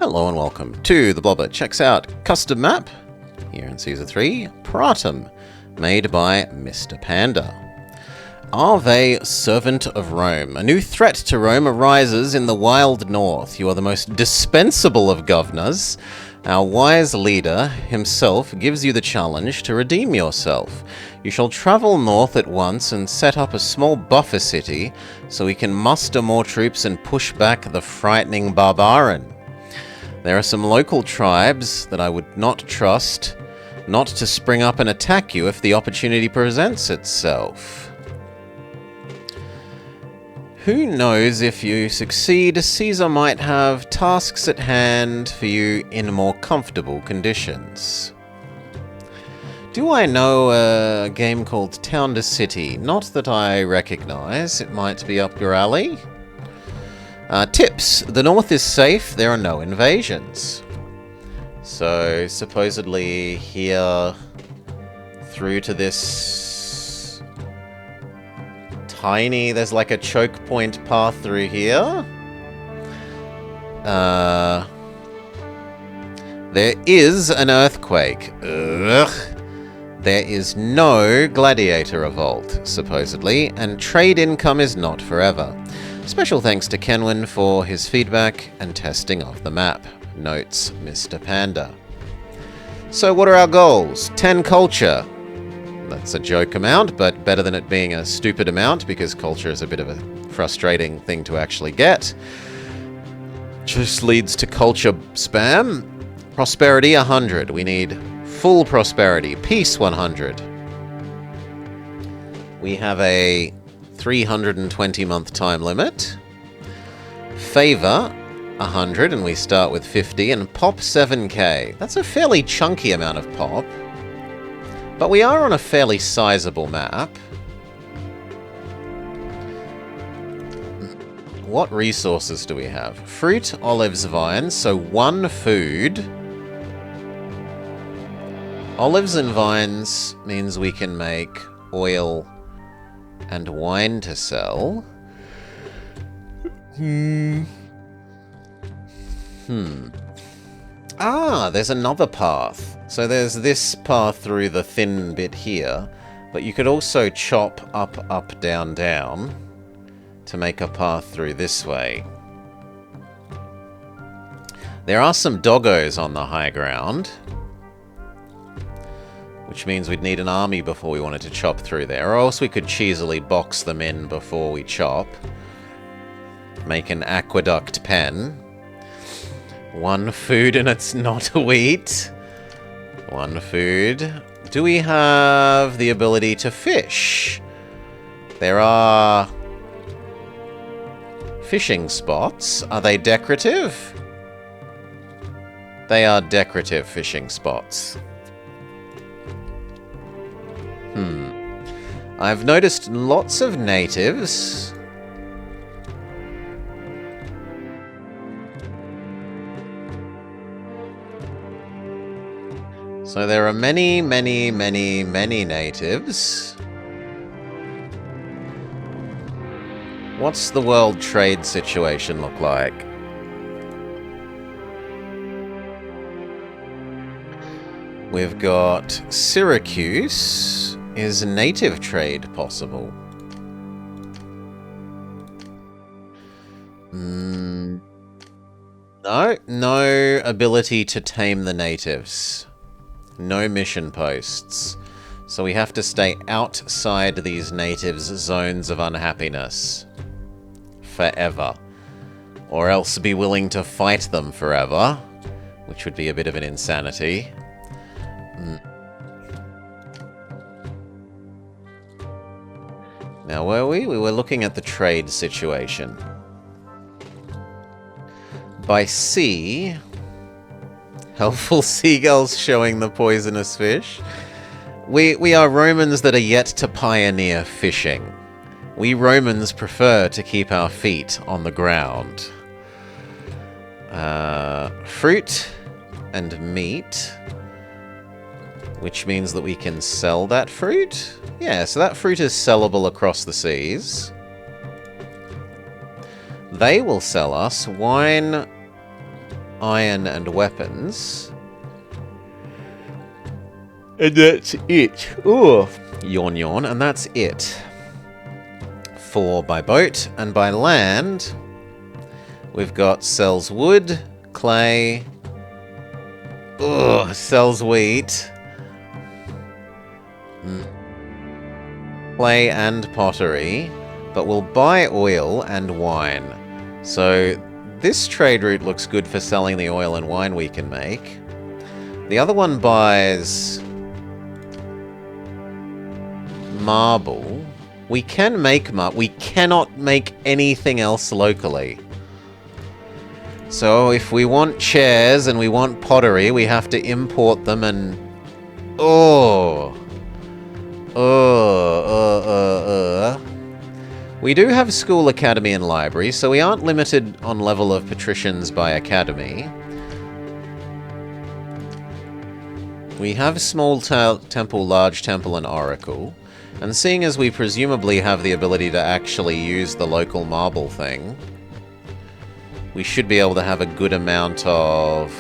Hello and welcome to the Blobber Checks Out custom map here in Season 3, Pratum, made by Mr. Panda. Ave, servant of Rome. A new threat to Rome arises in the wild north. You are the most dispensable of governors. Our wise leader himself gives you the challenge to redeem yourself. You shall travel north at once and set up a small buffer city so we can muster more troops and push back the frightening barbarian. There are some local tribes that I would not trust not to spring up and attack you if the opportunity presents itself. Who knows, if you succeed, Caesar might have tasks at hand for you in more comfortable conditions. Do I know a game called Town to City? Not that I recognize. It might be up your alley. Tips. The north is safe. There are no invasions. So, supposedly here through to this tiny... There's like a choke point path through here. There is an earthquake. Ugh. There is no gladiator revolt, supposedly, and trade income is not forever. Special thanks to Kenwin for his feedback and testing of the map. Notes Mr. Panda. So what are our goals? 10 culture. That's a joke amount, but better than it being a stupid amount, because culture is a bit of a frustrating thing to actually get. Just leads to culture spam. Prosperity 100. We need full prosperity. Peace 100. We have a 320-month time limit. Favor 100, and we start with 50, and pop 7k. That's a fairly chunky amount of pop. But we are on a fairly sizable map. What resources do we have? Fruit, olives, vines, so 1 food. Olives and vines means we can make oil and wine to sell. Ah, there's another path. So there's this path through the thin bit here, but you could also chop up, up, down, down to make a path through this way. There are some doggos on the high ground, which means we'd need an army before we wanted to chop through there, or else we could cheesily box them in before we chop. Make an aqueduct pen. 1 food and it's not wheat. 1 food. Do we have the ability to fish? There are fishing spots. Are they decorative? They are decorative fishing spots. I've noticed lots of natives. So there are many, many, many, many natives. What's the world trade situation look like? We've got Syracuse. Is native trade possible? No. No ability to tame the natives. No mission posts. So we have to stay outside these natives' zones of unhappiness. Forever. Or else be willing to fight them forever. Which would be a bit of an insanity. Now, were we? We were looking at the trade situation. By sea... Helpful seagulls showing the poisonous fish. We are Romans that are yet to pioneer fishing. We Romans prefer to keep our feet on the ground. Fruit and meat. Which means that we can sell that fruit? Yeah, so that fruit is sellable across the seas. They will sell us wine iron and weapons. And that's it. Ooh. Yawn yawn, and that's it. 4 by boat, and by land, we've got sells wood, clay, sells wheat, clay and pottery, but we'll buy oil and wine. So this trade route looks good for selling the oil and wine we can make. The other one buys marble. We can make we cannot make anything else locally. So if we want chairs and we want pottery, we have to import them and... We do have school, academy, and library, so we aren't limited on level of patricians by academy. We have small temple, large temple, and oracle. And seeing as we presumably have the ability to actually use the local marble thing, we should be able to have a good amount of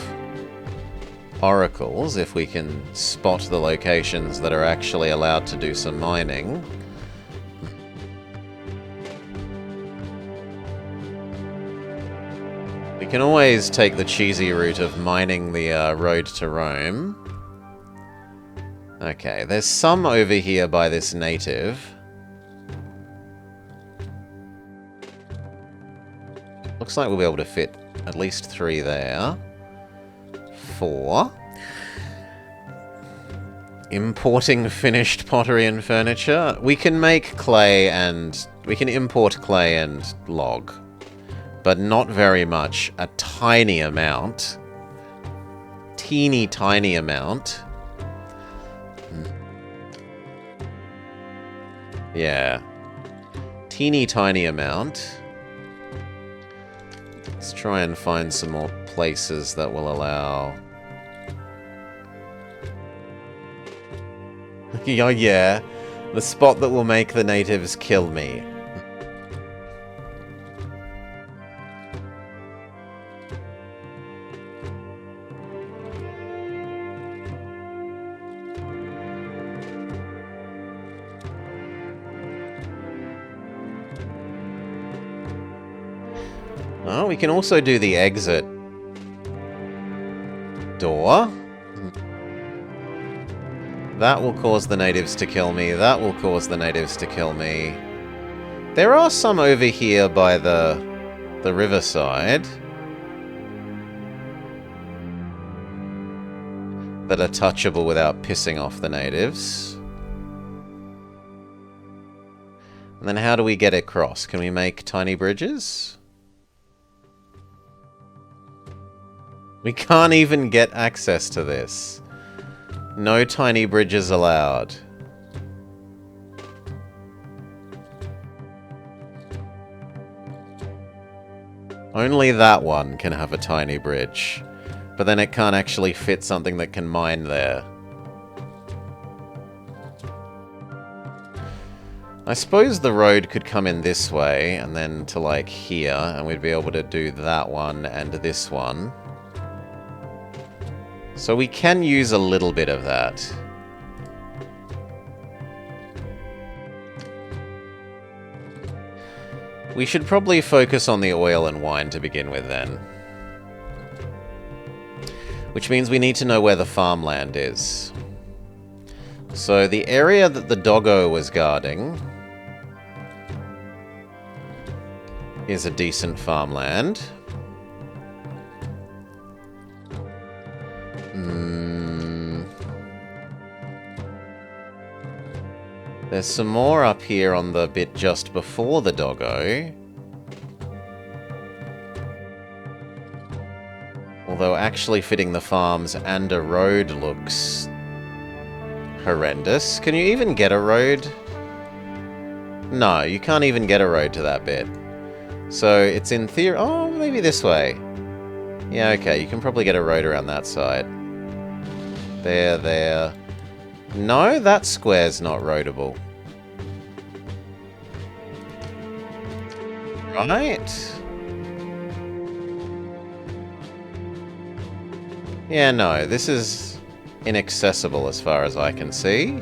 oracles if we can spot the locations that are actually allowed to do some mining. We can always take the cheesy route of mining the road to Rome. Okay, there's some over here by this native. Looks like we'll be able to fit at least 3 there. 4. Importing finished pottery and furniture. We can make clay and... we can import clay and log. But not very much. A tiny amount. Teeny tiny amount. Yeah. Teeny tiny amount. Let's try and find some more places that will allow... Oh yeah, the spot that will make the natives kill me. Oh, we can also do the exit door. That will cause the natives to kill me. That will cause the natives to kill me. There are some over here by the riverside that are touchable without pissing off the natives. And then how do we get across? Can we make tiny bridges? We can't even get access to this. No tiny bridges allowed. Only that one can have a tiny bridge. But then it can't actually fit something that can mine there. I suppose the road could come in this way, and then to like here, and we'd be able to do that one and this one. So we can use a little bit of that. We should probably focus on the oil and wine to begin with then. Which means we need to know where the farmland is. So the area that the doggo was guarding is a decent farmland. There's some more up here on the bit just before the doggo. Although actually fitting the farms and a road looks horrendous. Can you even get a road? No, you can't even get a road to that bit. So it's in theory... oh, maybe this way. Yeah, okay, you can probably get a road around that side. There. No, that square's not roadable. Right. Yeah, no, this is inaccessible as far as I can see.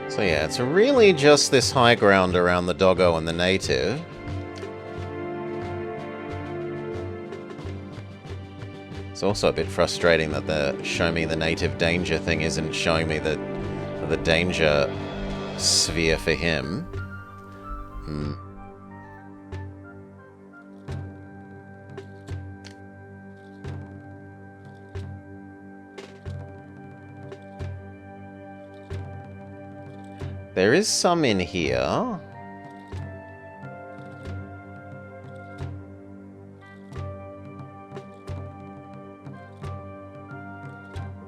So yeah, it's really just this high ground around the doggo and the native. It's also a bit frustrating that the show me the native danger thing isn't showing me the danger sphere for him. There is some in here.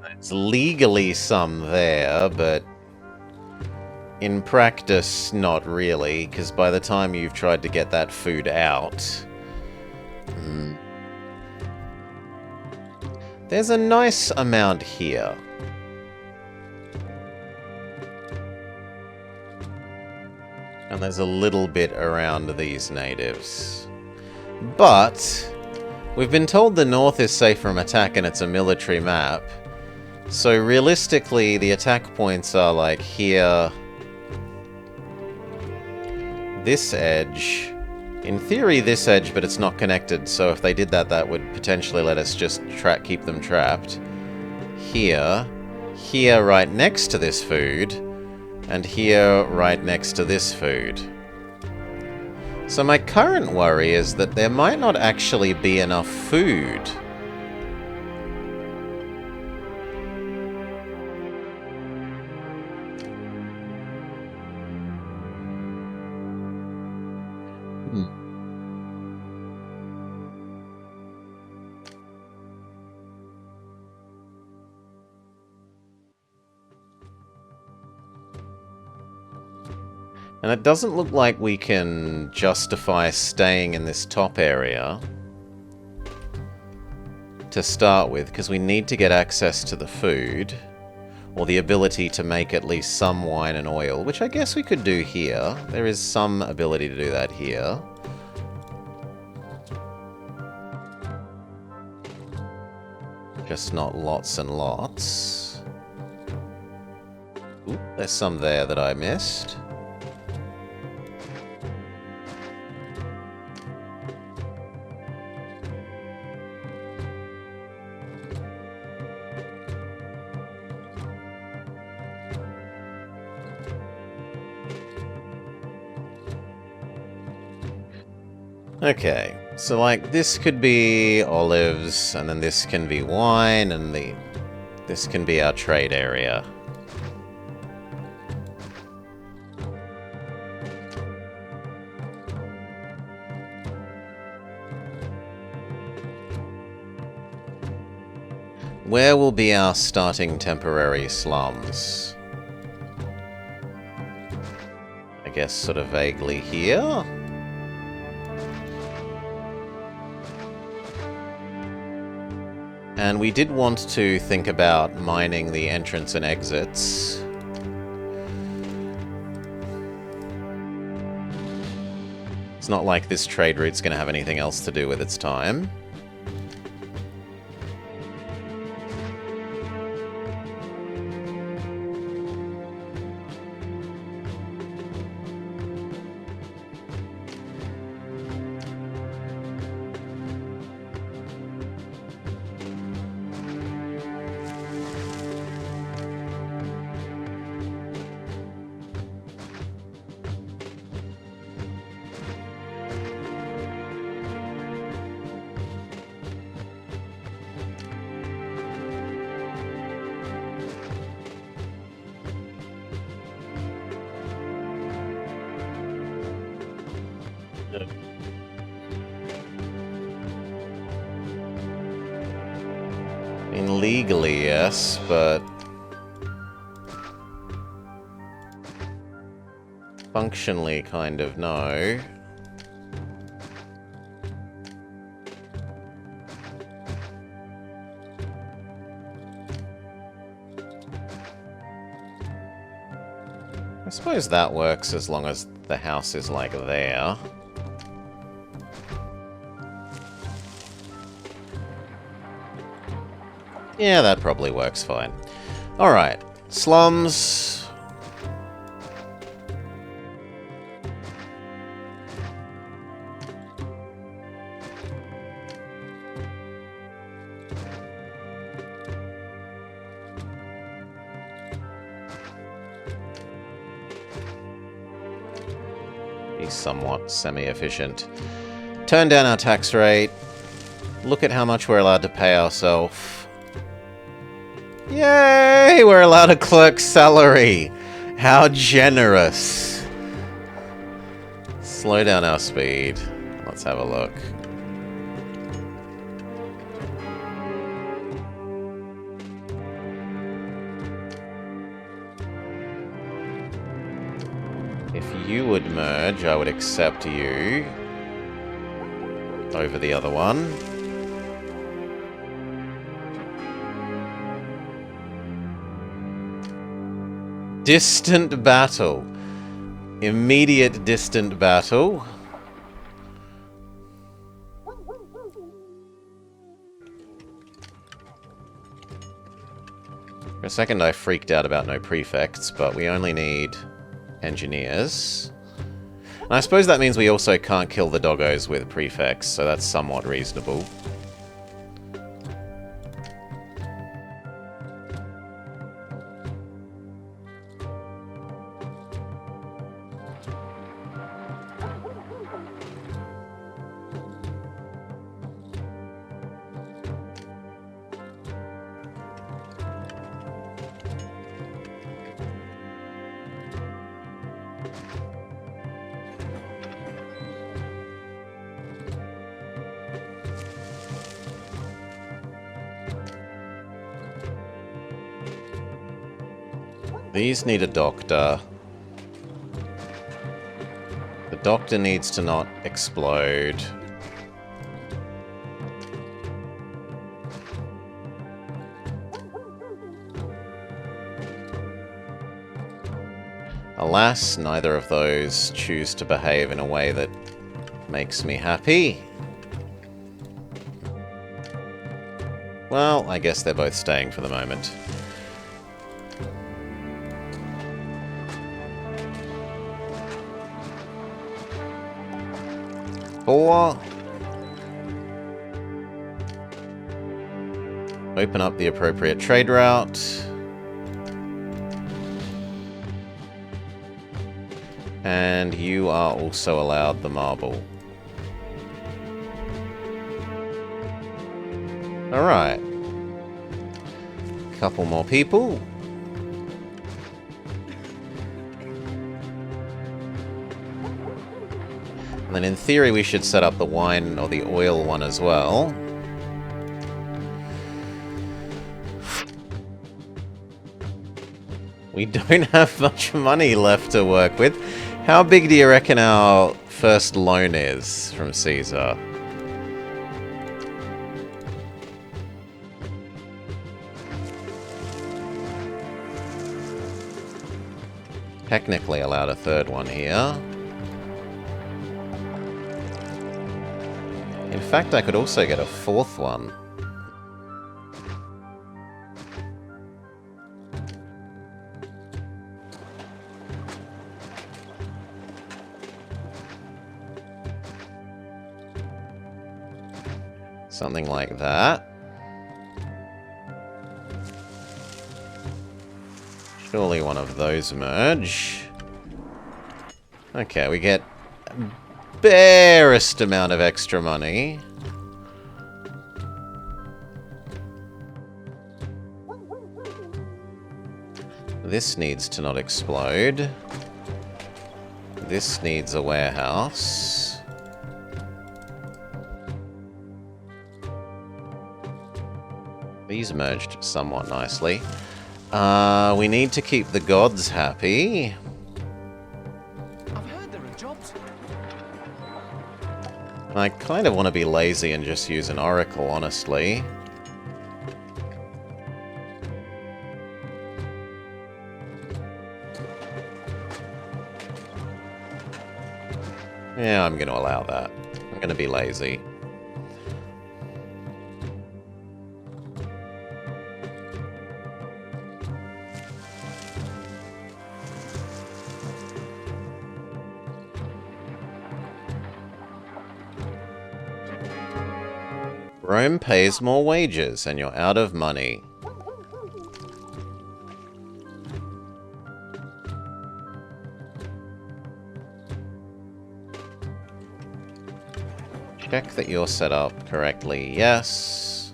There's legally some there, but in practice, not really, because by the time you've tried to get that food out... There's a nice amount here. And there's a little bit around these natives. But we've been told the north is safe from attack and it's a military map. So realistically, the attack points are like here, this edge. In theory, this edge, but it's not connected. So if they did that, that would potentially let us just keep them trapped. Here, here right next to this food, and here right next to this food. So my current worry is that there might not actually be enough food. And it doesn't look like we can justify staying in this top area to start with, because we need to get access to the food, or the ability to make at least some wine and oil, which I guess we could do here. There is some ability to do that here. Just not lots and lots. Ooh, there's some there that I missed. Okay, so like this could be olives, and then this can be wine, and this can be our trade area. Where will be our starting temporary slums? I guess sort of vaguely here? And we did want to think about mining the entrance and exits. It's not like this trade route's going to have anything else to do with its time. I mean, legally, yes, but functionally, kind of, no. Suppose that works as long as the house is like there. Yeah, that probably works fine. Alright, slums. Be somewhat semi-efficient. Turn down our tax rate. Look at how much we're allowed to pay ourselves. Yay! We're allowed a clerk's salary! How generous! Slow down our speed. Let's have a look. If you would merge, I would accept you over the other one. Distant battle. Immediate distant battle. For a second I freaked out about no prefects, but we only need engineers. And I suppose that means we also can't kill the doggos with prefects, so that's somewhat reasonable. These need a doctor. The doctor needs to not explode. Alas, neither of those choose to behave in a way that makes me happy. Well, I guess they're both staying for the moment. Or open up the appropriate trade route. And you are also allowed the marble. Alright. Couple more people. And then in theory we should set up the wine or the oil one as well. We don't have much money left to work with. How big do you reckon our first loan is from Caesar? Technically allowed a third one here. In fact, I could also get a fourth one. Something like that. Surely one of those merge. Okay, we get barest amount of extra money. This needs to not explode. This needs a warehouse. These merged somewhat nicely. We need to keep the gods happy. I've heard there are jobs. I kind of want to be lazy and just use an oracle, honestly. Yeah, I'm going to allow that. I'm going to be lazy. Rome pays more wages, and you're out of money. Check that you're set up correctly. Yes.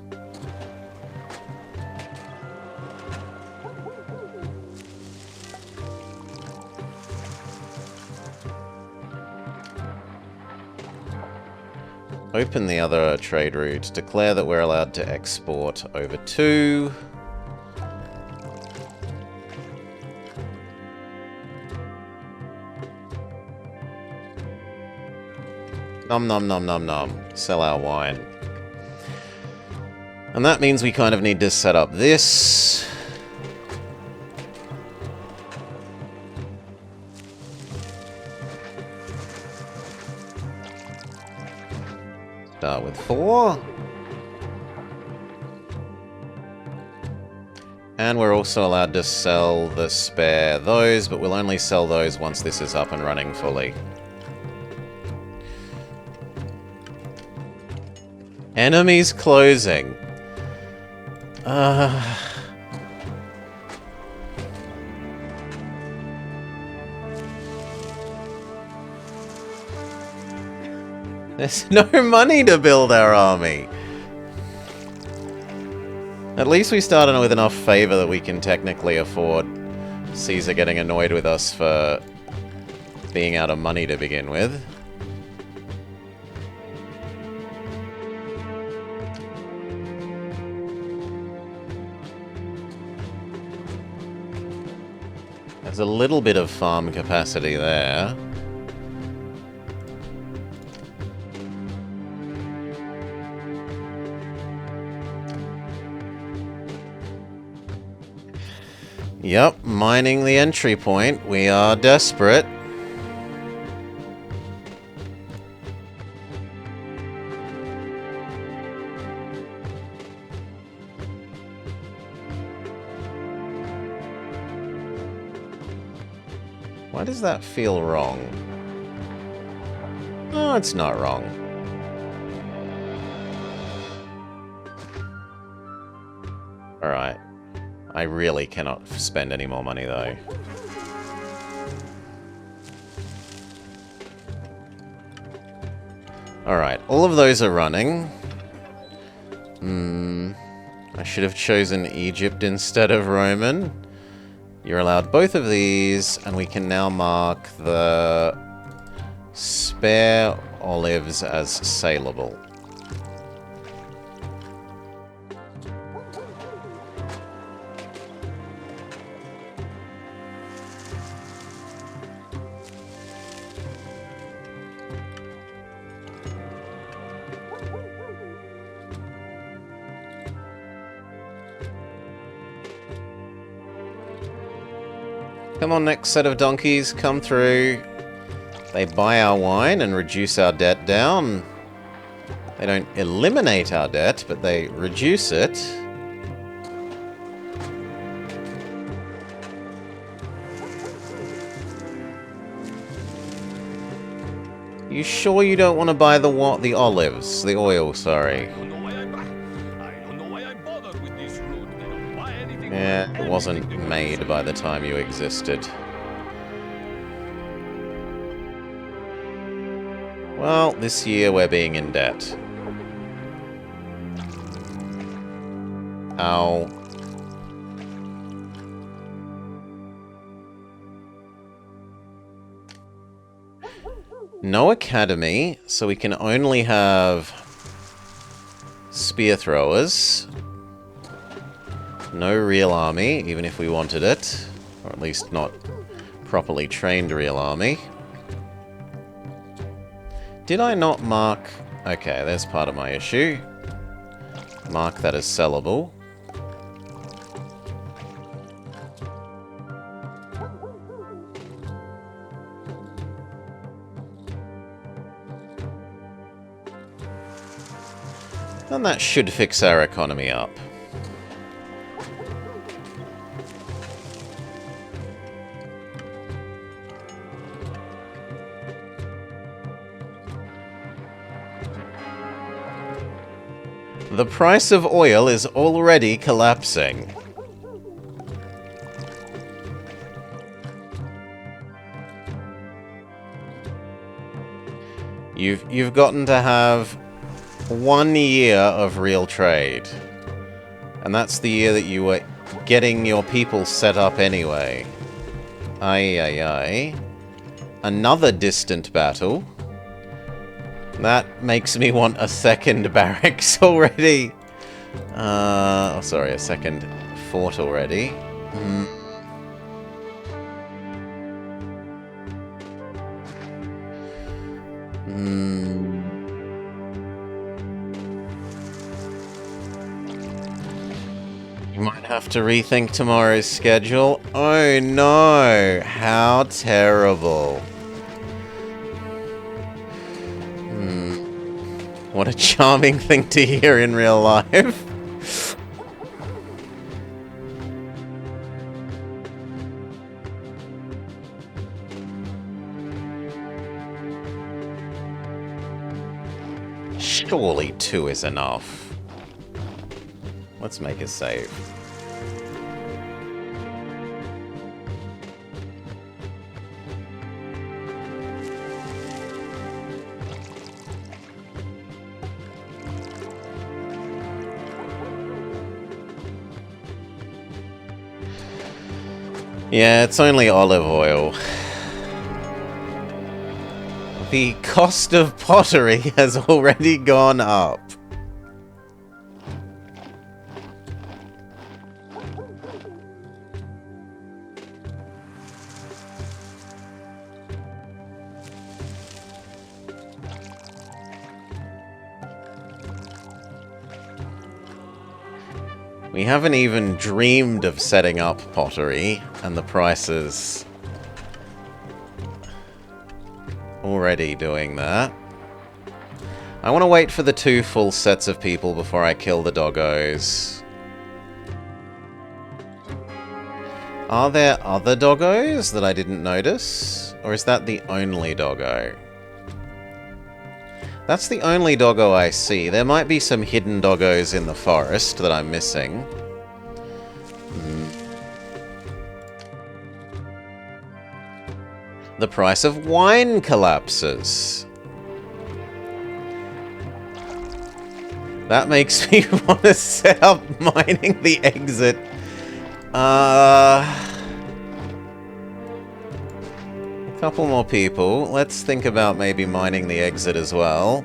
Open the other trade route. Declare that we're allowed to export over 2. Nom nom nom nom nom. Sell our wine. And that means we kind of need to set up this. Start with 4. And we're also allowed to sell the spare those, but we'll only sell those once this is up and running fully. Enemies closing. There's no money to build our army. At least we started with enough favor that we can technically afford Caesar getting annoyed with us for being out of money to begin with. There's a little bit of farm capacity there. Yep, mining the entry point. We are desperate. Why does that feel wrong? Oh, it's not wrong. Alright. I really cannot spend any more money, though. Alright, all of those are running. I should have chosen Egypt instead of Roman. You're allowed both of these, and we can now mark the spare olives as saleable. Come on, next set of donkeys, come through. They buy our wine and reduce our debt down. They don't eliminate our debt, but they reduce it. You sure you don't want to buy the what? The olives. The oil, sorry. Yeah, it wasn't made by the time you existed. Well, this year we're being in debt. Ow. No academy, so we can only have spear throwers. No real army, even if we wanted it. Or at least not properly trained real army. Did I not mark... Okay, there's part of my issue. Mark that as sellable. And that should fix our economy up. The price of oil is already collapsing. You've gotten to have 1 year of real trade. And that's the year that you were getting your people set up anyway. Aye, aye, aye. Another distant battle. That makes me want a second barracks already. Oh, sorry, a second fort already. You might have to rethink tomorrow's schedule. Oh no, how terrible. What a charming thing to hear in real life. Surely 2 is enough. Let's make a save. Yeah, it's only olive oil. The cost of pottery has already gone up. We haven't even dreamed of setting up pottery, and the price is already doing that. I want to wait for the 2 full sets of people before I kill the doggos. Are there other doggos that I didn't notice? Or is that the only doggo? That's the only doggo I see. There might be some hidden doggos in the forest that I'm missing. The price of wine collapses. That makes me want to set up mining the exit. A couple more people. Let's think about maybe mining the exit as well.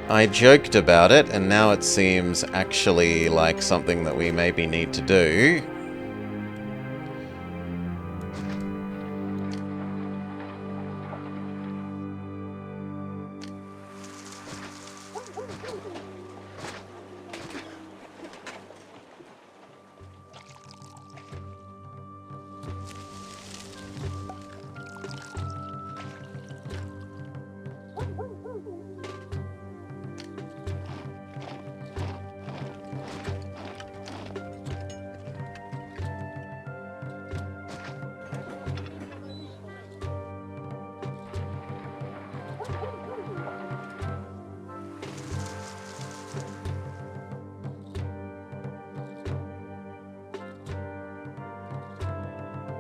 I joked about it, and now it seems actually like something that we maybe need to do.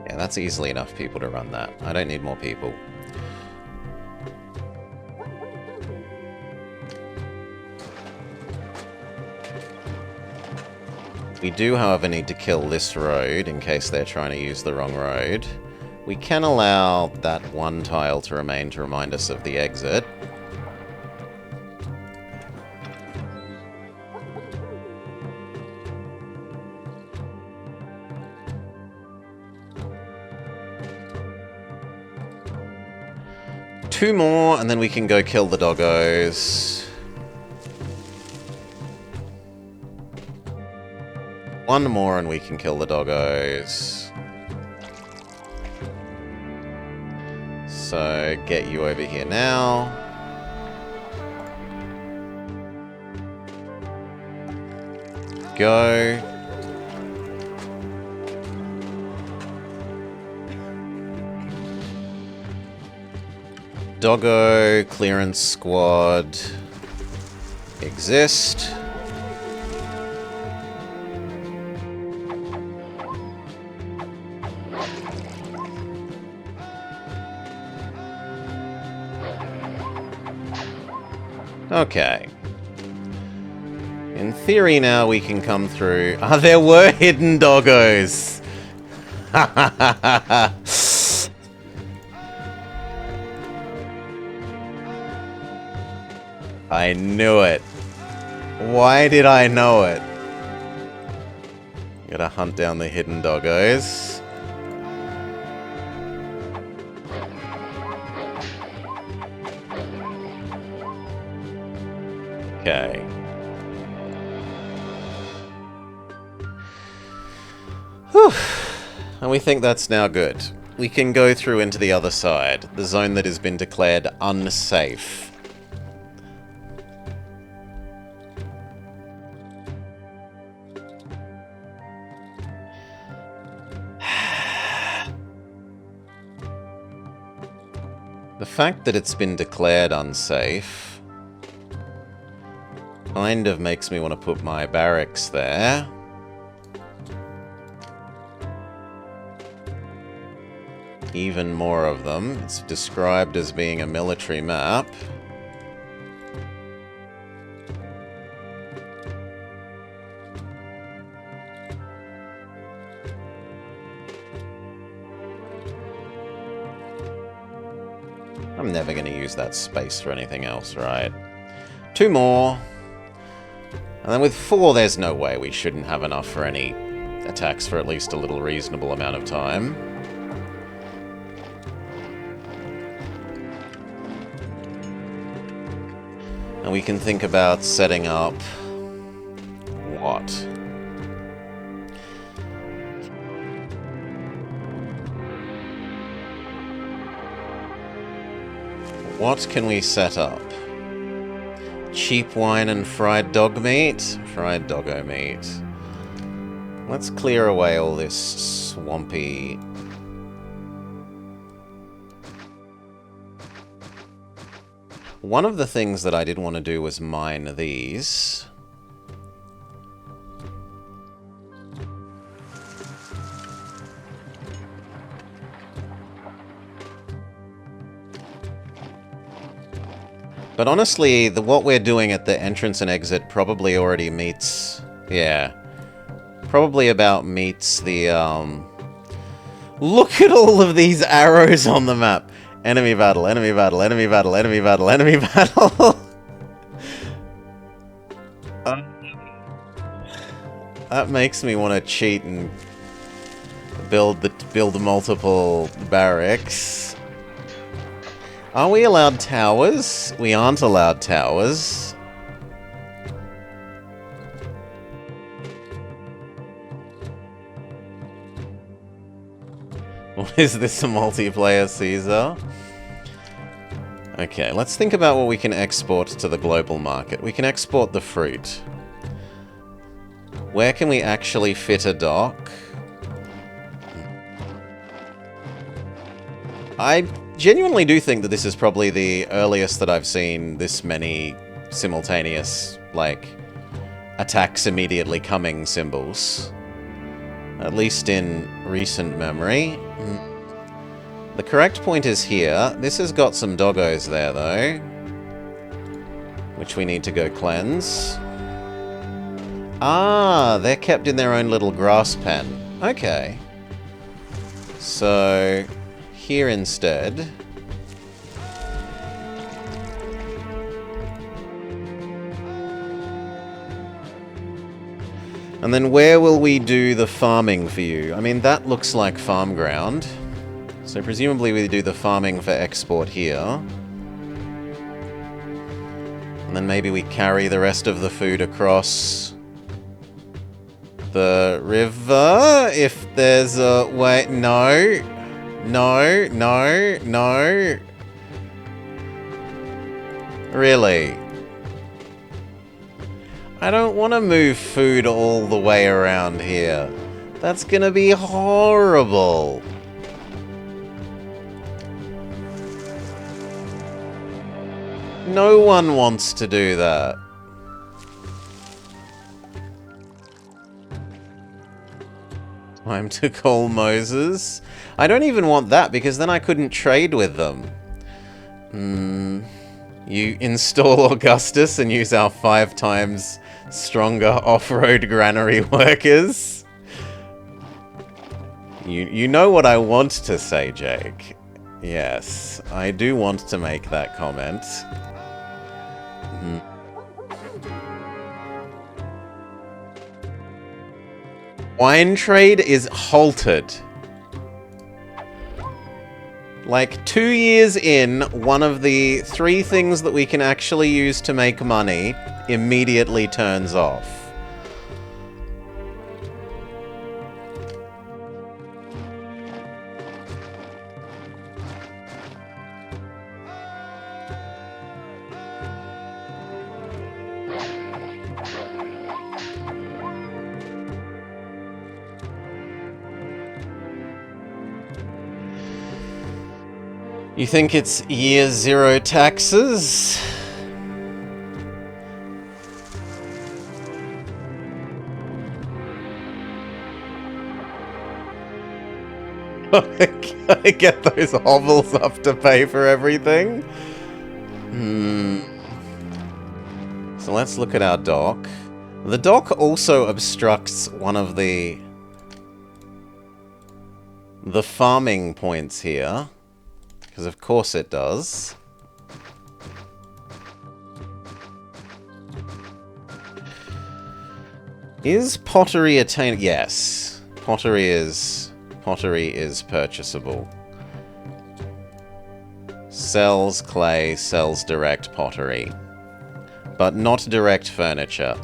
Yeah, that's easily enough people to run that. I don't need more people. We do, however, need to kill this road in case they're trying to use the wrong road. We can allow that 1 tile to remain to remind us of the exit. Two more, and then we can go kill the doggos. 1 more, and we can kill the doggos. So, get you over here now. Go. Doggo, clearance squad, exist. Okay. In theory now we can come through... Ah, there were hidden doggos! I knew it. Why did I know it? Gotta hunt down the hidden doggos. Okay. Whew. And we think that's now good. We can go through into the other side, the zone that has been declared unsafe. The fact that it's been declared unsafe kind of makes me want to put my barracks there. Even more of them. It's described as being a military map. I'm never going to use that space for anything else, right? 2 more. And then with 4, there's no way we shouldn't have enough for any attacks for at least a little reasonable amount of time. And we can think about setting up... what? What can we set up? Cheap wine and fried dog meat? Fried doggo meat. Let's clear away all this swampy... One of the things that I did want to do was mine these. But honestly, what we're doing at the entrance and exit probably already meets... yeah. Probably about meets the, Look at all of these arrows on the map! Enemy battle, enemy battle, enemy battle, enemy battle, enemy battle! That makes me want to cheat and build multiple barracks. Are we allowed towers? We aren't allowed towers. What is this, a multiplayer Caesar? Okay, let's think about what we can export to the global market. We can export the fruit. Where can we actually fit a dock? I genuinely do think that this is probably the earliest that I've seen this many simultaneous, like, attacks immediately coming symbols. At least in recent memory. The correct point is here. This has got some doggos there, though. Which we need to go cleanse. Ah, they're kept in their own little grass pen. Okay. So, here instead. And then where will we do the farming for you? I mean, that looks like farm ground. So presumably we do the farming for export here. And then maybe we carry the rest of the food across the river, if there's a way. No. No, no, no. Really? I don't want to move food all the way around here. That's gonna be horrible. No one wants to do that. Time to call Moses. I don't even want that because then I couldn't trade with them. You install Augustus and use our 5 times stronger off-road granary workers. You know what I want to say, Jake. Yes, I do want to make that comment. Wine trade is halted. Like 2 years in, one of the 3 things that we can actually use to make money immediately turns off. You think it's year 0 taxes? Gotta get those hovels up to pay for everything? So let's look at our dock. The dock also obstructs one of the farming points here. Because of course it does. Is pottery attainable? Yes. Pottery is purchasable. Sells clay, sells direct pottery. But not direct furniture.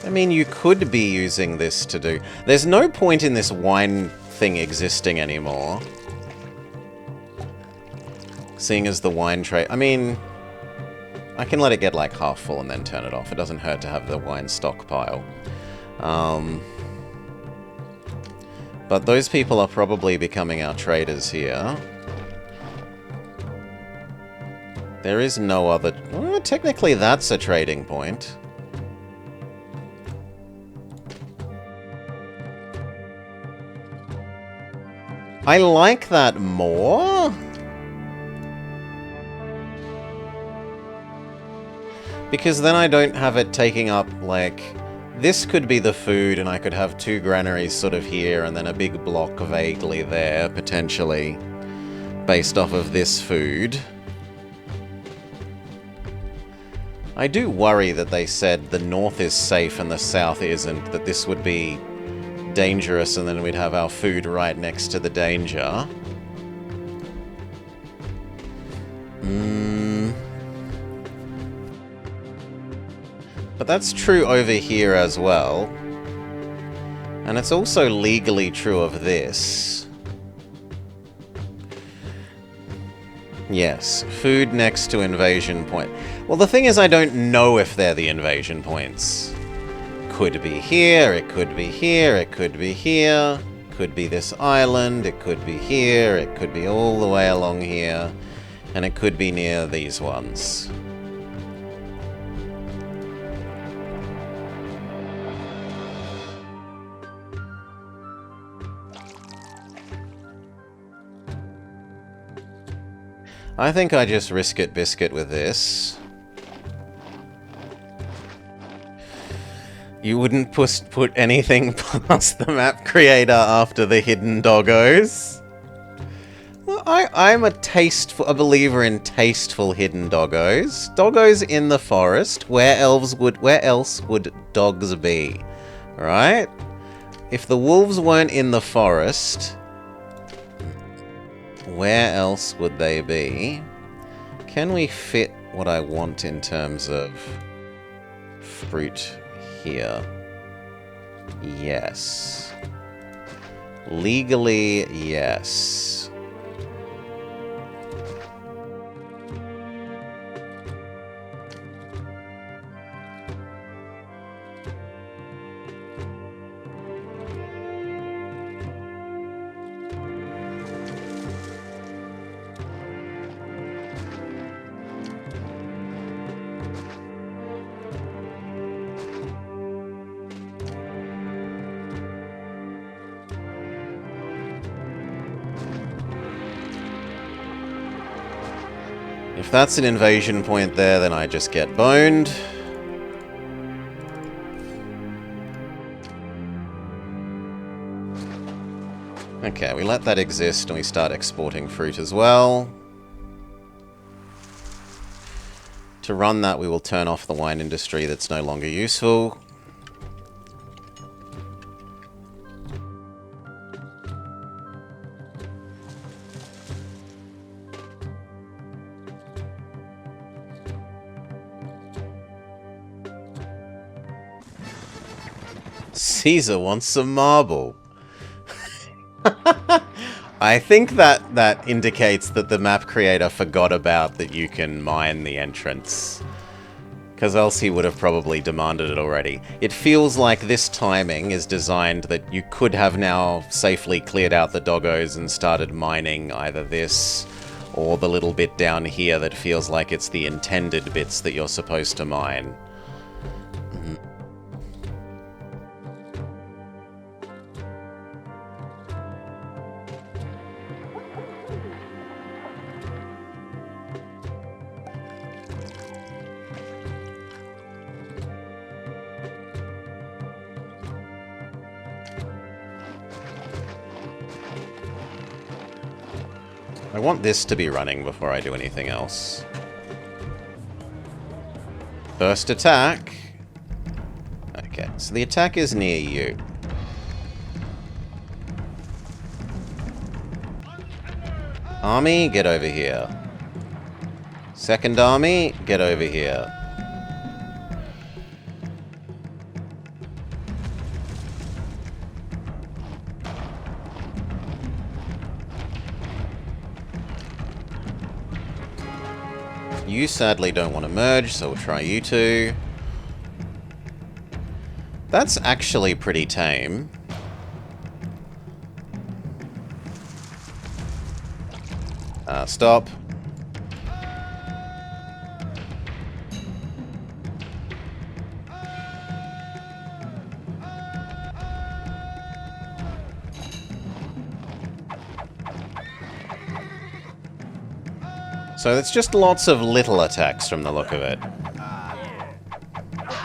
I mean, you could be using this to do... There's no point in this wine thing existing anymore. Seeing as the wine trade... I mean... I can let it get like half full and then turn it off. It doesn't hurt to have the wine stockpile. But those people are probably becoming our traders here. There is no other... Well, technically that's a trading point. I like that more. Because then I don't have it taking up, like... This could be the food, and I could have 2 granaries sort of here, and then a big block vaguely there, potentially, based off of this food. I do worry that they said the north is safe and the south isn't, that this would be dangerous, and then we'd have our food right next to the danger. But that's true over here as well. And it's also legally true of this. Yes, food next to invasion point. Well, the thing is, I don't know if they're the invasion points. Could be here, it could be here, it could be here. Could be this island, it could be here, it could be all the way along here. And it could be near these ones. I think I just risk it biscuit with this. You wouldn't put anything past the map creator after the hidden doggos? Well, I'm a believer in tasteful hidden doggos. Doggos in the forest. Where else would dogs be? Right? If the wolves weren't in the forest, where else would they be? Can we fit what I want in terms of fruit here? Yes. Legally, yes. If that's an invasion point there, then I just get boned. Okay, we let that exist and we start exporting fruit as well. To run that, we will turn off the wine industry that's no longer useful. Caesar wants some marble. I think that indicates that the map creator forgot about that you can mine the entrance. Because else he would have probably demanded it already. It feels like this timing is designed that you could have now safely cleared out the doggos and started mining either this or the little bit down here that feels like it's the intended bits that you're supposed to mine. I want this to be running before I do anything else. First attack. Okay, so the attack is near you. Army, get over here. Second army, get over here. You sadly don't want to merge, so we'll try you two. That's actually pretty tame. Stop. So it's just lots of little attacks from the look of it.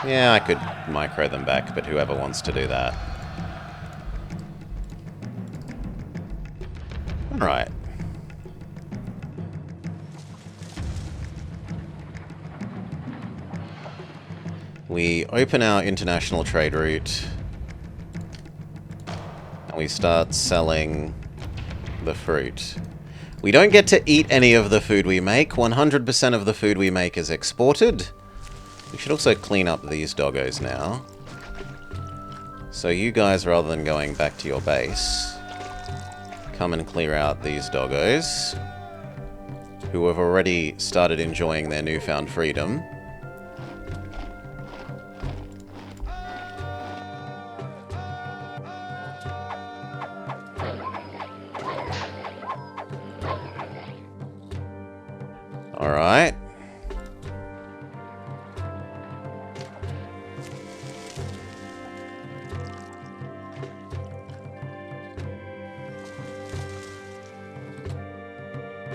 Yeah, I could micro them back, but whoever wants to do that. Alright. We open our international trade route. And we start selling the fruit. We don't get to eat any of the food we make. 100% of the food we make is exported. We should also clean up these doggos now. So you guys, rather than going back to your base, come and clear out these doggos, who have already started enjoying their newfound freedom. Alright.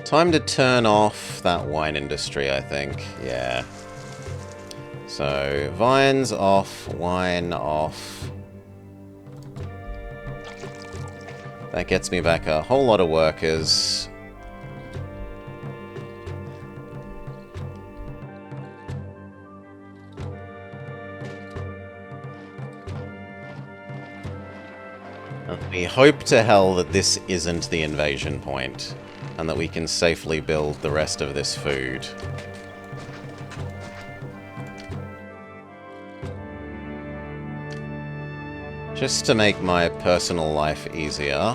Time to turn off that wine industry, I think. Yeah. So, vines off, wine off. That gets me back a whole lot of workers. And we hope to hell that this isn't the invasion point, and that we can safely build the rest of this food. Just to make my personal life easier,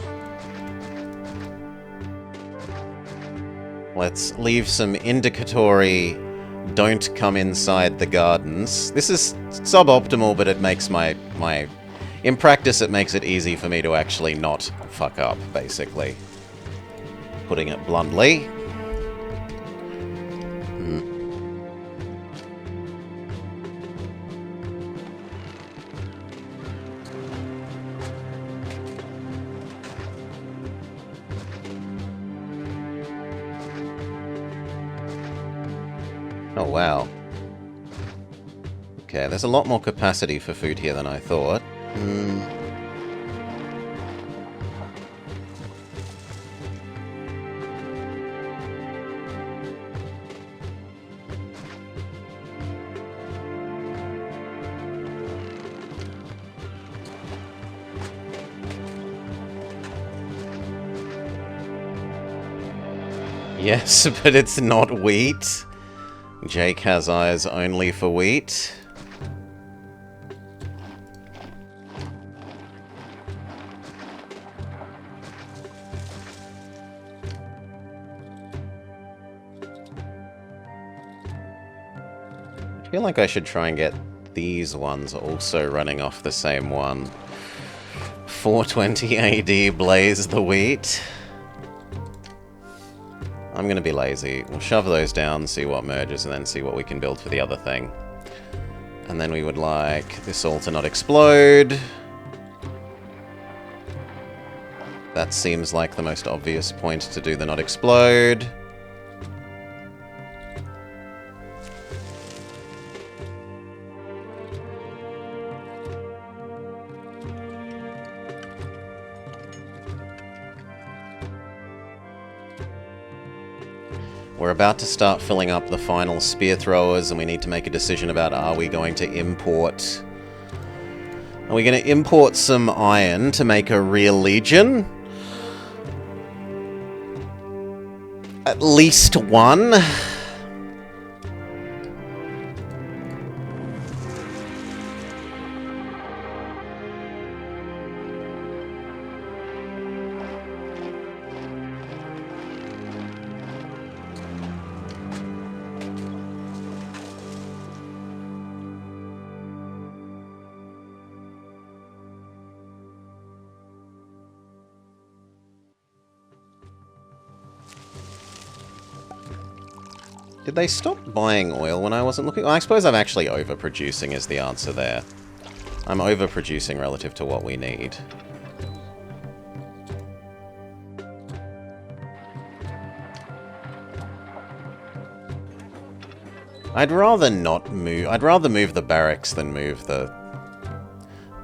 let's leave some indicatory don't come inside the gardens. This is suboptimal, but it makes my in practice it makes it easy for me to actually not fuck up, basically. Putting it bluntly. Oh, wow. Okay, there's a lot more capacity for food here than I thought. Yes, but it's not wheat. Jake has eyes only for wheat. I feel like I should try and get these ones also running off the same one. 420 AD blaze the wheat. I'm going to be lazy. We'll shove those down, see what merges, and then see what we can build for the other thing. And then we would like this all to not explode. That seems like the most obvious point to do the not explode. We're about to start filling up the final spear throwers, and we need to make a decision about are we going to import... Are we going to import some iron to make a real legion? At least one. Did they stop buying oil when I wasn't looking? Well, I suppose I'm actually overproducing is the answer there. I'm overproducing relative to what we need. I'd rather not move... I'd rather move the barracks than move the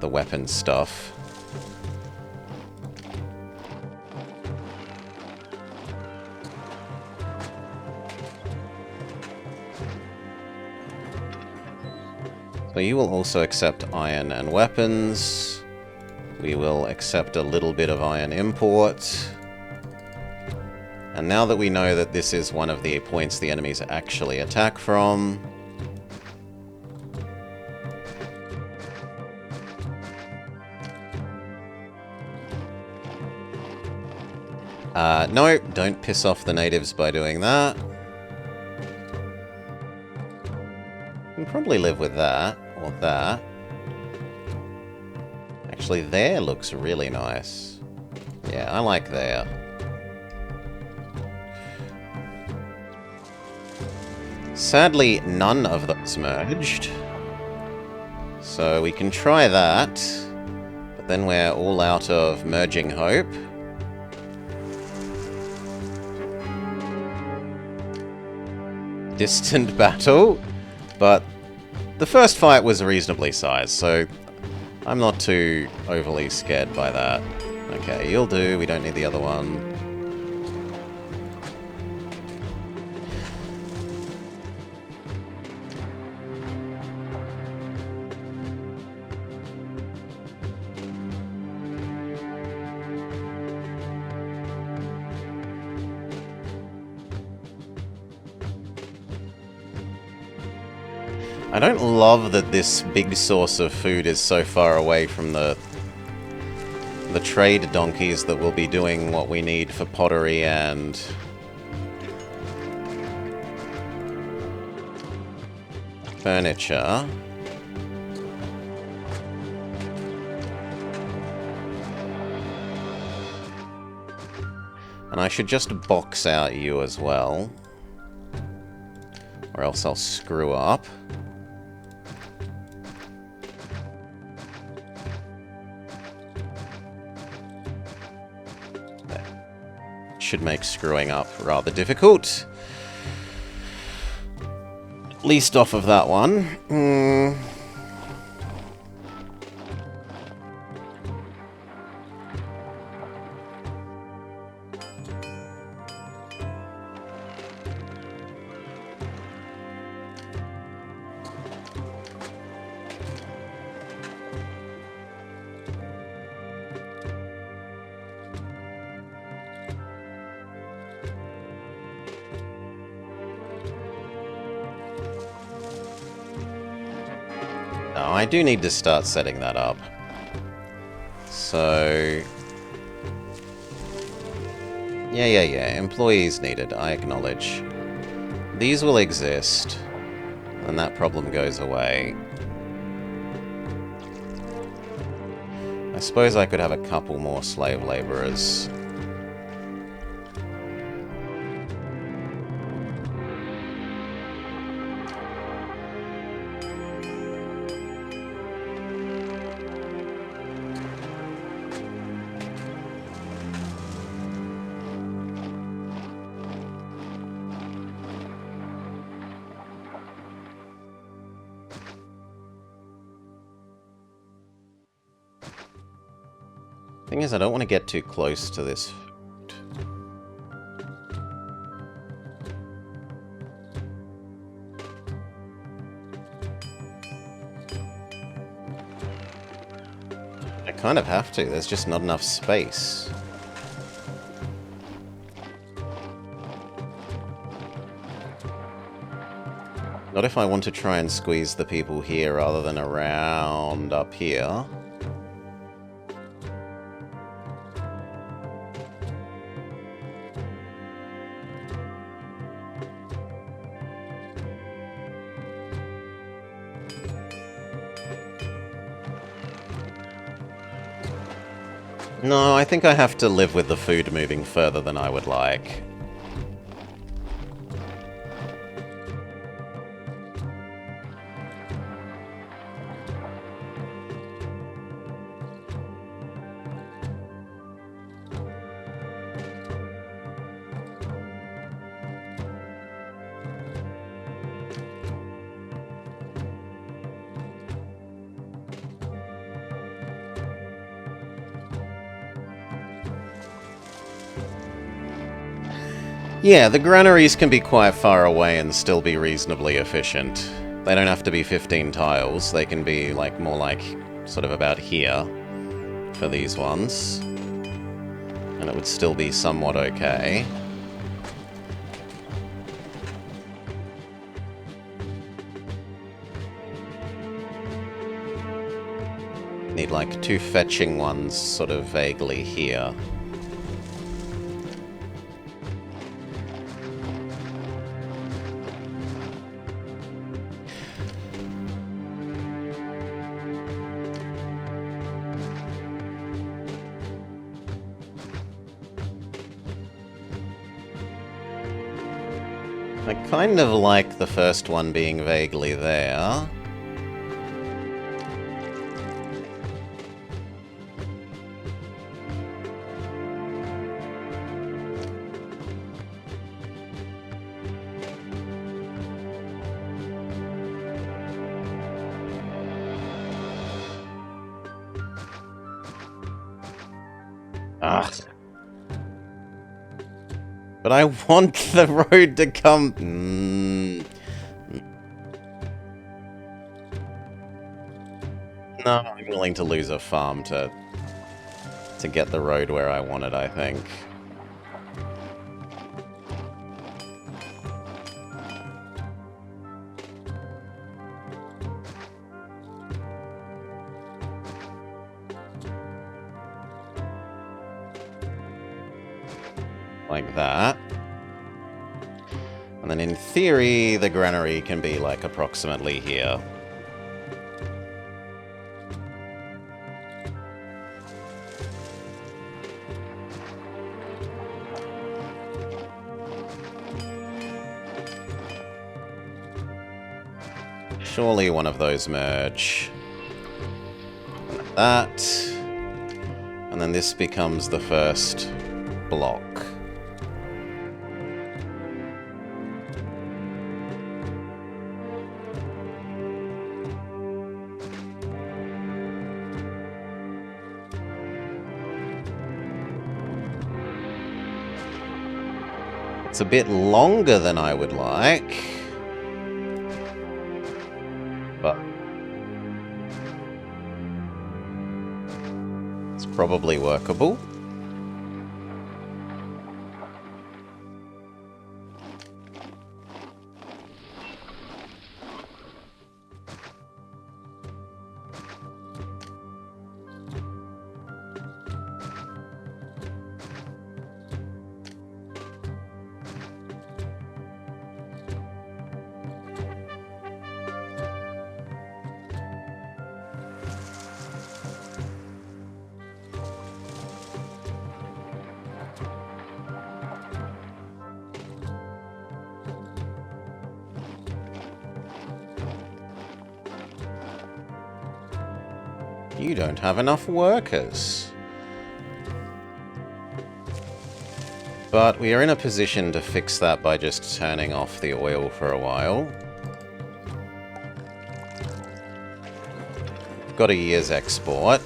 weapons stuff. So you will also accept iron and weapons. We will accept a little bit of iron import. And now that we know that this is one of the points the enemies actually attack from... no, don't piss off the natives by doing that. We can probably live with that. Or that. Actually, there looks really nice. Yeah, I like there. Sadly, none of those merged. So we can try that. But then we're all out of merging hope. Distant battle. But the first fight was reasonably sized, so I'm not too overly scared by that. Okay, you'll do. We don't need the other one. I don't love that this big source of food is so far away from the trade donkeys that will be doing what we need for pottery and furniture. And I should just box out you as well, or else I'll screw up. Should make screwing up rather difficult. At least off of that one. No, I do need to start setting that up. So... Yeah. Employees needed, I acknowledge. These will exist, and that problem goes away. I suppose I could have a couple more slave laborers. Thing is, I don't want to get too close to this. I kind of have to. There's just not enough space. Not if I want to try and squeeze the people here rather than around up here. No, I think I have to live with the food moving further than I would like. Yeah, the granaries can be quite far away and still be reasonably efficient. They don't have to be 15 tiles, they can be like more like sort of about here for these ones. And it would still be somewhat okay. Need like 2 fetching ones sort of vaguely here. I kind of like the first one being vaguely there. Ugh. But I want the road to come... No, I'm willing to lose a farm to get the road where I want it, I think. Like that. And then in theory, the granary can be like approximately here. Surely one of those merge. Like that. And then this becomes the first block. It's a bit longer than I would like. But it's probably workable. You don't have enough workers. But we are in a position to fix that by just turning off the oil for a while. Got a year's export.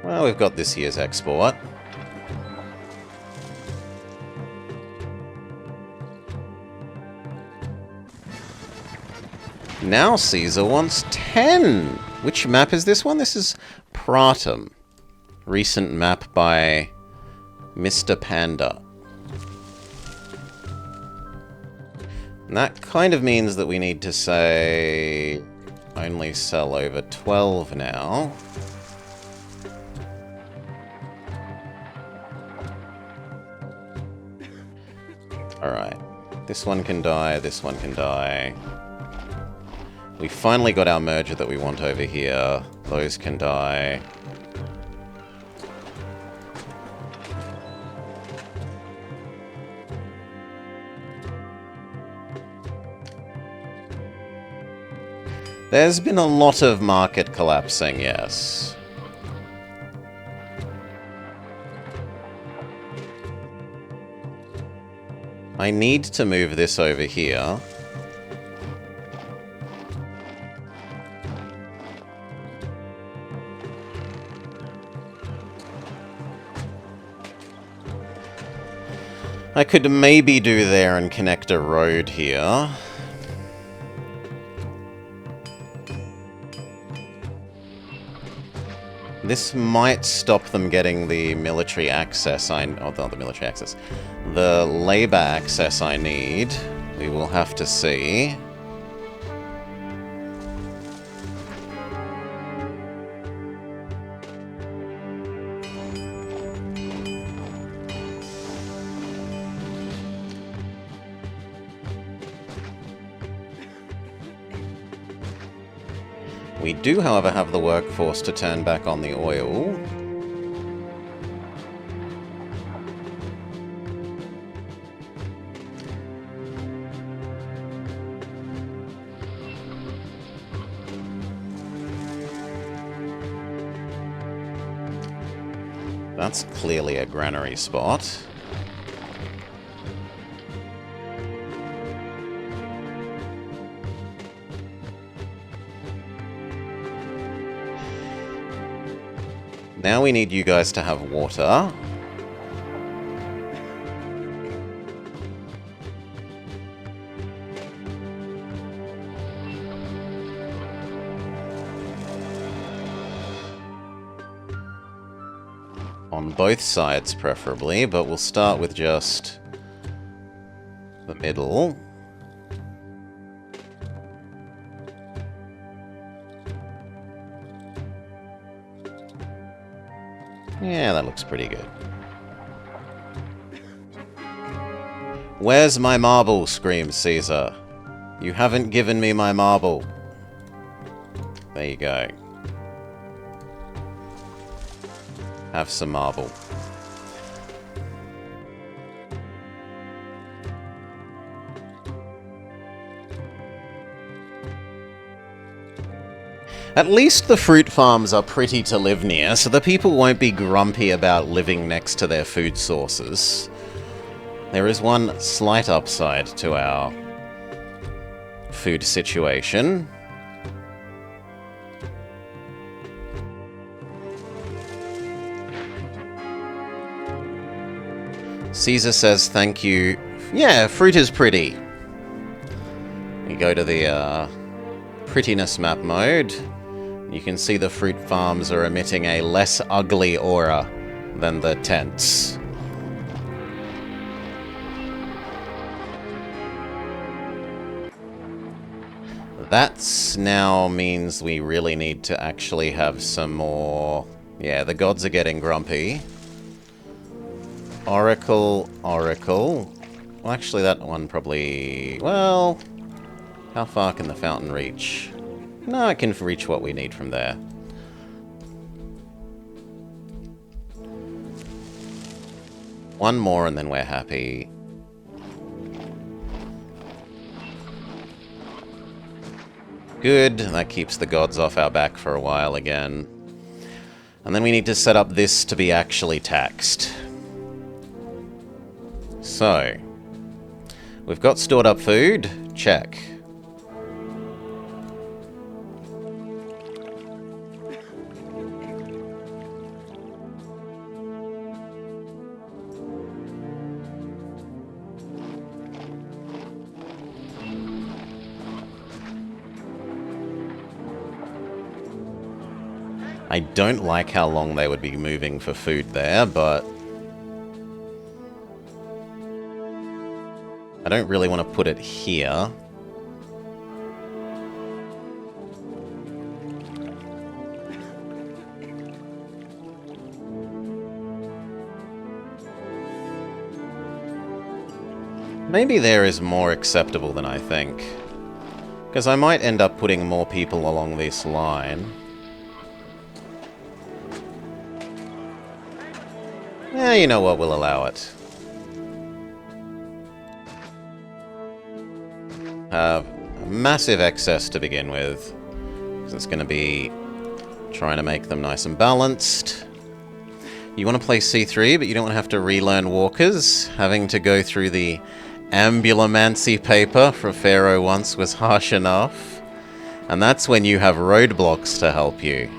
Well, we've got this year's export. Now Caesar wants 10! Which map is this one? This is Pratum. Recent map by Mr. Panda. And that kind of means that we need to say only sell over 12 now. Alright. This one can die, this one can die. We finally got our merger that we want over here. Those can die. There's been a lot of market collapsing, yes. I need to move this over here. I could maybe do there and connect a road here. This might stop them getting the military access not the military access. The labor access I need. We will have to see. We do, however, have the workforce to turn back on the oil. That's clearly a granary spot. Now we need you guys to have water. On both sides, preferably, but we'll start with just the middle. Yeah, that looks pretty good. Where's my marble? Screams Caesar. You haven't given me my marble. There you go. Have some marble. At least the fruit farms are pretty to live near, so the people won't be grumpy about living next to their food sources. There is one slight upside to our food situation. Caesar says thank you. Yeah, fruit is pretty. You go to the prettiness map mode. You can see the fruit farms are emitting a less ugly aura than the tents. That now means we really need to actually have some more... Yeah, the gods are getting grumpy. Oracle, Oracle. Well, actually that one probably... Well, how far can the fountain reach? No, it can reach what we need from there. One more and then we're happy. Good, that keeps the gods off our back for a while again. And then we need to set up this to be actually taxed. So, we've got stored up food. Check. I don't like how long they would be moving for food there, but I don't really want to put it here. Maybe there is more acceptable than I think, because I might end up putting more people along this line. Yeah, you know what, we'll allow it. Have a massive excess to begin with, because it's going to be trying to make them nice and balanced. You want to play C3, but you don't want to have to relearn walkers. Having to go through the ambulomancy paper for Pharaoh once was harsh enough. And that's when you have roadblocks to help you.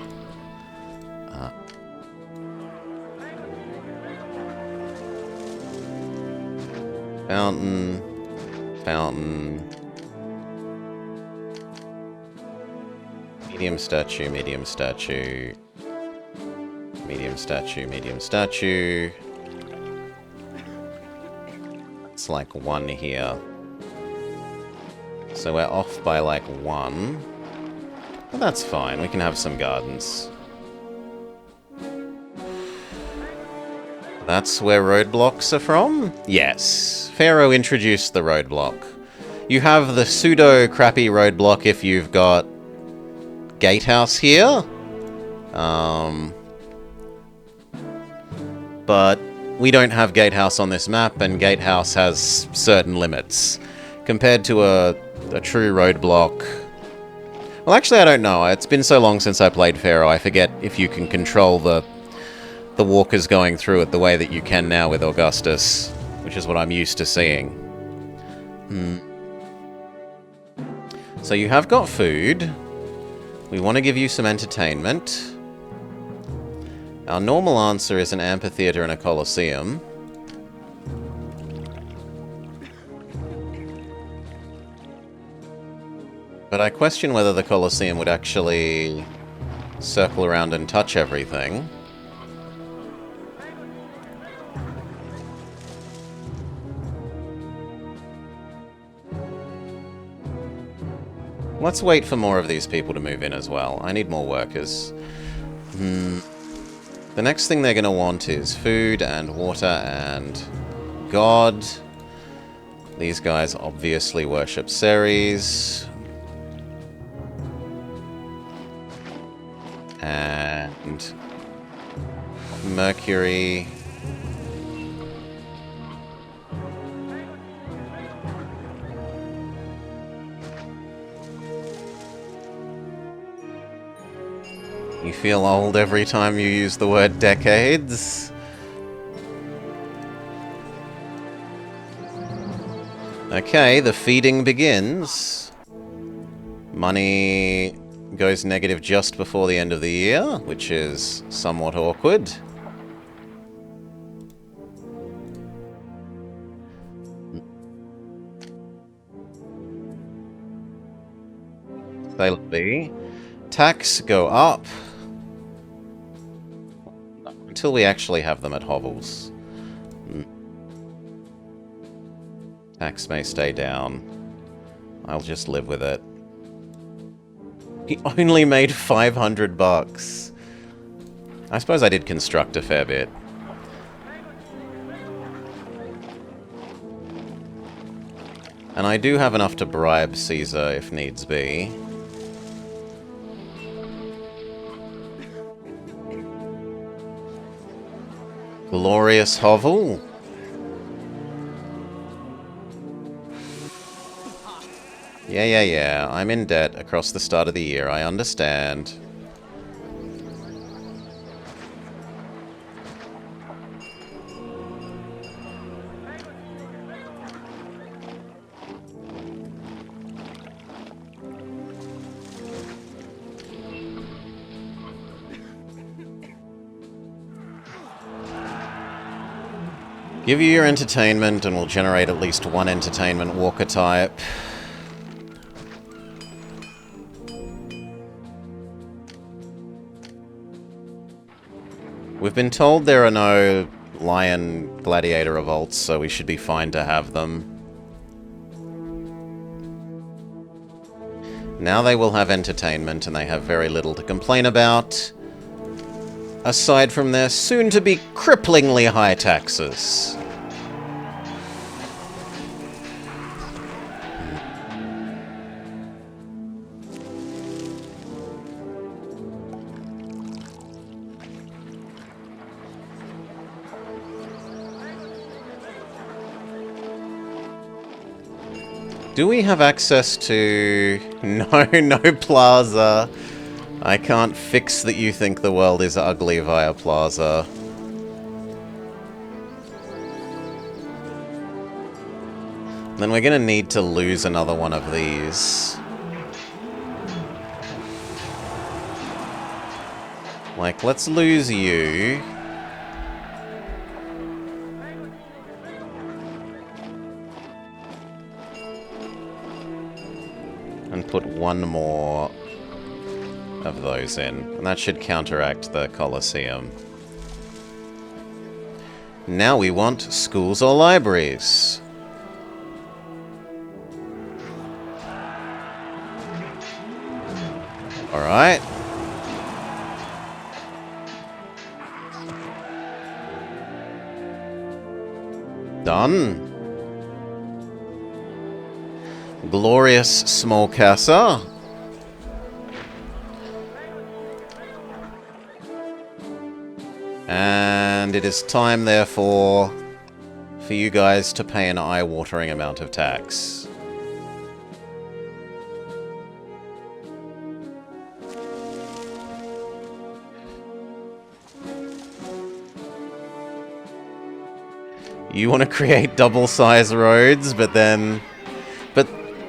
Fountain, fountain, medium statue, medium statue, medium statue, medium statue. It's like one here. So we're off by like one. But that's fine, we can have some gardens. That's where roadblocks are from? Yes. Pharaoh introduced the roadblock. You have the pseudo-crappy roadblock if you've got gatehouse here. But we don't have gatehouse on this map, and gatehouse has certain limits. Compared to a true roadblock... Well, actually, I don't know. It's been so long since I played Pharaoh, I forget if you can control the walkers going through it the way that you can now with Augustus, which is what I'm used to seeing. So you have got food. We want to give you some entertainment. Our normal answer is an amphitheater and a coliseum. But I question whether the coliseum would actually circle around and touch everything. Let's wait for more of these people to move in as well. I need more workers. The next thing they're going to want is food and water and God. These guys obviously worship Ceres. And Mercury. You feel old every time you use the word decades. Okay, the feeding begins. Money goes negative just before the end of the year, which is somewhat awkward. Sailor B. Tax go up. Until we actually have them at hovels. Tax may stay down. I'll just live with it. He only made 500 bucks. I suppose I did construct a fair bit. And I do have enough to bribe Caesar if needs be. Glorious hovel. Yeah. I'm in debt across the start of the year. I understand. Give you your entertainment and we'll generate at least one entertainment walker type. We've been told there are no lion gladiator revolts, so we should be fine to have them. Now they will have entertainment and they have very little to complain about. Aside from their soon-to-be cripplingly high taxes. Do we have access to... No plaza. I can't fix that you think the world is ugly via plaza. Then we're gonna need to lose another one of these. Like, let's lose you. And put one more of those in. And that should counteract the Colosseum. Now we want schools or libraries. Alright. Done. Glorious small casa. And it is time, therefore, for you guys to pay an eye-watering amount of tax. You want to create double-size roads, but then...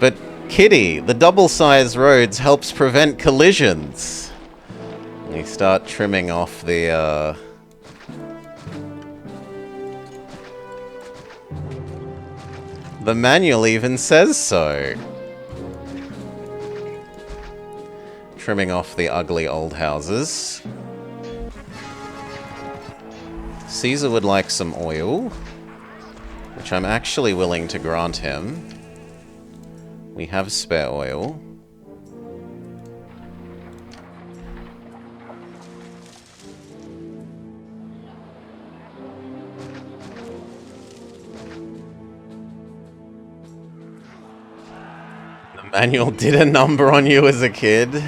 But Kitty, the double-size roads helps prevent collisions. You start trimming off the, The manual even says so. Trimming off the ugly old houses. Caesar would like some oil, which I'm actually willing to grant him. We have spare oil. Manual did a number on you as a kid.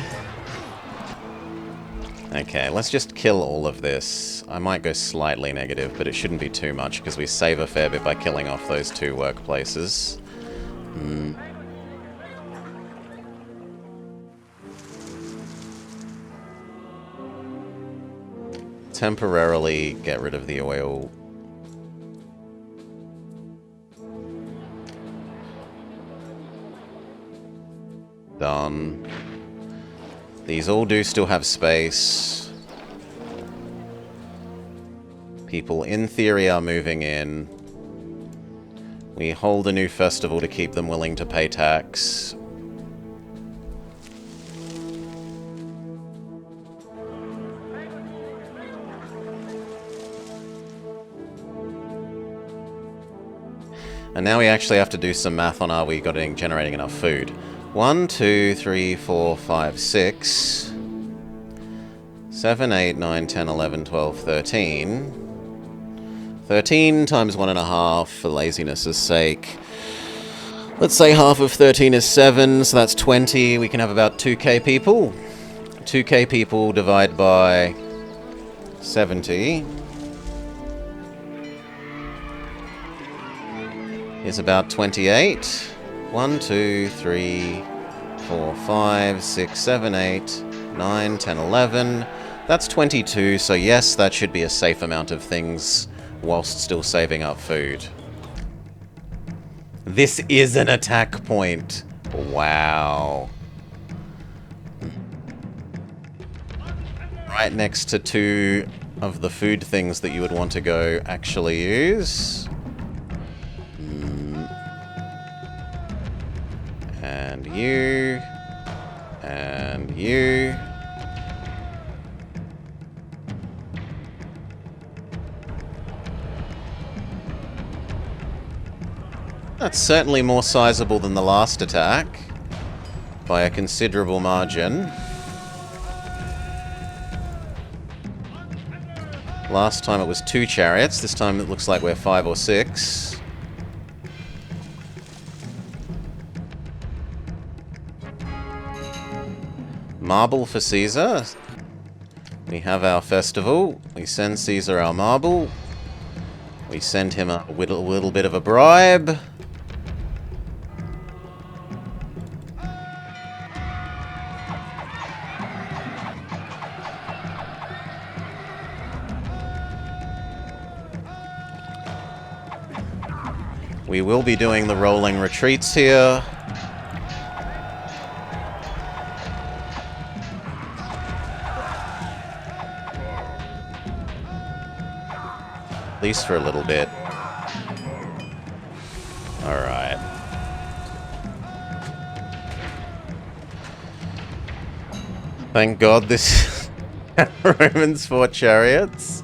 Okay, let's just kill all of this. I might go slightly negative, but it shouldn't be too much because we save a fair bit by killing off those 2 workplaces. Temporarily get rid of the oil. Done. These all do still have space. People, in theory, are moving in. We hold a new festival to keep them willing to pay tax. And now we actually have to do some math on are we generating enough food. 1, 2, 3, 4, 5, 6, 7, 8, 9, 10, 11, 12, 13. 13 times 1.5 for laziness' sake. Let's say half of 13 is 7, so that's 20. We can have about 2k people. 2k people divide by 70 is about 28. 1, 2, 3, 4, 5, 6, 7, 8, 9, 10, 11. That's 22, so yes, that should be a safe amount of things whilst still saving up food. This is an attack point. Wow. Right next to 2 of the food things that you would want to go actually use. And you. And you. That's certainly more sizable than the last attack. By a considerable margin. Last time it was 2 chariots. This time it looks like we're 5 or 6. Marble for Caesar. We have our festival. We send Caesar our marble. We send him a little bit of a bribe. We will be doing the rolling retreats here. At least for a little bit. Alright. Thank God this Romans 4 chariots.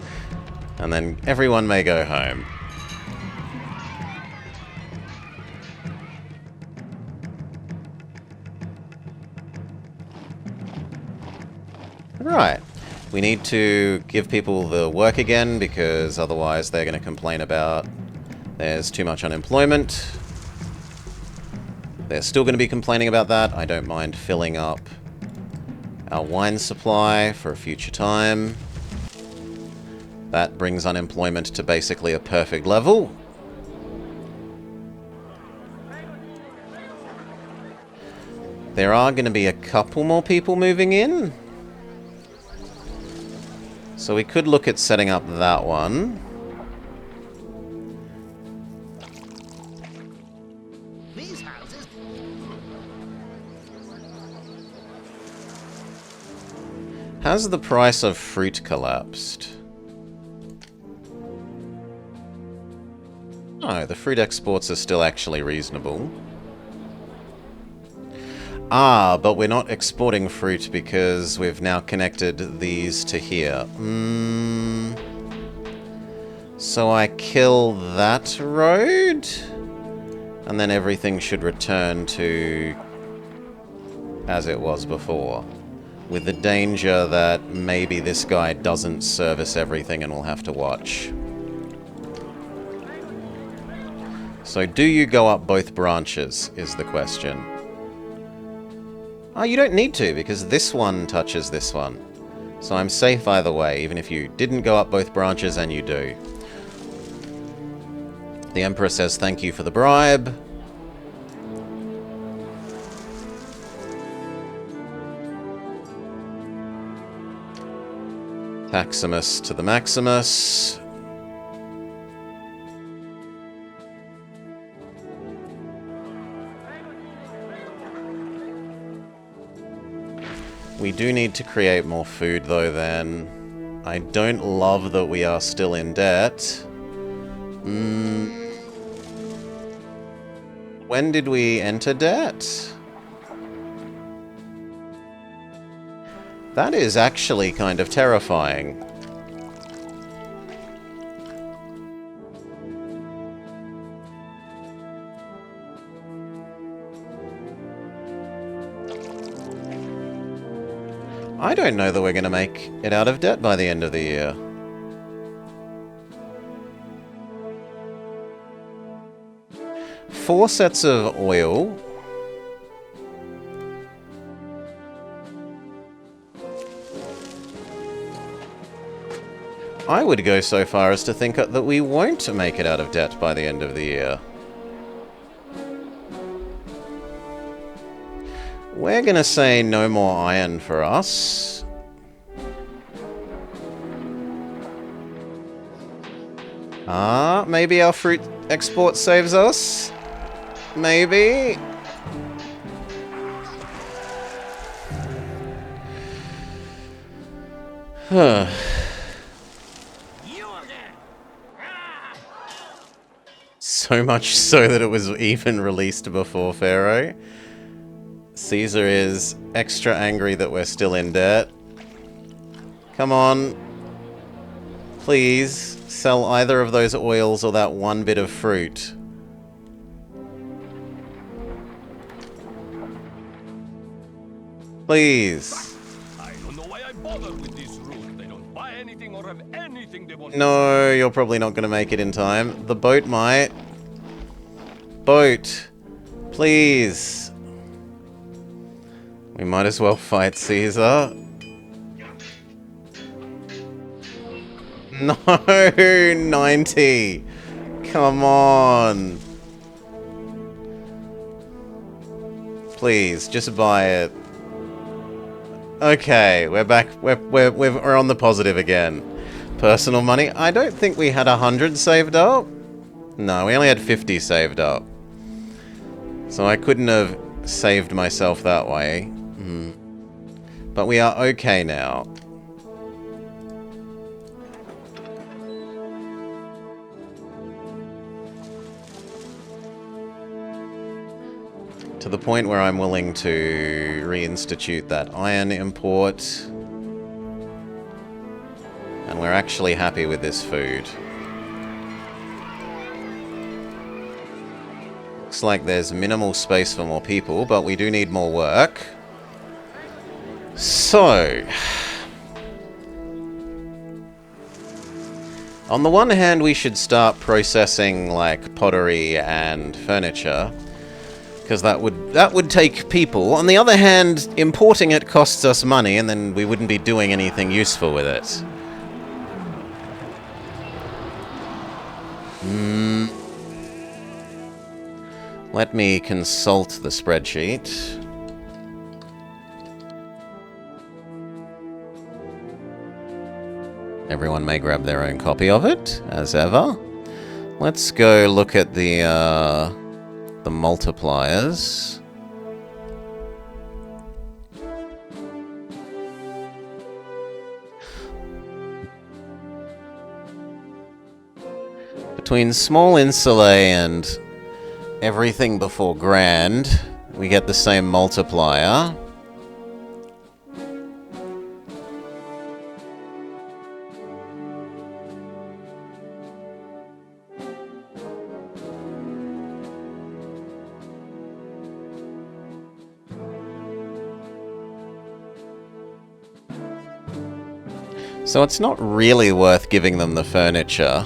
And then everyone may go home. Right. We need to give people the work again because otherwise they're going to complain about there's too much unemployment. They're still going to be complaining about that. I don't mind filling up our wine supply for a future time. That brings unemployment to basically a perfect level. There are going to be a couple more people moving in. So we could look at setting up that one. These houses. Has the price of fruit collapsed? No, the fruit exports are still actually reasonable. Ah, but we're not exporting fruit because we've now connected these to here. So I kill that road, and then everything should return to as it was before. With the danger that maybe this guy doesn't service everything and we'll have to watch. So do you go up both branches, is the question. Oh, you don't need to, because this one touches this one. So I'm safe either way, even if you didn't go up both branches and you do. The Emperor says thank you for the bribe. Maximus to the Maximus. We do need to create more food though then. I don't love that we are still in debt. When did we enter debt? That is actually kind of terrifying. I don't know that we're going to make it out of debt by the end of the year. Four sets of oil. I would go so far as to think that we won't make it out of debt by the end of the year. We're gonna say no more iron for us. Ah, maybe our fruit export saves us? Maybe? Huh. So much so that it was even released before Pharaoh. Caesar is extra angry that we're still in debt. Come on. Please, sell either of those oils or that one bit of fruit. Please. I don't know why I bother with this route. They don't buy anything or have anything they want. No, you're probably not going to make it in time. The boat might. Boat. Please. We might as well fight Caesar. No, 90. Come on. Please, just buy it. Okay, we're back. We're on the positive again. Personal money. I don't think we had 100 saved up. No, we only had 50 saved up. So I couldn't have saved myself that way. But we are okay now. To the point where I'm willing to reinstitute that iron import. And we're actually happy with this food. Looks like there's minimal space for more people, but we do need more work. So, on the one hand, we should start processing like pottery and furniture, because that would take people. On the other hand, importing it costs us money, and then we wouldn't be doing anything useful with it. Let me consult the spreadsheet. Everyone may grab their own copy of it, as ever. Let's go look at the multipliers. Between small insulae and everything before grand, we get the same multiplier. So it's not really worth giving them the furniture.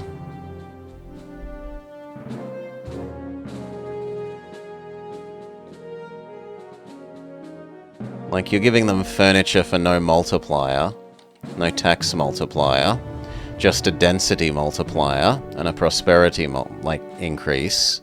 Like, you're giving them furniture for no multiplier, no tax multiplier, just a density multiplier and a prosperity increase.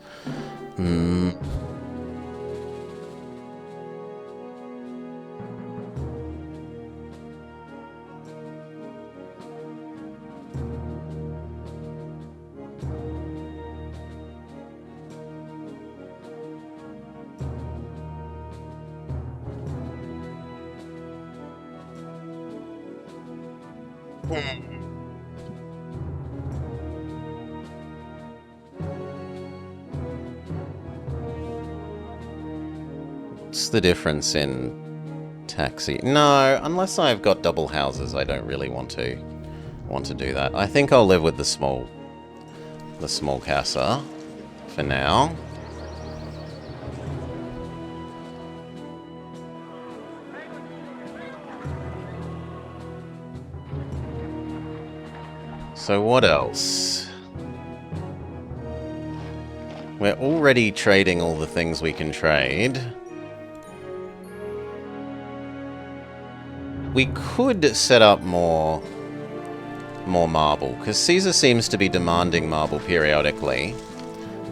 What's the difference in taxi? No, unless I've got double houses, I don't really want to do that. I think I'll live with the small casa for now. So what else? We're already trading all the things we can trade. We could set up more marble, because Caesar seems to be demanding marble periodically.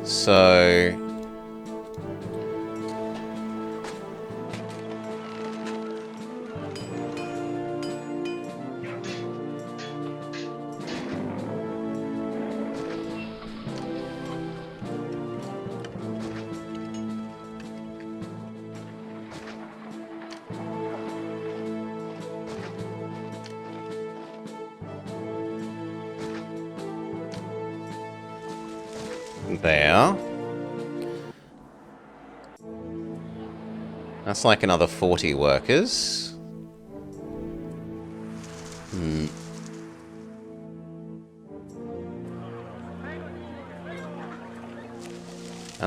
So... there. That's like another 40 workers. And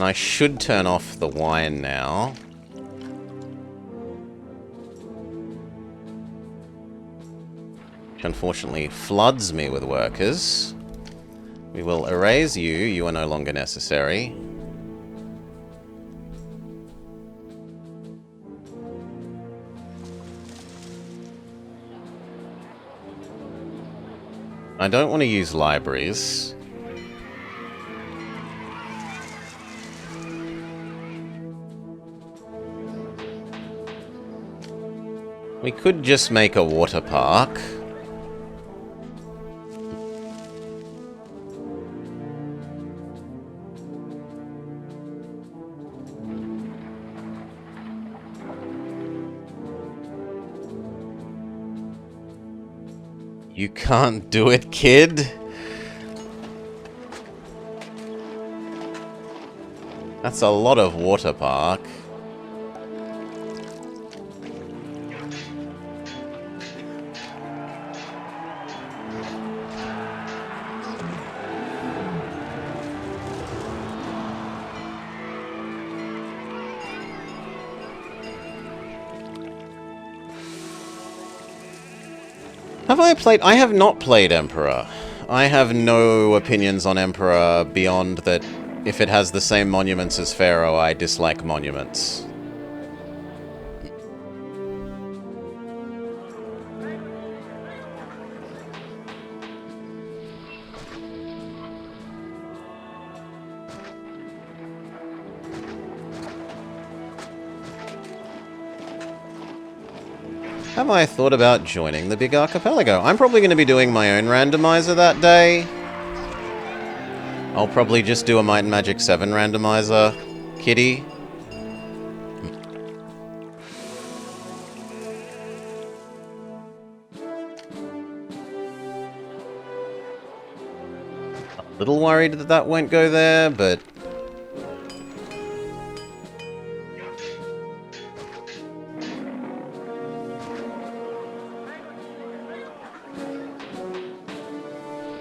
I should turn off the wine now. Which unfortunately floods me with workers. We will erase you. You are no longer necessary. I don't want to use libraries. We could just make a water park. You can't do it, kid. That's a lot of water park. Have I played? I have not played Emperor. I have no opinions on Emperor beyond that if it has the same monuments as Pharaoh, I dislike monuments. Have I thought about joining the big archipelago? I'm probably going to be doing my own randomizer that day. I'll probably just do a Might and Magic 7 randomizer, kitty. A little worried that that won't go there, but...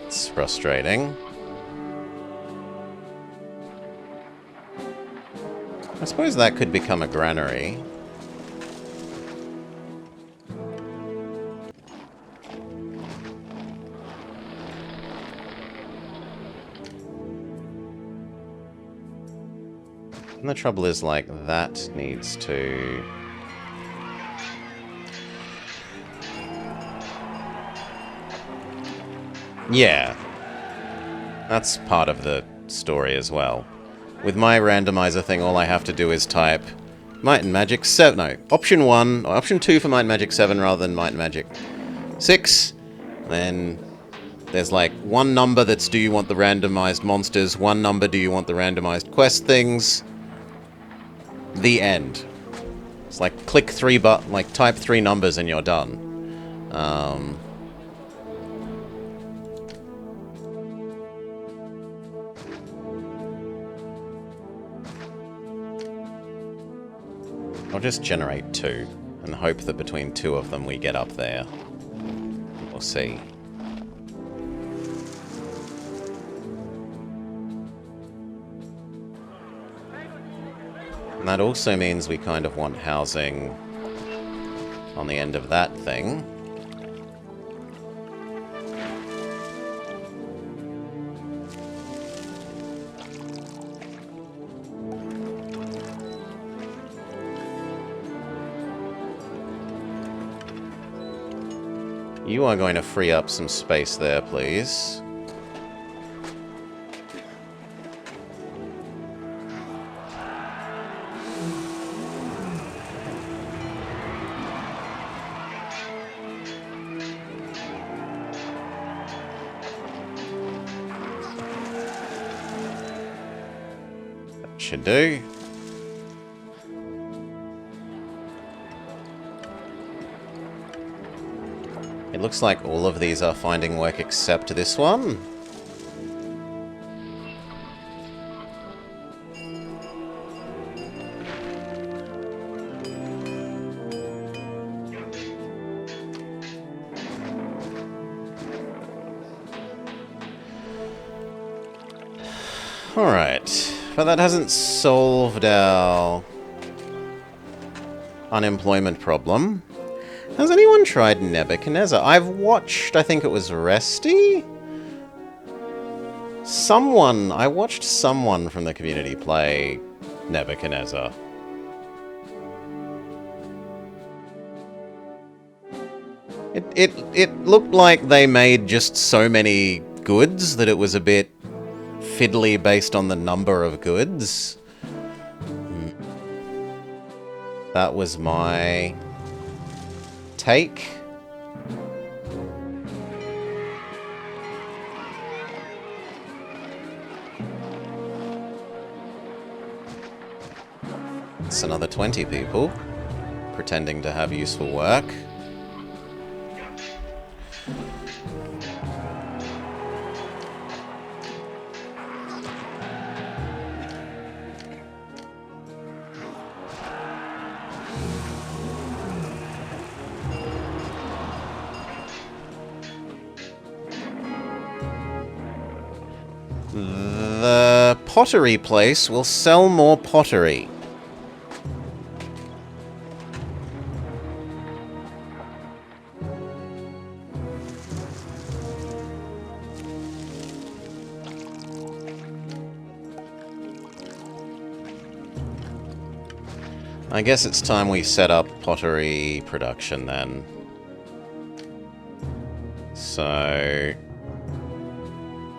it's frustrating. I suppose that could become a granary. And the trouble is, like, that needs to... Yeah. That's part of the story as well. With my randomizer thing, all I have to do is type Might and Magic 7. No, option 1, or option 2 for Might and Magic 7 rather than Might and Magic 6. Then there's like one number that's do you want the randomized monsters, one number do you want the randomized quest things. The end. It's like click 3 like type 3 numbers and you're done. I'll just generate 2 and hope that between 2 of them we get up there. We'll see. And that also means we kind of want housing on the end of that thing. You are going to free up some space there, please. That should do. It looks like all of these are finding work except this one. Alright, but that hasn't solved our unemployment problem. Has anyone tried Nebuchadnezzar? I've watched, I think it was Resty? I watched someone from the community play Nebuchadnezzar. It looked like they made just so many goods that it was a bit fiddly based on the number of goods. That was my take. It's another 20 people pretending to have useful work. The pottery place will sell more pottery. I guess it's time we set up pottery production then. So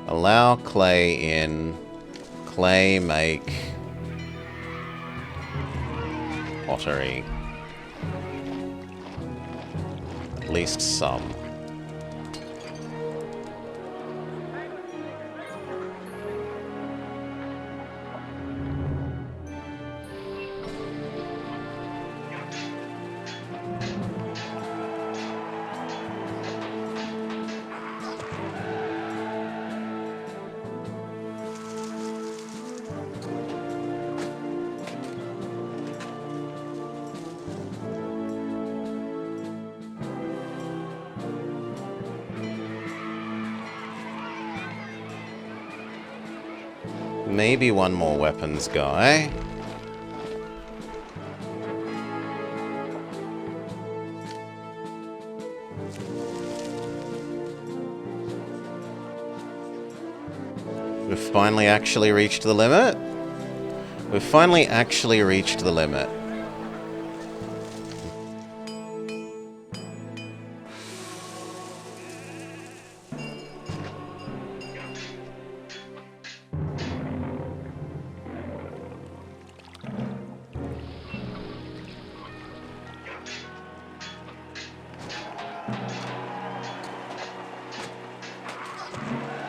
allow clay in. Clay make pottery. At least some. Maybe one more weapons guy. We've finally actually reached the limit. We've finally actually reached the limit.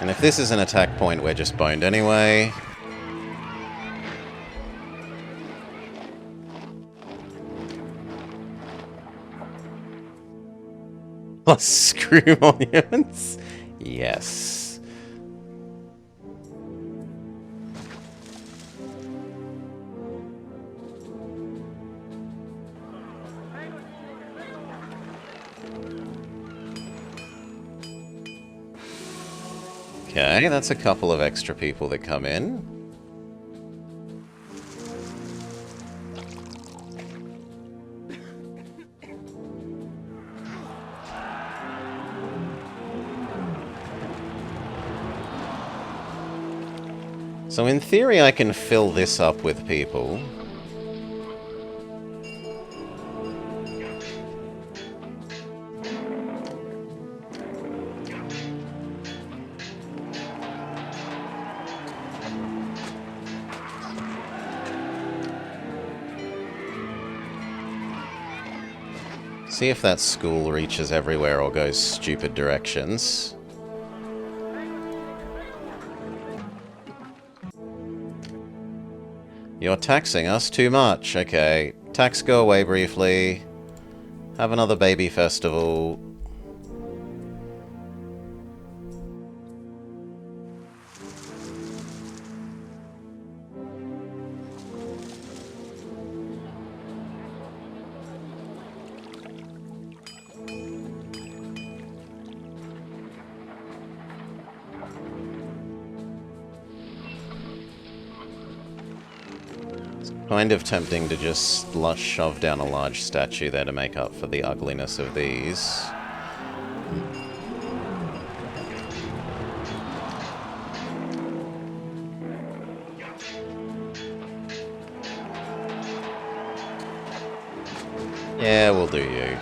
And if this is an attack point, we're just boned anyway. Plus screw monuments? Yes. Okay, that's a couple of extra people that come in. So in theory I can fill this up with people. See if that school reaches everywhere or goes stupid directions. You're taxing us too much. Okay. Tax go away briefly. Have another baby festival. Kind of tempting to just shove down a large statue there to make up for the ugliness of these. Yeah, we'll do you.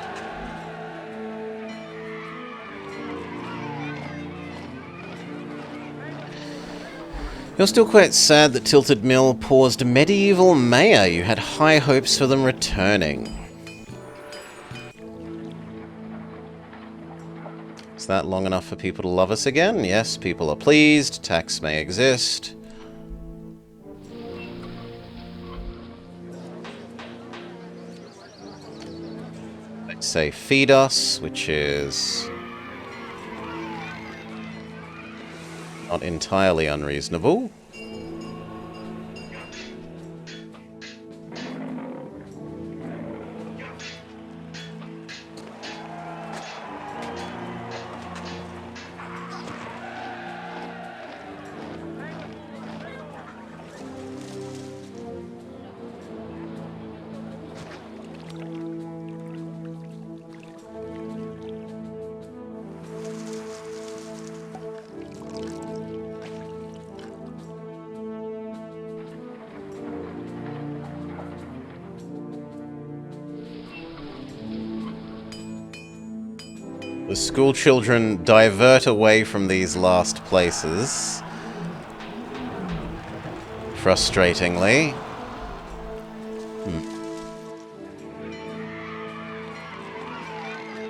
You're still quite sad that Tilted Mill paused Medieval Mayor. You had high hopes for them returning. Is that long enough for people to love us again? Yes, people are pleased. Tax may exist. Let's say feed us, which is not entirely unreasonable. The school children divert away from these last places. Frustratingly.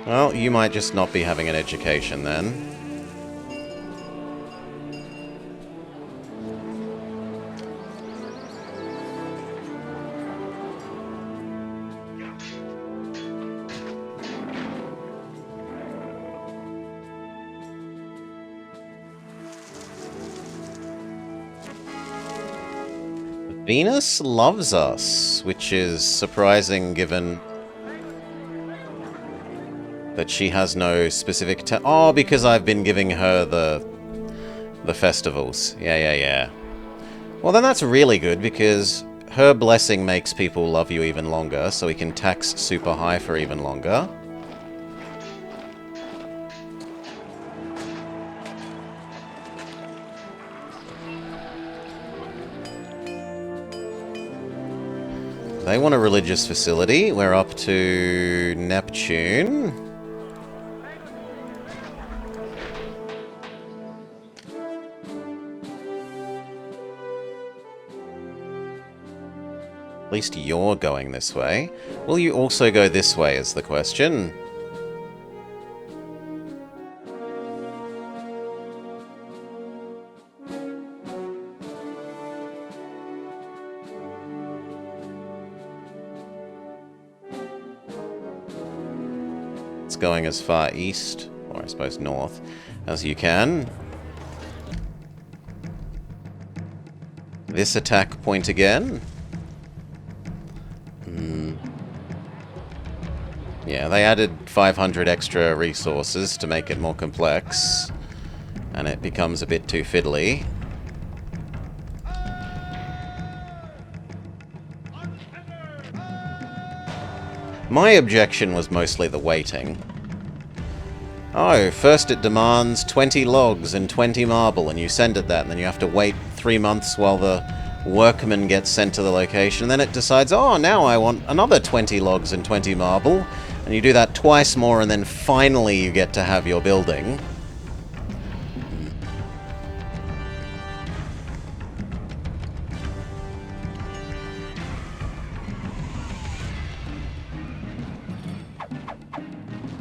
Well, you might just not be having an education then. Venus loves us, which is surprising given that she has no specific oh, because I've been giving her the festivals. Yeah. Well, then that's really good, because her blessing makes people love you even longer, so we can tax super high for even longer. They want a religious facility. We're up to Neptune. At least you're going this way. Will you also go this way is the question. units going as far east, or I suppose north, as you can. This attack point again. Yeah, they added 500 extra resources to make it more complex, and it becomes a bit too fiddly. My objection was mostly the waiting. Oh, first it demands 20 logs and 20 marble, and you send it that, and then you have to wait 3 months while the workman gets sent to the location, and then it decides, oh, now I want another 20 logs and 20 marble, and you do that twice more, and then finally you get to have your building.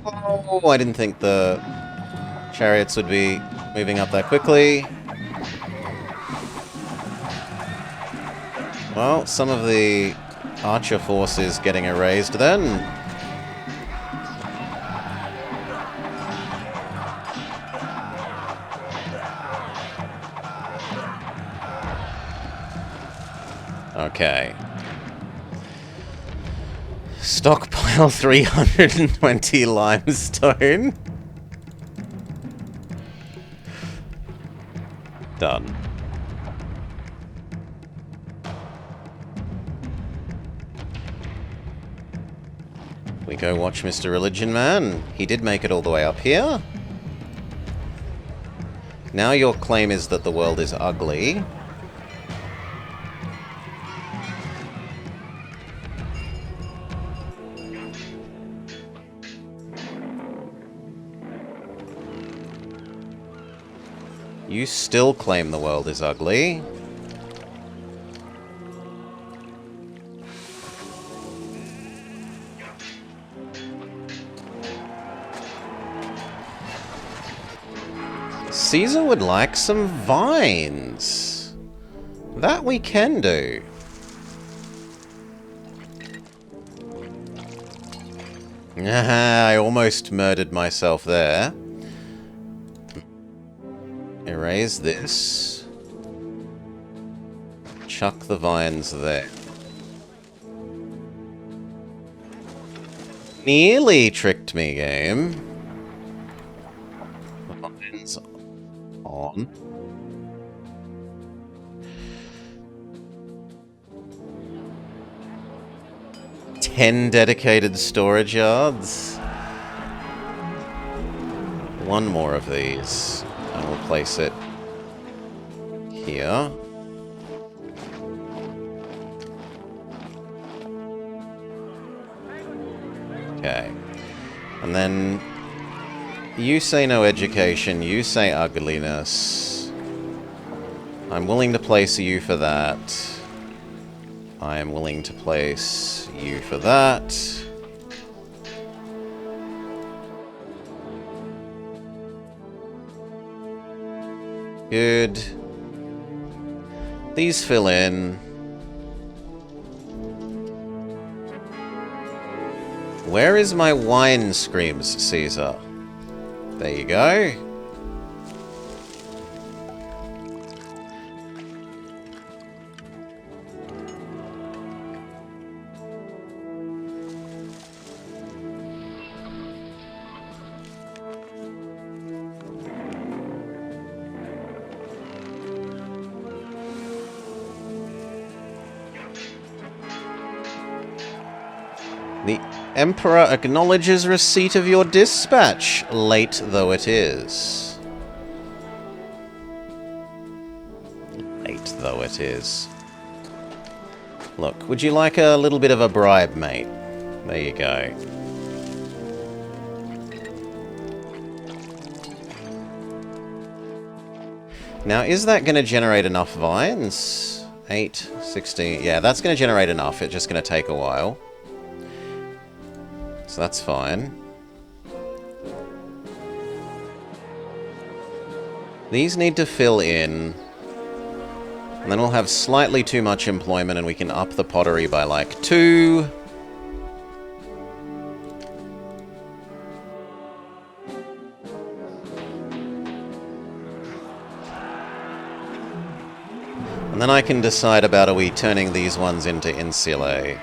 Oh, I didn't think the chariots would be moving up that quickly. Well, some of the archer force is getting erased then. Okay. Stockpile 320 limestone. Done. We go watch Mr. Religion Man. He did make it all the way up here. Now your claim is that the world is ugly. You still claim the world is ugly. Caesar would like some vines. That we can do. I almost murdered myself there. Erase this. Chuck the vines there. Nearly tricked me, game. The vines on. Ten dedicated storage yards. One more of these. And we'll place it here. Okay. And then you say no education, you say ugliness. I'm willing to place you for that. I am willing to place you for that. Good. These fill in. Where is my wine, screams Caesar. There you go. The Emperor acknowledges receipt of your dispatch, late though it is. Late though it is. Look, would you like a little bit of a bribe, mate? There you go. Now, is that going to generate enough vines? 8, 16... Yeah, that's going to generate enough. It's just going to take a while. So that's fine. These need to fill in. And then we'll have slightly too much employment and we can up the pottery by like 2. And then I can decide about, are we turning these ones into insulae?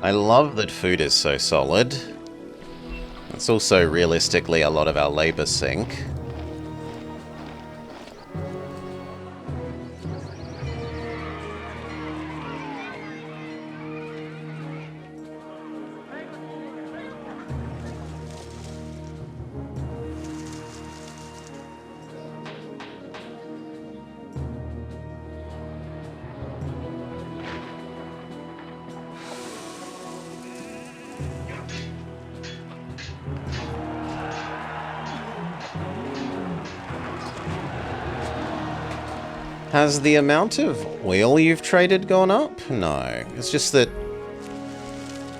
I love that food is so solid. It's also realistically a lot of our labor sink. Has the amount of oil you've traded gone up? No. It's just that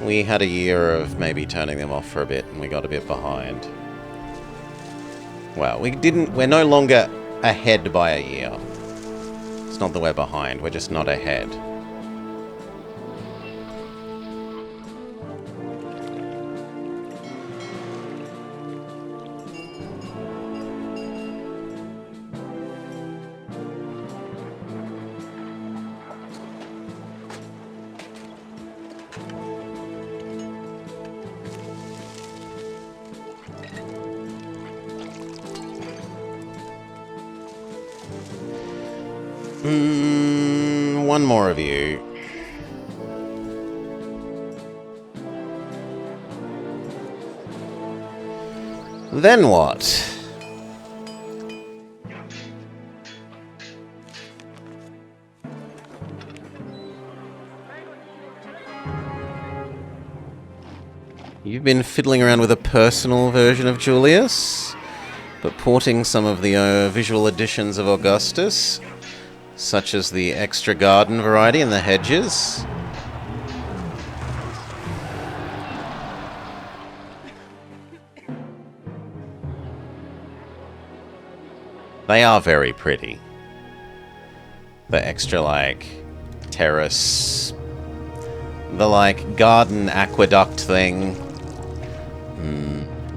we had a year of maybe turning them off for a bit and we got a bit behind. Well, we're no longer ahead by a year. It's not that we're behind, we're just not ahead. One more of you. Then what? You've been fiddling around with a personal version of Julius, but porting some of the visual additions of Augustus, such as the extra garden variety and the hedges. They are very pretty. The extra, like, terrace, the, like, garden aqueduct thing.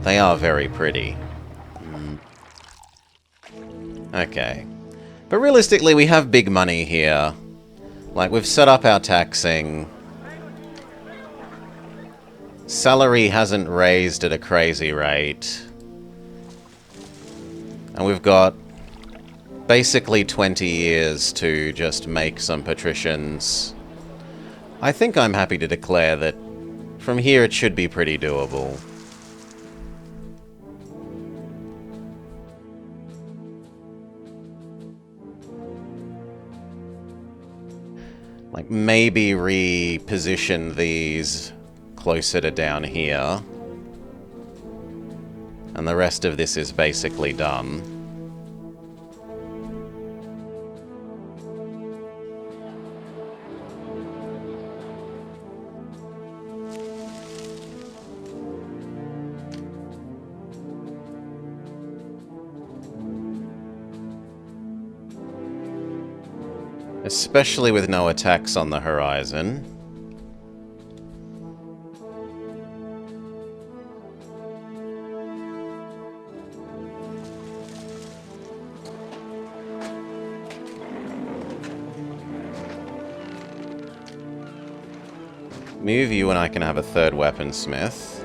They are very pretty. Okay. But realistically, we have big money here. Like, we've set up our taxing. Salary hasn't raised at a crazy rate. And we've got basically 20 years to just make some patricians. I think I'm happy to declare that from here it should be pretty doable. Like, maybe reposition these closer to down here. And the rest of this is basically done. Especially with no attacks on the horizon. Move you and I can have a third weaponsmith.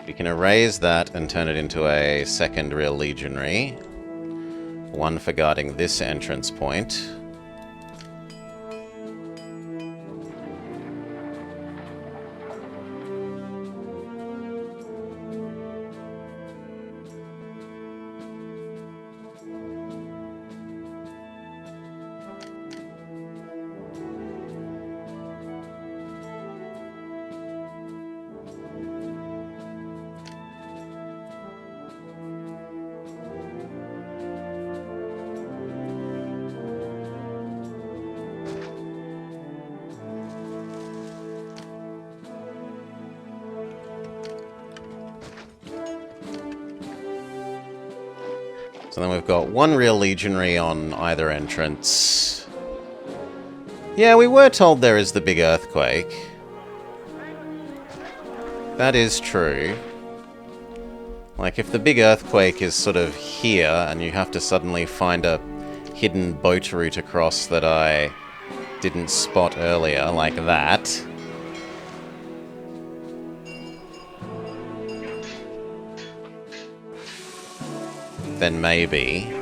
We can erase that and turn it into a second real legionary. One for guarding this entrance point. So then we've got one real legionary on either entrance. Yeah, we were told there is the big earthquake. That is true. Like, if the big earthquake is sort of here, and you have to suddenly find a hidden boat route across that I didn't spot earlier, like that. Then maybe.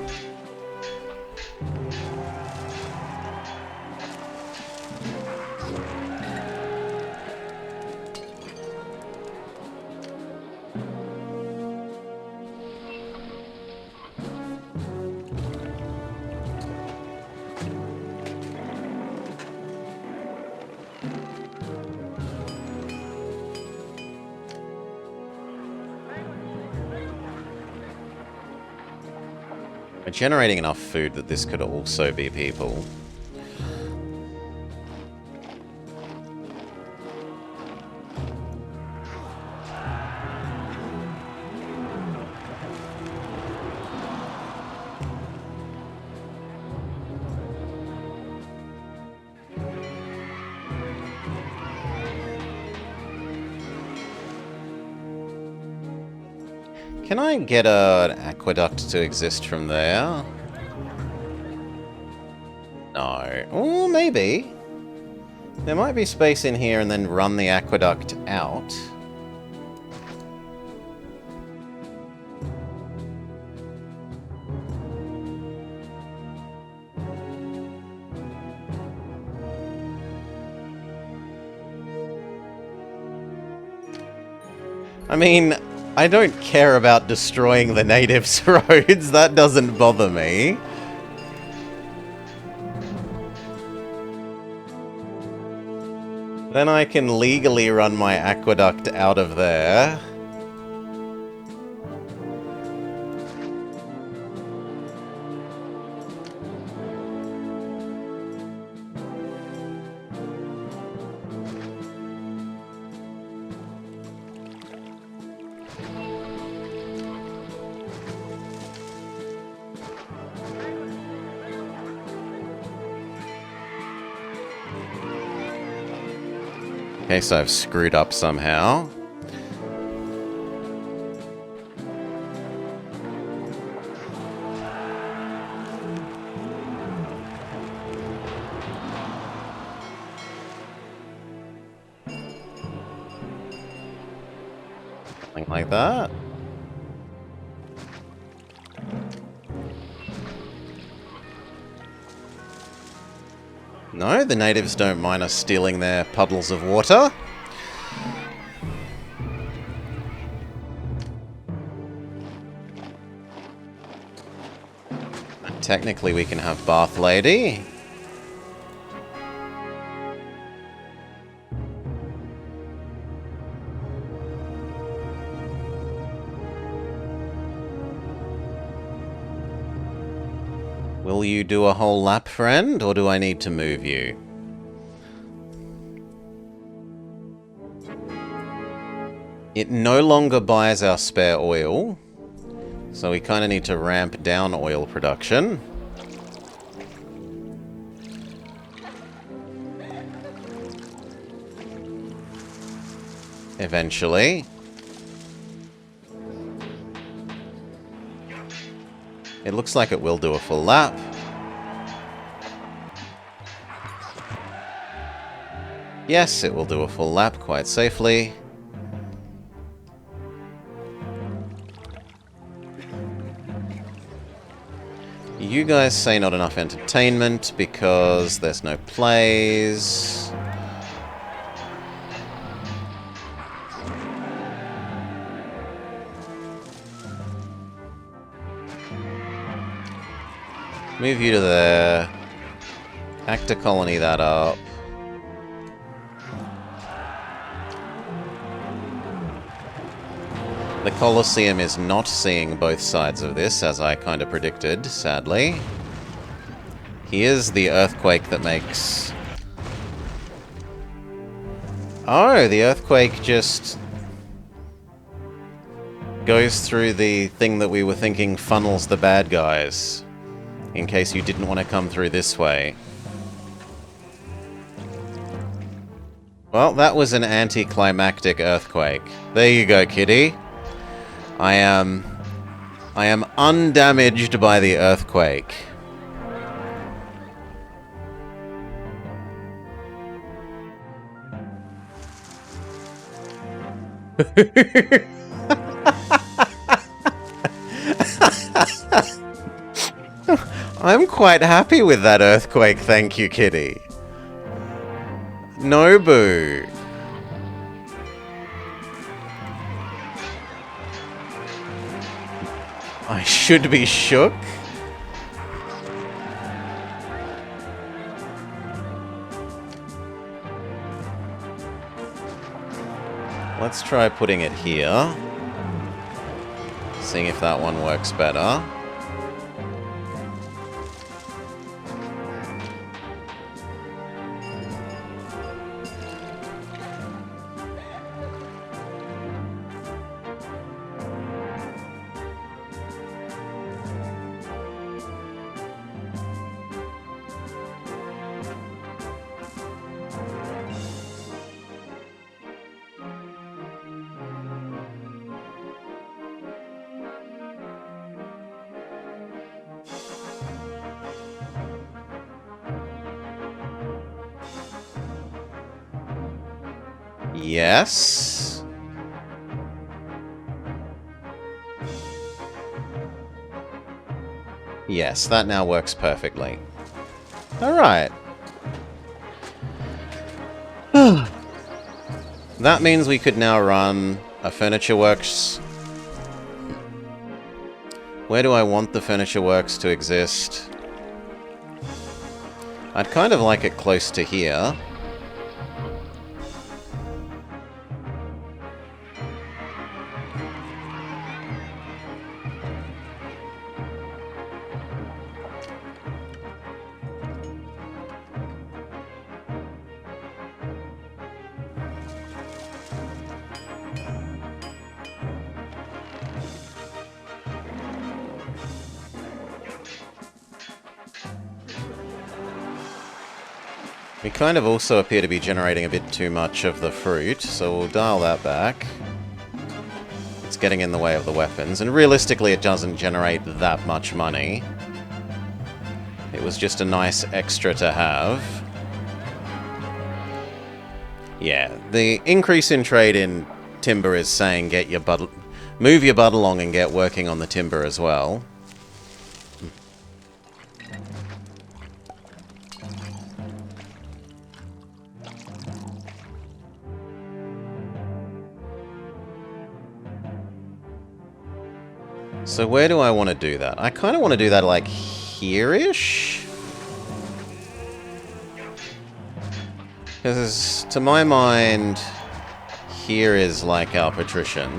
We're generating enough food that this could also be people. Can I get an aqueduct to exist from there? No. Oh, maybe. There might be space in here and then run the aqueduct out. I mean, I don't care about destroying the natives' roads. That doesn't bother me. Then I can legally run my aqueduct out of there. Okay, so I've screwed up somehow. Something like that. No, the natives don't mind us stealing their puddles of water. And technically we can have Bath Lady. Will you do a whole lap, friend, or do I need to move you? It no longer buys our spare oil, so we kind of need to ramp down oil production. Eventually. It looks like it will do a full lap. Yes, it will do a full lap quite safely. You guys say not enough entertainment because there's no plays. Move you to there. Actor colony that up. The Colosseum is not seeing both sides of this, as I kind of predicted, sadly. Here's the earthquake that makes... Oh, the earthquake just... goes through the thing that we were thinking funnels the bad guys, in case you didn't want to come through this way. Well, that was an anticlimactic earthquake. There you go, kitty. I am undamaged by the earthquake. I'm quite happy with that earthquake, thank you, kitty. Nobu. I should be shook. Let's try putting it here. Seeing if that one works better. Yes. Yes, that now works perfectly. Alright. That means we could now run a Furniture Works. Where do I want the Furniture Works to exist? I'd kind of like it close to here. We kind of also appear to be generating a bit too much of the fruit, so we'll dial that back. It's getting in the way of the weapons, and realistically it doesn't generate that much money. It was just a nice extra to have. Yeah, the increase in trade in timber is saying move your butt along and get working on the timber as well. So where do I want to do that? I kind of want to do that like here-ish? Because to my mind, here is like our patrician.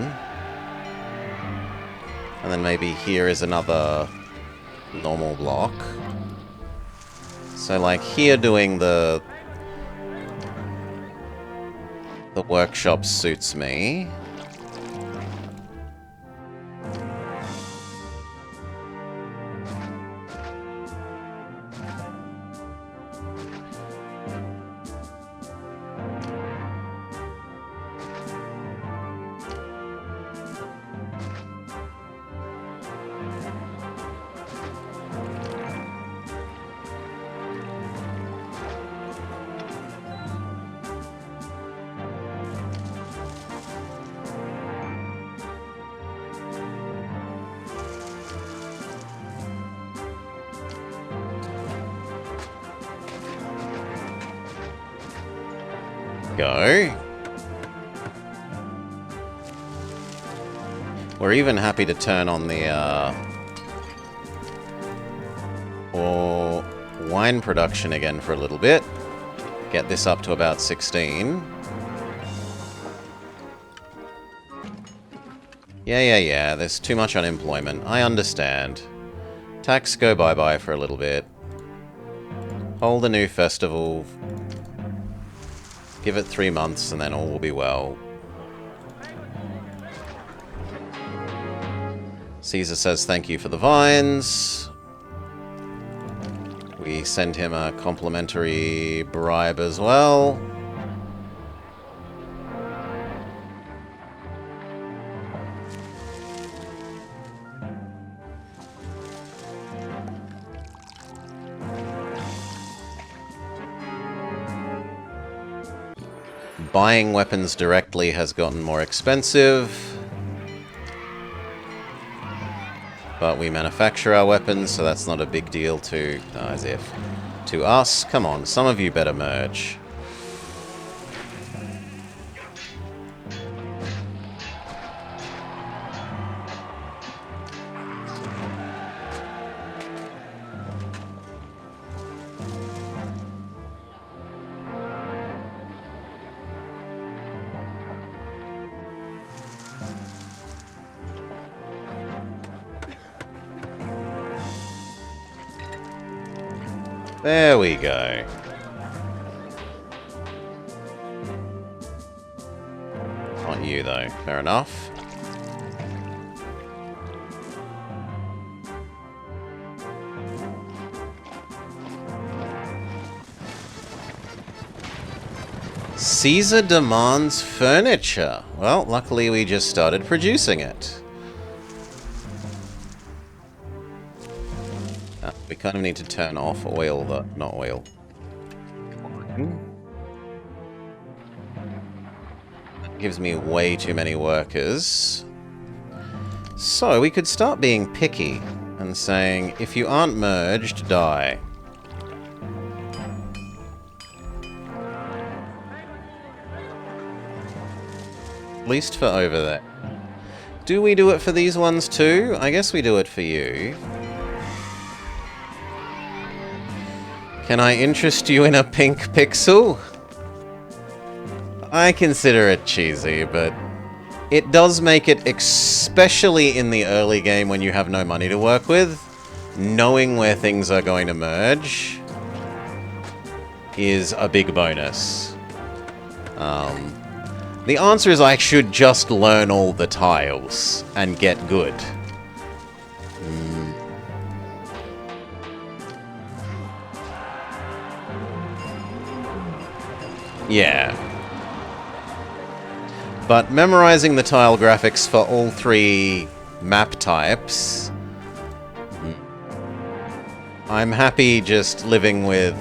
And then maybe here is another normal block. So like here doing the workshop suits me. Go. We're even happy to turn on the or wine production again for a little bit. Get this up to about 16. Yeah. There's too much unemployment. I understand. Tax go bye-bye for a little bit. Hold a new festival. Give it 3 months and then all will be well. Caesar says thank you for the vines. We send him a complimentary bribe as well. Buying weapons directly has gotten more expensive. But we manufacture our weapons, so that's not a big deal to... as if. To us. Come on, some of you better merge. There we go. Not you, though. Fair enough. Caesar demands furniture. Well, luckily we just started producing it. We kind of need to turn off oil, though. Not oil. That gives me way too many workers. So, we could start being picky and saying, if you aren't merged, die. At least for over there. Do we do it for these ones too? I guess we do it for you. Can I interest you in a pink pixel? I consider it cheesy, but it does make it, especially in the early game when you have no money to work with, knowing where things are going to merge is a big bonus. The answer is I should just learn all the tiles and get good. Yeah. But memorizing the tile graphics for all three map types, I'm happy just living with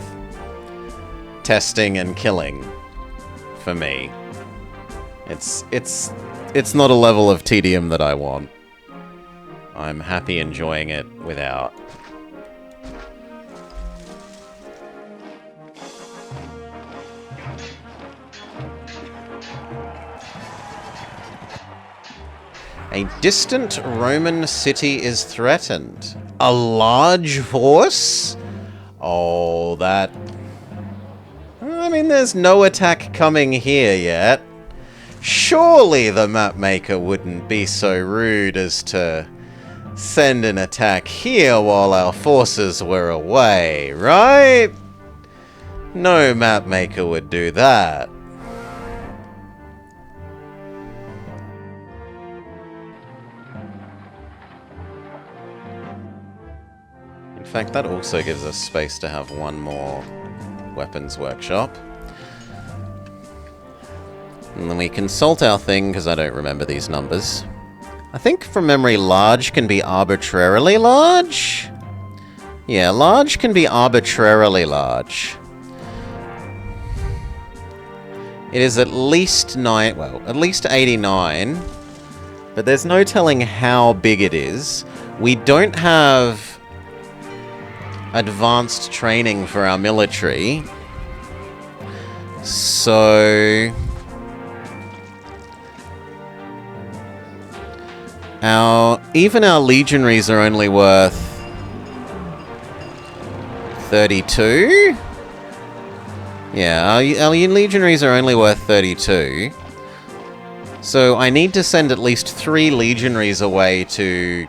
testing and killing for me. It's not a level of tedium that I want. I'm happy enjoying it without. A distant Roman city is threatened. A large force? Oh, that... I mean, there's no attack coming here yet. Surely the mapmaker wouldn't be so rude as to send an attack here while our forces were away, right? No mapmaker would do that. In fact, that also gives us space to have one more weapons workshop. And then we consult our thing, because I don't remember these numbers. I think from memory, large can be arbitrarily large? Yeah, large can be arbitrarily large. It is at least at least 89. But there's no telling how big it is. We don't have advanced training for our military. So... even our legionaries are only worth 32? Yeah, our legionaries are only worth 32. So I need to send at least 3 legionaries away to,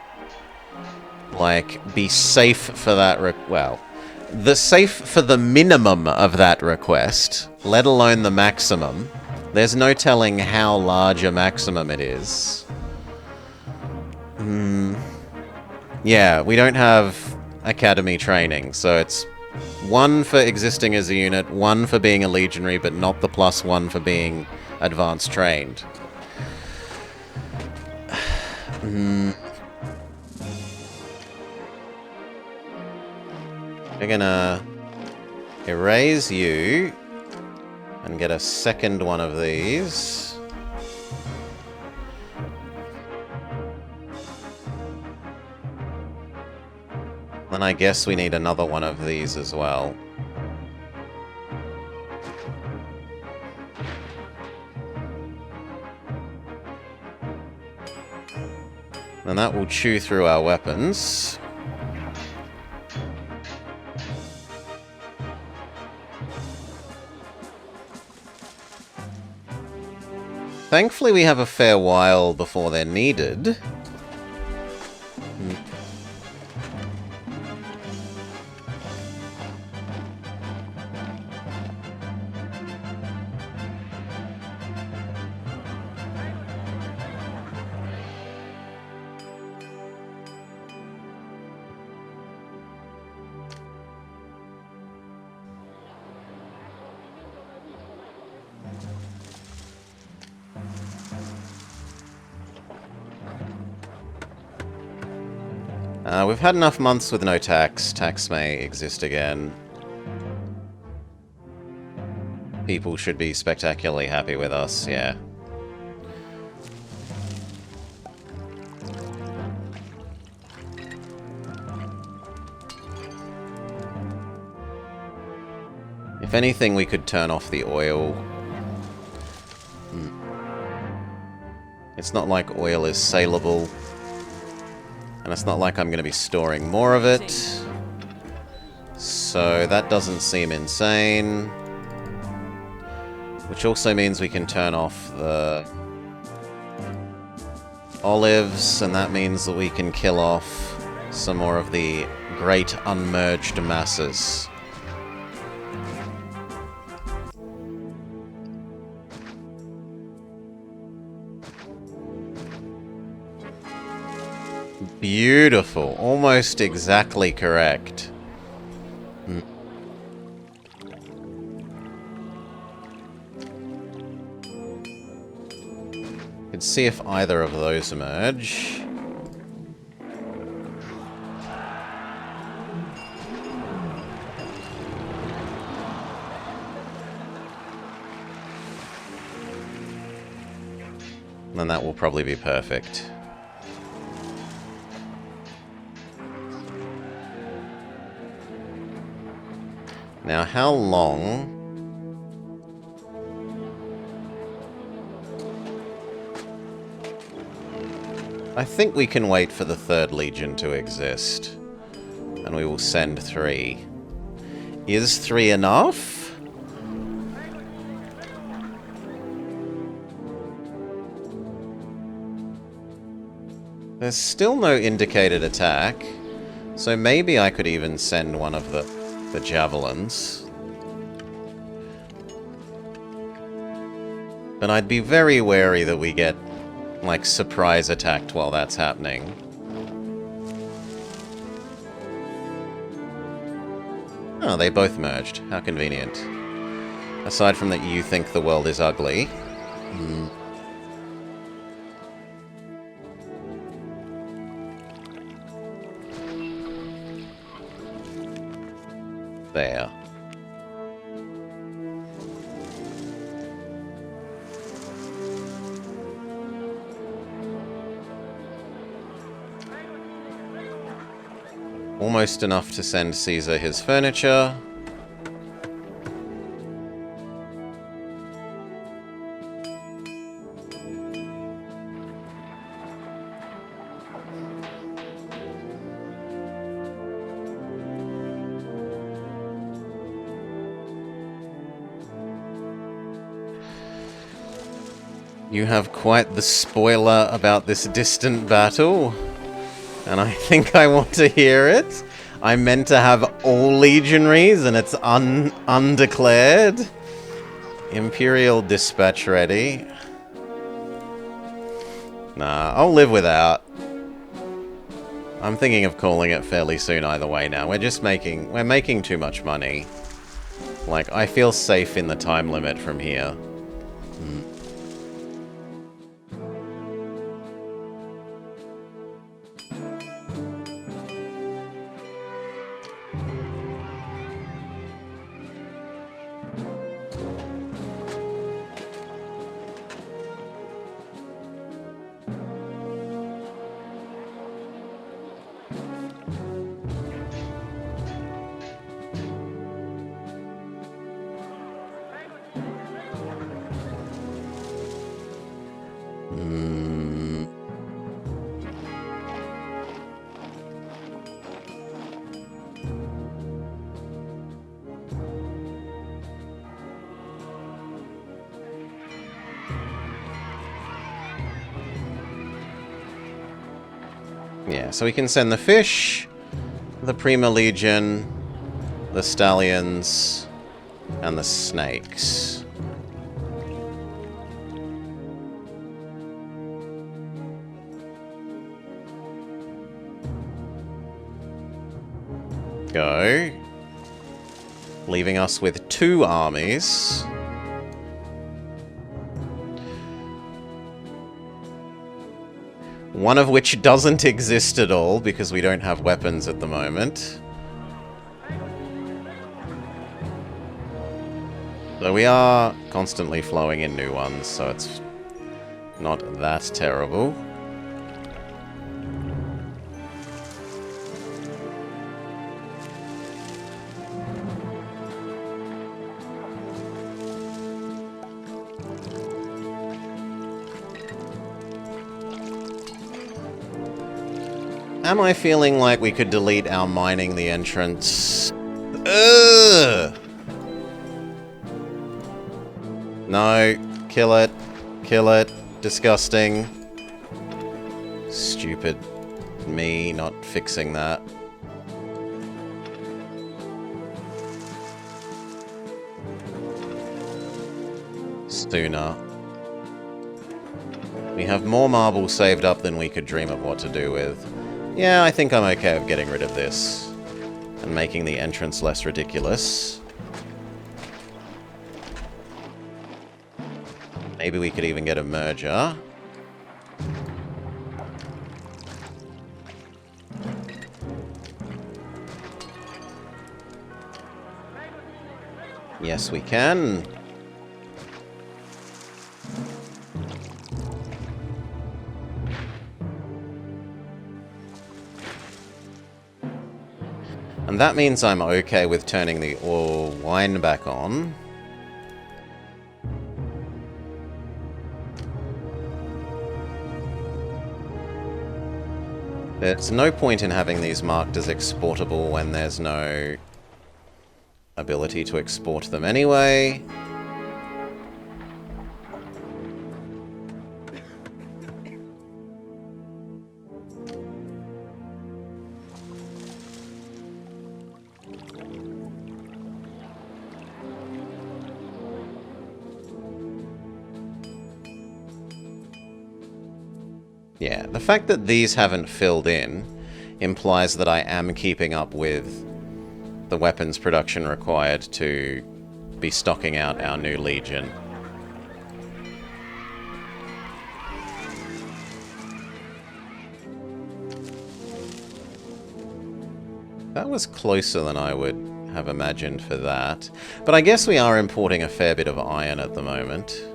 like, be safe for that the safe for the minimum of that request, let alone the maximum. There's no telling how large a maximum it is. Yeah, we don't have academy training, so it's 1 for existing as a unit, 1 for being a legionary, but not the +1 for being advanced trained. We're gonna erase you and get a second one of these. Then I guess we need another one of these as well. And that will chew through our weapons. Thankfully we have a fair while before they're needed. We've had enough months with no tax. Tax may exist again. People should be spectacularly happy with us, yeah. If anything, we could turn off the oil. It's not like oil is saleable. And it's not like I'm going to be storing more of it. So that doesn't seem insane. Which also means we can turn off the olives, and that means that we can kill off some more of the great unmerged masses. Beautiful. Almost exactly correct. Let's see if either of those emerge. Then that will probably be perfect. Now, how long? I think we can wait for the 3rd Legion to exist. And we will send 3. Is 3 enough? There's still no indicated attack. So maybe I could even send one of the javelins. But I'd be very wary that we get, like, surprise attacked while that's happening. Oh, they both merged. How convenient. Aside from that you think the world is ugly. There. Almost enough to send Caesar his furniture. You have quite the spoiler about this distant battle, and I think I want to hear it. I meant to have all legionaries, and it's undeclared. Imperial dispatch ready. Nah, I'll live without. I'm thinking of calling it fairly soon either way now. We're making too much money. Like, I feel safe in the time limit from here. Yeah, so we can send the fish, the Prima Legion, the stallions, and the snakes. Go. Leaving us with 2 armies. One of which doesn't exist at all, because we don't have weapons at the moment. Though we are constantly flowing in new ones, so it's not that terrible. Am I feeling like we could delete our mining the entrance? Ugh! No. Kill it. Kill it. Disgusting. Stupid me not fixing that. Sooner. We have more marble saved up than we could dream of what to do with. Yeah, I think I'm okay with getting rid of this. And making the entrance less ridiculous. Maybe we could even get a merger. Yes, we can. And that means I'm okay with turning the wine back on. There's no point in having these marked as exportable when there's no ability to export them anyway. Yeah, the fact that these haven't filled in implies that I am keeping up with the weapons production required to be stocking out our new legion. That was closer than I would have imagined for that. But I guess we are importing a fair bit of iron at the moment.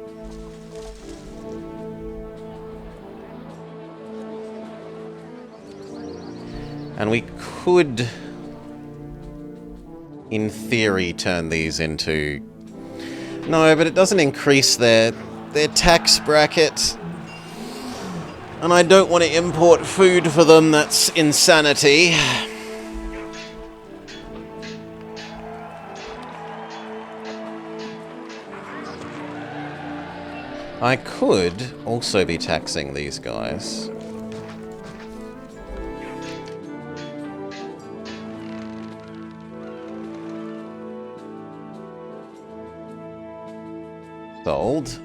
And we could, in theory, turn these into... No, but it doesn't increase their tax bracket. And I don't want to import food for them, that's insanity. I could also be taxing these guys. Sold.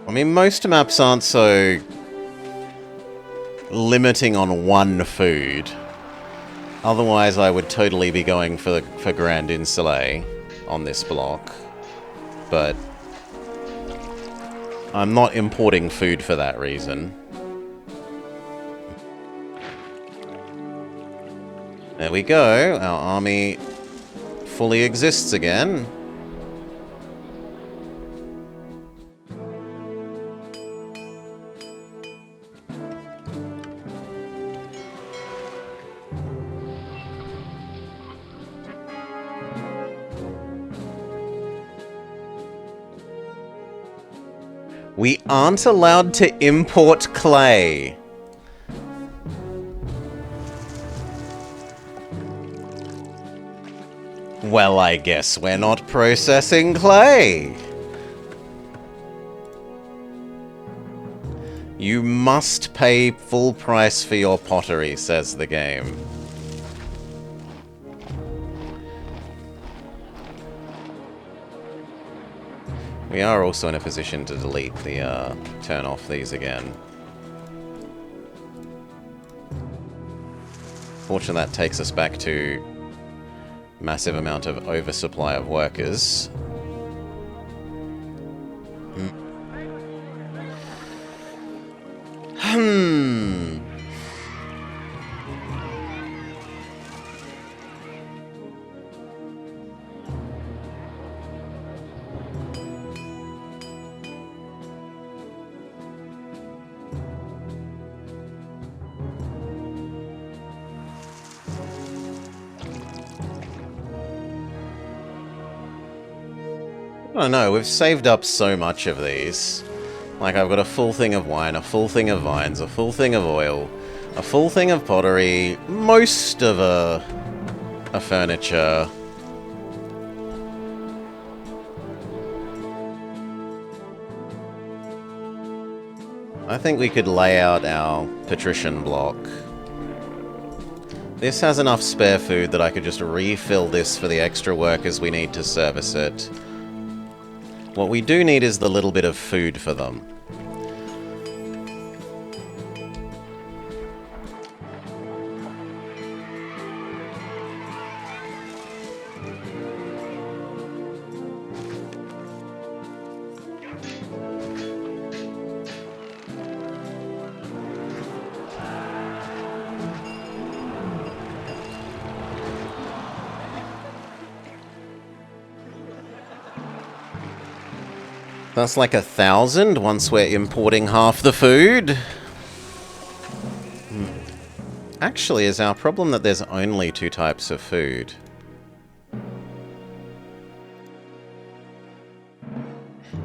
I mean, most maps aren't so limiting on one food. Otherwise, I would totally be going for Grand Insulet on this block. But I'm not importing food for that reason. There we go. Our army fully exists again. We aren't allowed to import clay. Well, I guess we're not processing clay. You must pay full price for your pottery, says the game. We are also in a position to delete the, turn off these again. Fortunately, that takes us back to massive amount of oversupply of workers. I don't know, we've saved up so much of these. Like, I've got a full thing of wine, a full thing of vines, a full thing of oil, a full thing of pottery, most of a furniture. I think we could lay out our patrician block. This has enough spare food that I could just refill this for the extra workers we need to service it. What we do need is the little bit of food for them. That's like 1,000 once we're importing half the food. Actually, is our problem that there's only 2 types of food?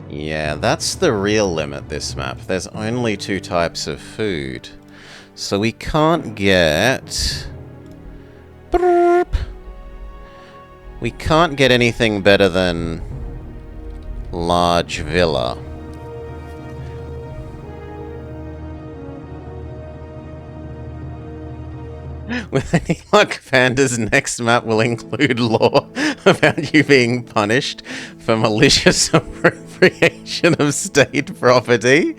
Yeah, that's the real limit, this map. There's only 2 types of food. So we can't get... We can't get anything better than... large villa. With any luck, Panda's next map will include law about you being punished for malicious appropriation of state property.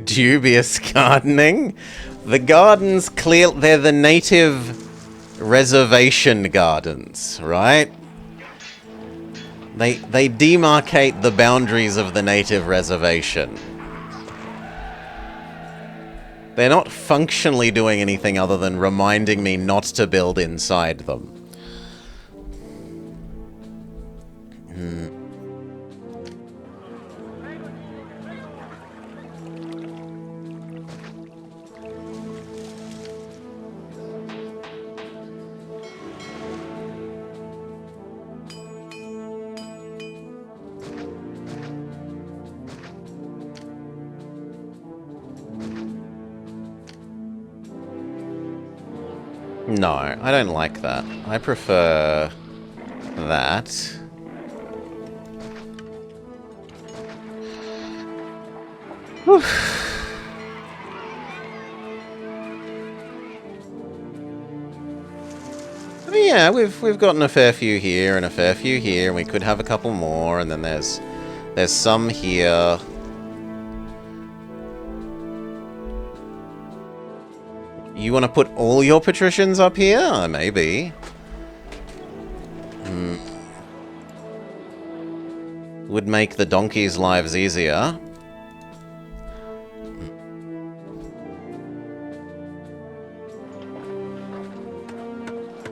Dubious gardening. The gardens they're the native reservation gardens, right? They demarcate the boundaries of the native reservation. They're not functionally doing anything other than reminding me not to build inside them. No, I don't like that. I prefer that. Whew. I mean, yeah, we've gotten a fair few here and a fair few here, and we could have a couple more, and then there's some here. You want to put all your patricians up here? Maybe. Would make the donkeys' lives easier.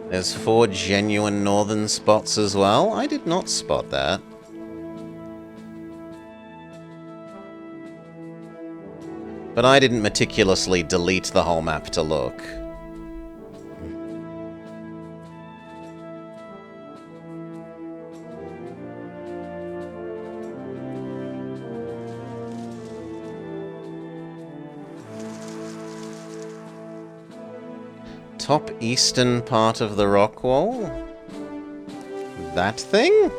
There's 4 genuine northern spots as well. I did not spot that. But I didn't meticulously delete the whole map to look. Top eastern part of the rock wall? That thing?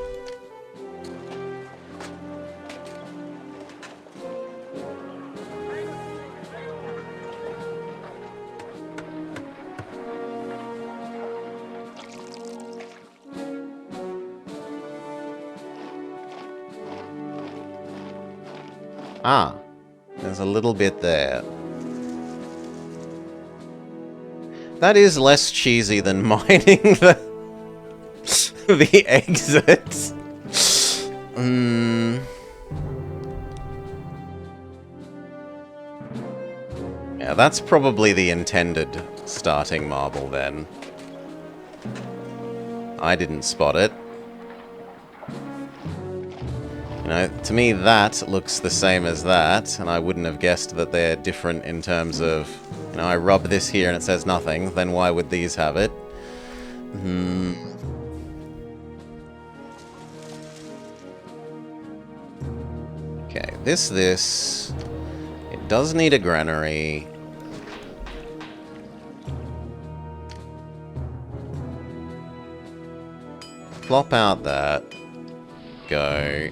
Ah, there's a little bit there. That is less cheesy than mining the exits. Yeah, that's probably the intended starting marble then. I didn't spot it. You know, to me that looks the same as that, and I wouldn't have guessed that they're different in terms of, you know, I rub this here and it says nothing, then why would these have it? Okay, this. It does need a granary. Plop out that. Go.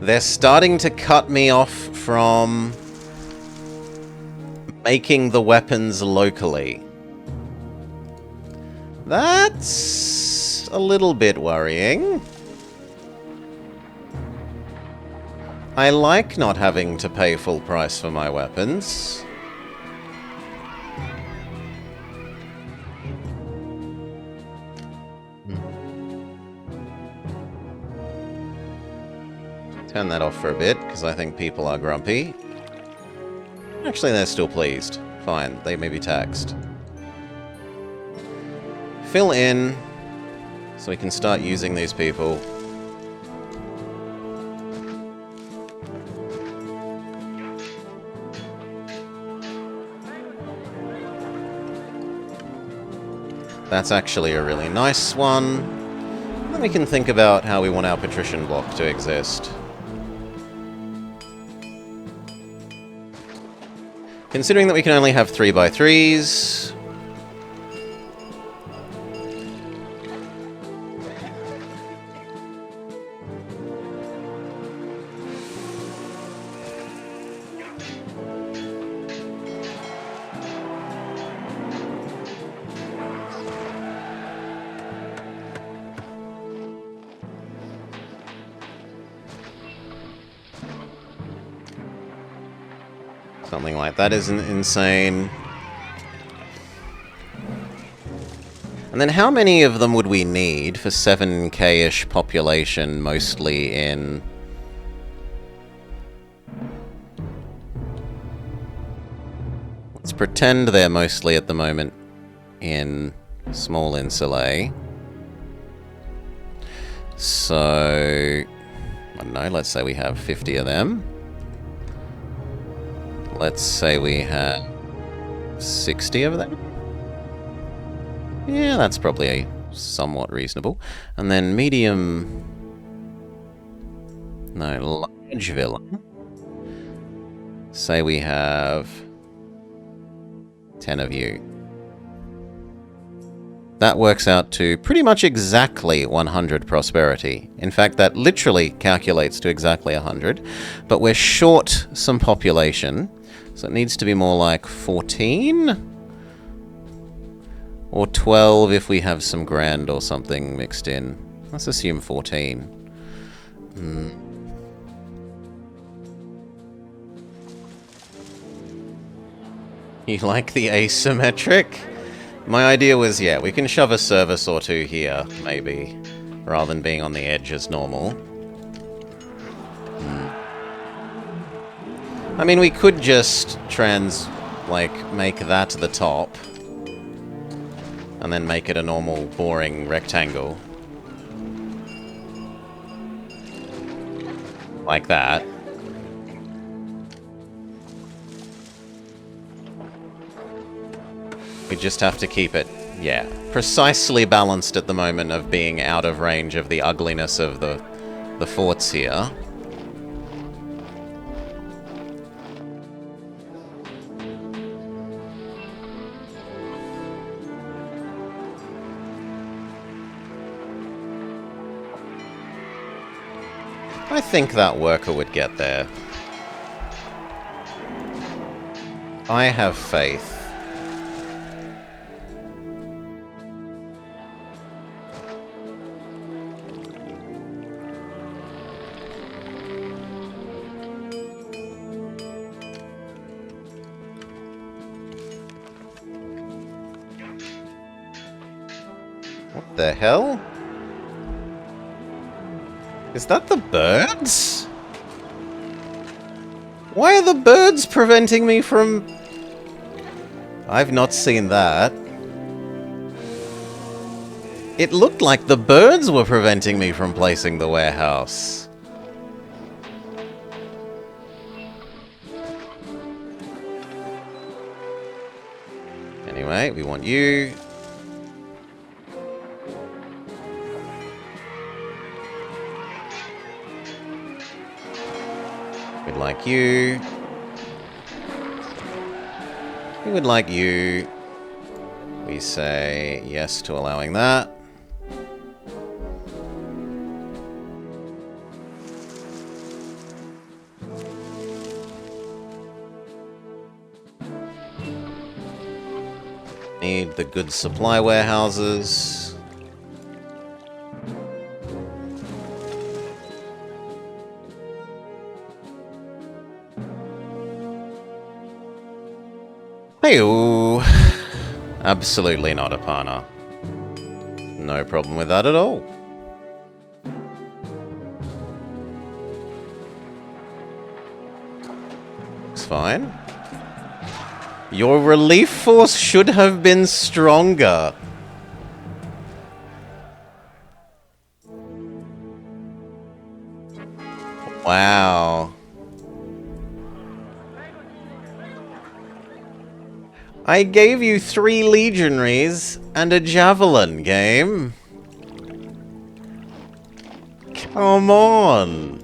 They're starting to cut me off from making the weapons locally. That's a little bit worrying. I like not having to pay full price for my weapons. Turn that off for a bit, because I think people are grumpy. Actually, they're still pleased. Fine, they may be taxed. Fill in, so we can start using these people. That's actually a really nice one. Then we can think about how we want our patrician block to exist. Considering that we can only have 3x3s... Something like that isn't insane. And then how many of them would we need for 7k-ish population, mostly in... Let's pretend they're mostly at the moment in small insulae. So... I don't know, let's say we have 50 of them. Let's say we have 60 of them. Yeah, that's probably somewhat reasonable. And then medium... No, large villa. Say we have 10 of you. That works out to pretty much exactly 100 prosperity. In fact, that literally calculates to exactly 100. But we're short some population. So it needs to be more like 14? Or 12 if we have some grand or something mixed in. Let's assume 14. You like the asymmetric? My idea was, yeah, we can shove a service or two here, maybe, rather than being on the edge as normal. I mean, we could just make that the top, and then make it a normal, boring rectangle. Like that. We just have to keep it, yeah, precisely balanced at the moment of being out of range of the ugliness of the forts here. I think that worker would get there. I have faith. What the hell? Is that the birds? Why are the birds preventing me from... I've not seen that. It looked like the birds were preventing me from placing the warehouse. Anyway, we want you. We'd like you. We would like you. We say yes to allowing that. Need the good supply warehouses. Hey-oo. Absolutely not, Apana. No problem with that at all. It's fine. Your relief force should have been stronger. Wow. I gave you 3 legionaries and a javelin, game. Come on.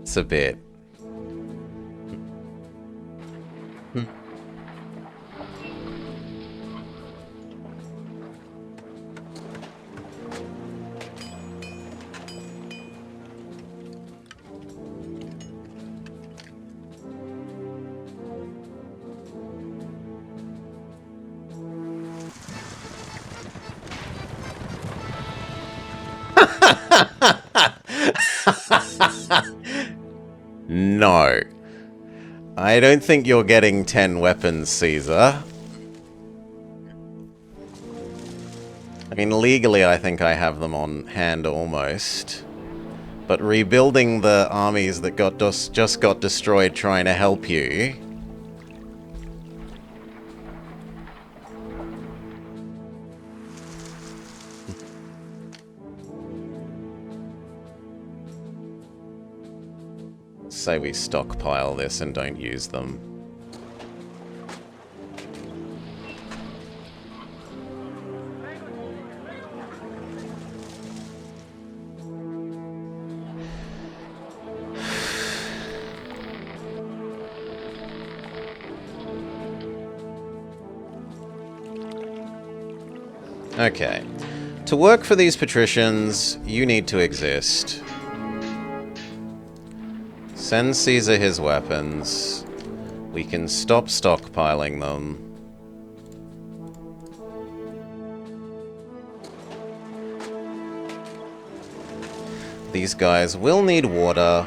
It's a bit. No. I don't think you're getting 10 weapons, Caesar. I mean, legally, I think I have them on hand almost. But rebuilding the armies that just got destroyed trying to help you... Say we stockpile this and don't use them. Okay. To work for these patricians, you need to exist. Send Caesar his weapons. We can stop stockpiling them. These guys will need water.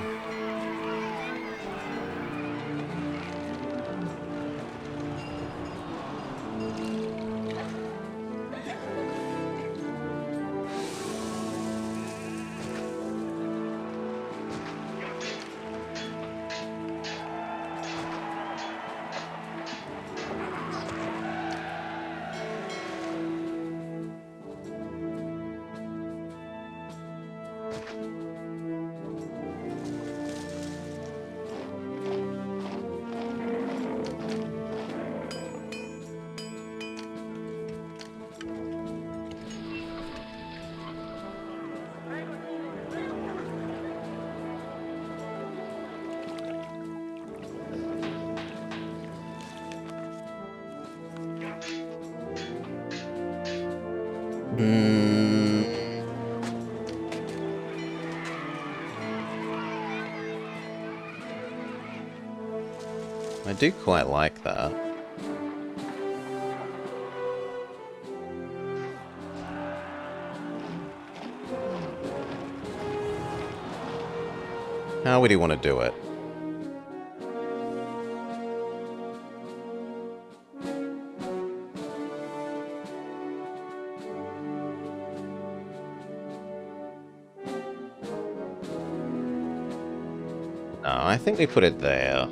I do quite like that. How would you want to do it? No, I think we put it there.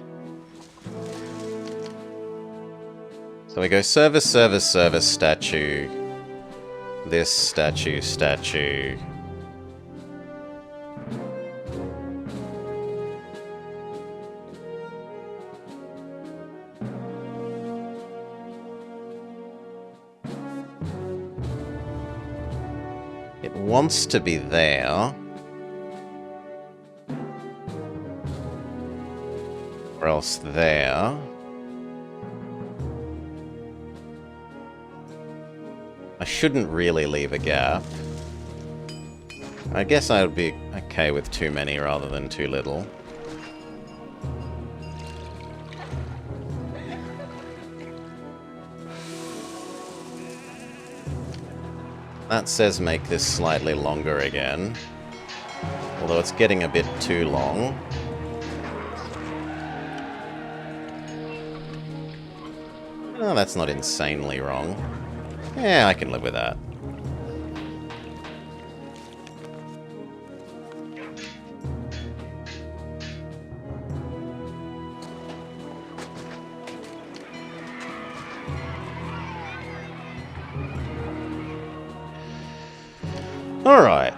So we go service, service, service, statue. This statue, statue. It wants to be there. Or else there. I shouldn't really leave a gap. I guess I would be okay with too many rather than too little. That says make this slightly longer again. Although it's getting a bit too long. Oh, that's not insanely wrong. Yeah, I can live with that. All right.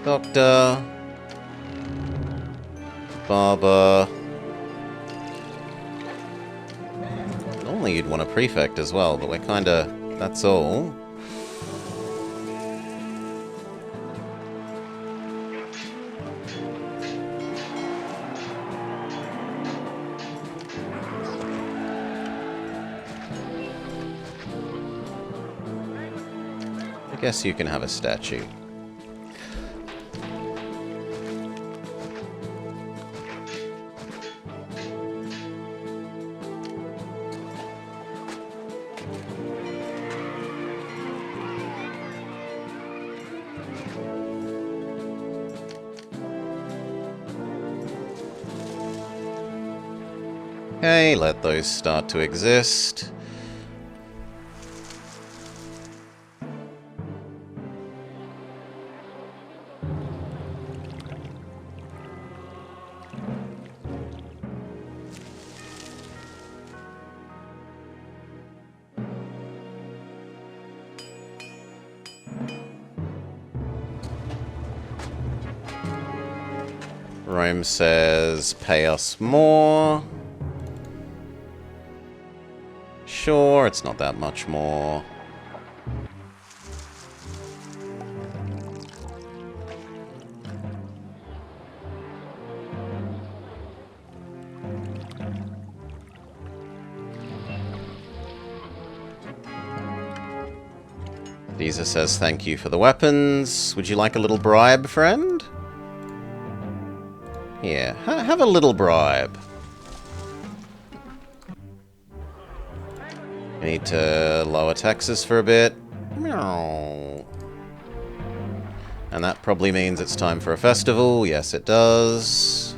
Doctor. Barber. Normally you'd want a prefect as well, but we're kinda... that's all. I guess you can have a statue. Okay, let those start to exist. Rome says, pay us more. Sure, it's not that much more. Caesar says thank you for the weapons. Would you like a little bribe, friend? Here, have a little bribe. We need to lower taxes for a bit. Meow. And that probably means it's time for a festival. Yes, it does.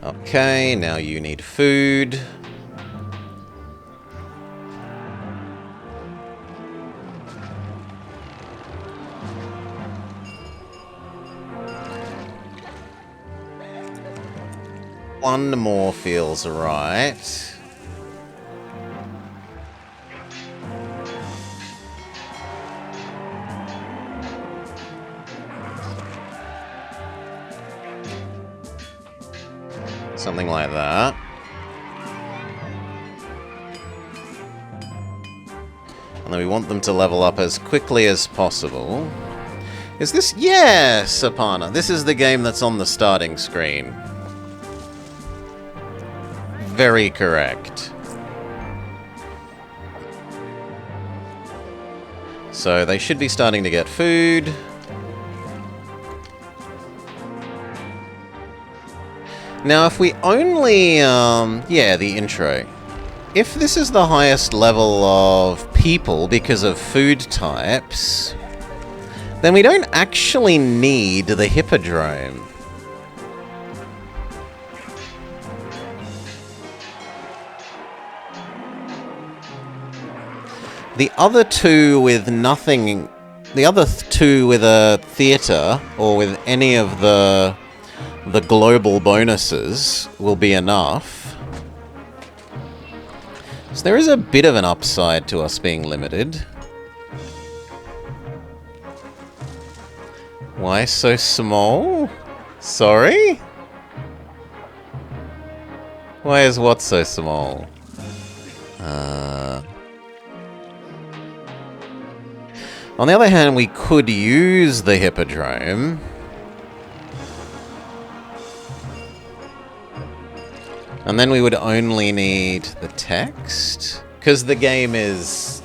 Okay, now you need food. One more feels right. Something like that. And then we want them to level up as quickly as possible. Is this... Yes, Apana. This is the game that's on the starting screen. Very correct. So they should be starting to get food. Now, if we only, yeah, the intro. If this is the highest level of people because of food types, then we don't actually need the Hippodrome. The other two with nothing... The other two with a theatre, or with any of the global bonuses, will be enough. So there is a bit of an upside to us being limited. Why so small? Sorry? Why is what so small? On the other hand, we could use the Hippodrome. And then we would only need the text. Because the game is...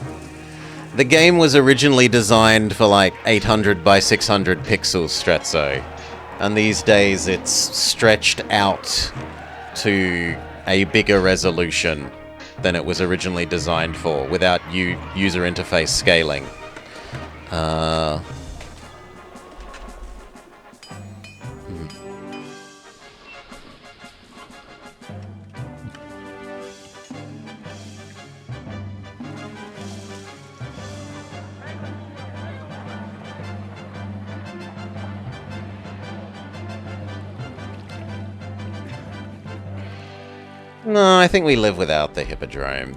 The game was originally designed for like 800 by 600 pixels, Strezzo. And these days it's stretched out to a bigger resolution than it was originally designed for, without user interface scaling. No, I think we live without the Hippodrome.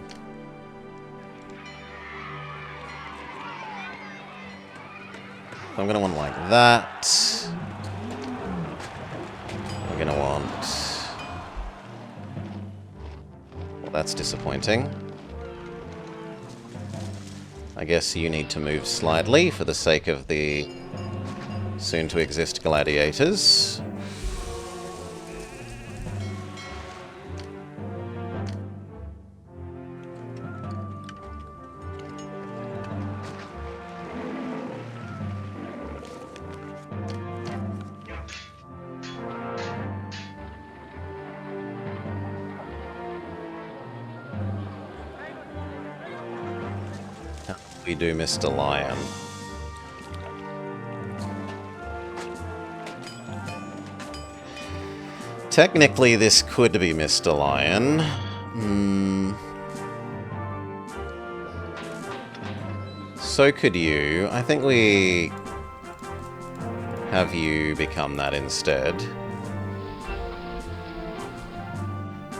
I'm gonna want like that. We're gonna want... Well, that's disappointing. I guess you need to move slightly for the sake of the soon-to-exist gladiators. We do Mr. Lion. Technically, this could be Mr. Lion. So could you. I think we have you become that instead.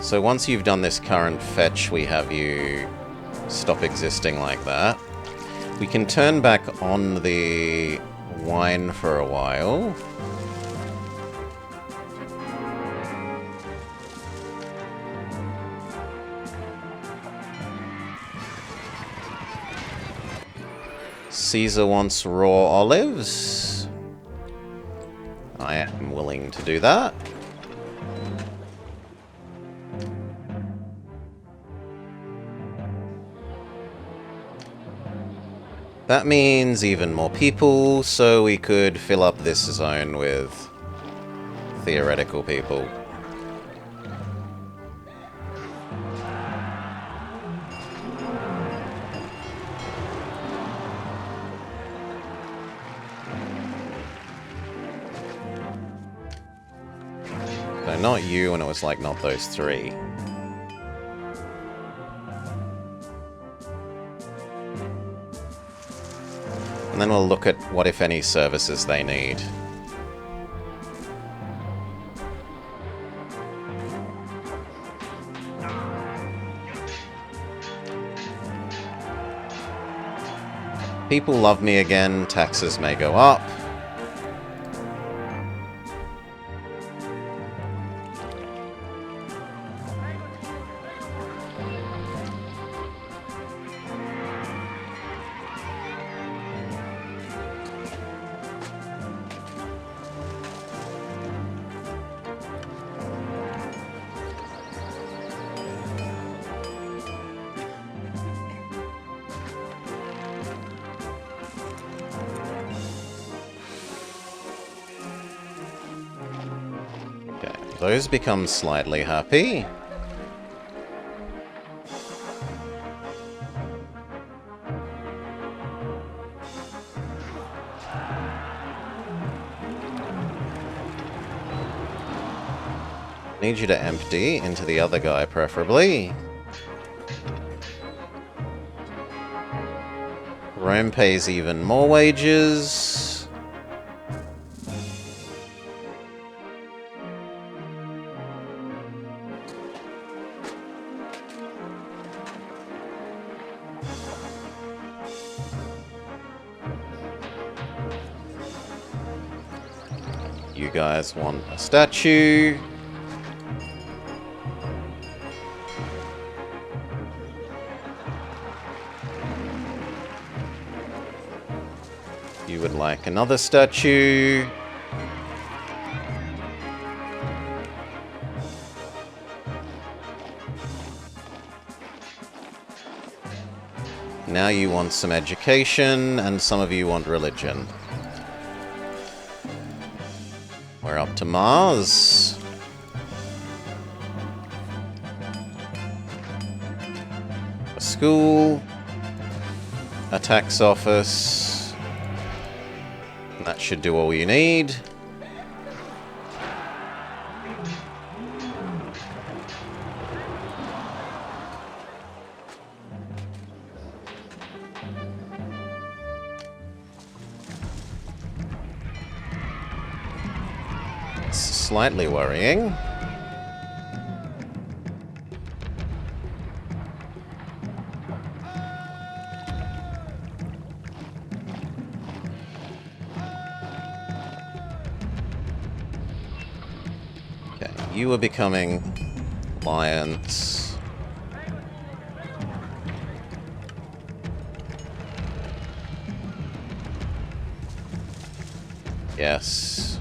So once you've done this current fetch, we have you stop existing like that. We can turn back on the wine for a while. Caesar wants raw olives. I am willing to do that. That means even more people, so we could fill up this zone with theoretical people. No, not you, and it was like not those three. And then we'll look at what, if any, services they need. People love me again, taxes may go up. Those become slightly happy. Need you to empty into the other guy, preferably. Rome pays even more wages. You guys want a statue. You would like another statue. Now you want some education, and some of you want religion. We're up to Mars. A school. A tax office. That should do all you need. Slightly worrying. Okay, you are becoming Alliance. Yes.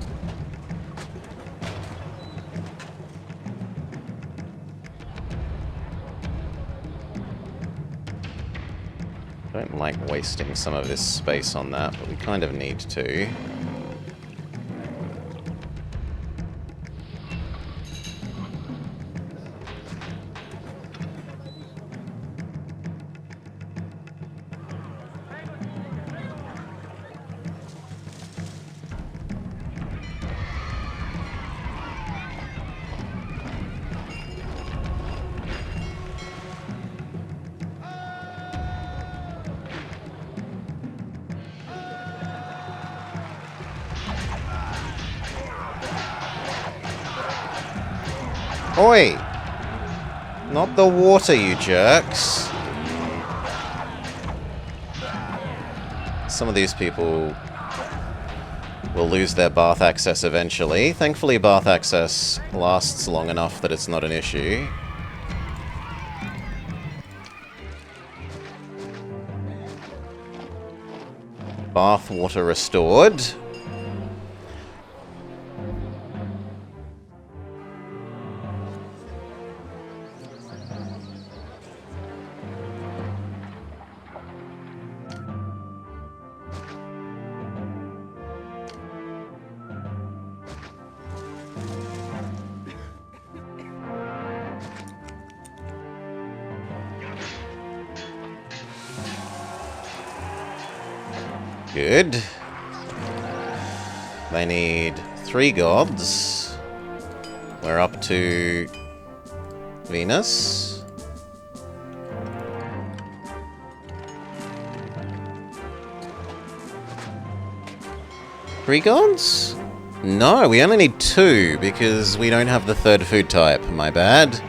Don't like wasting some of this space on that, but we kind of need to. Oi! Not the water, you jerks. Some of these people will lose their bath access eventually. Thankfully, bath access lasts long enough that it's not an issue. Bath water restored. Good. They need 3 gods. We're up to Venus. Three gods? No, we only need 2 because we don't have the 3rd food type. My bad.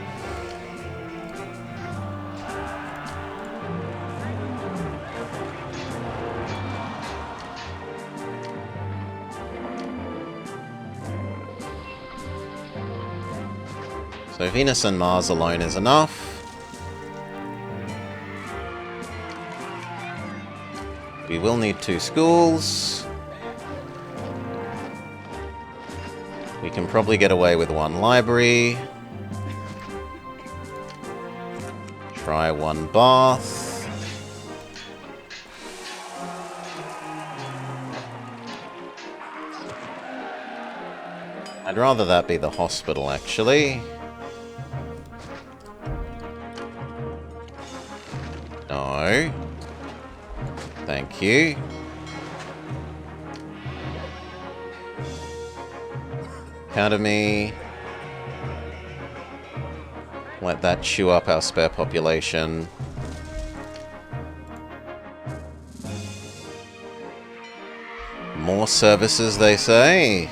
So Venus and Mars alone is enough. We will need 2 schools. We can probably get away with 1 library. Try 1 bath. I'd rather that be the hospital, actually. No. Thank you. Academy. Let that chew up our spare population. More services, they say.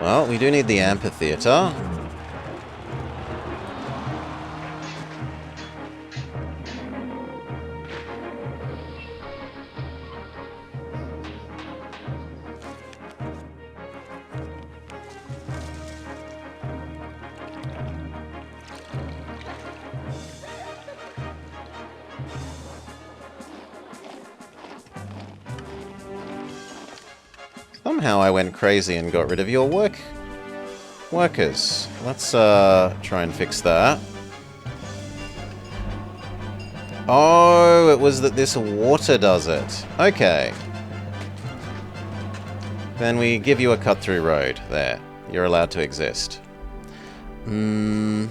Well, we do need the amphitheater. Somehow I went crazy and got rid of your workers. Let's try and fix that. Oh, it was that this water does it. Okay. Then we give you a cut-through road. There. You're allowed to exist. You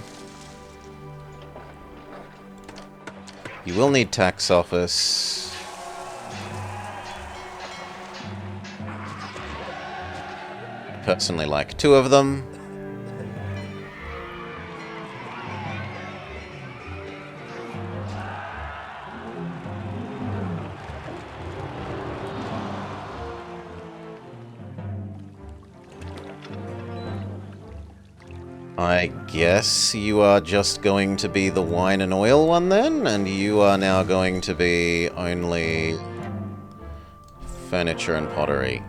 will need tax office. Personally like 2 of them. I guess you are just going to be the wine and oil one then, and you are now going to be only furniture and pottery.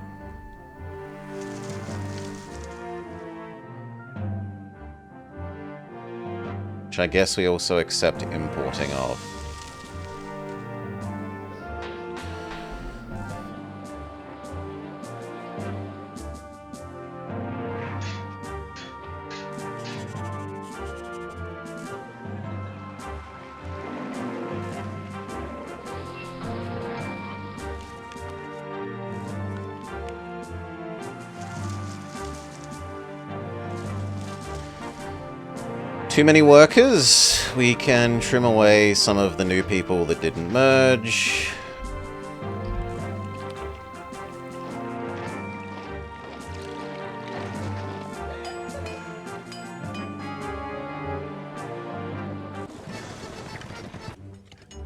Which I guess we also accept importing of. Too many workers. We can trim away some of the new people that didn't merge.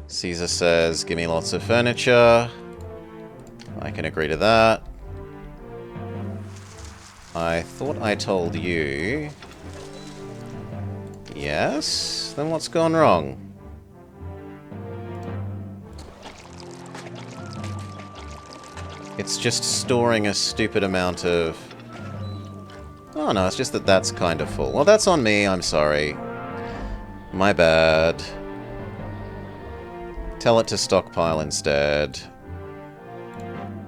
Caesar says, give me lots of furniture. I can agree to that. I thought I told you... Yes? Then what's gone wrong? It's just storing a stupid amount of... Oh no, it's just that that's kind of full. Well, that's on me, I'm sorry. My bad. Tell it to stockpile instead.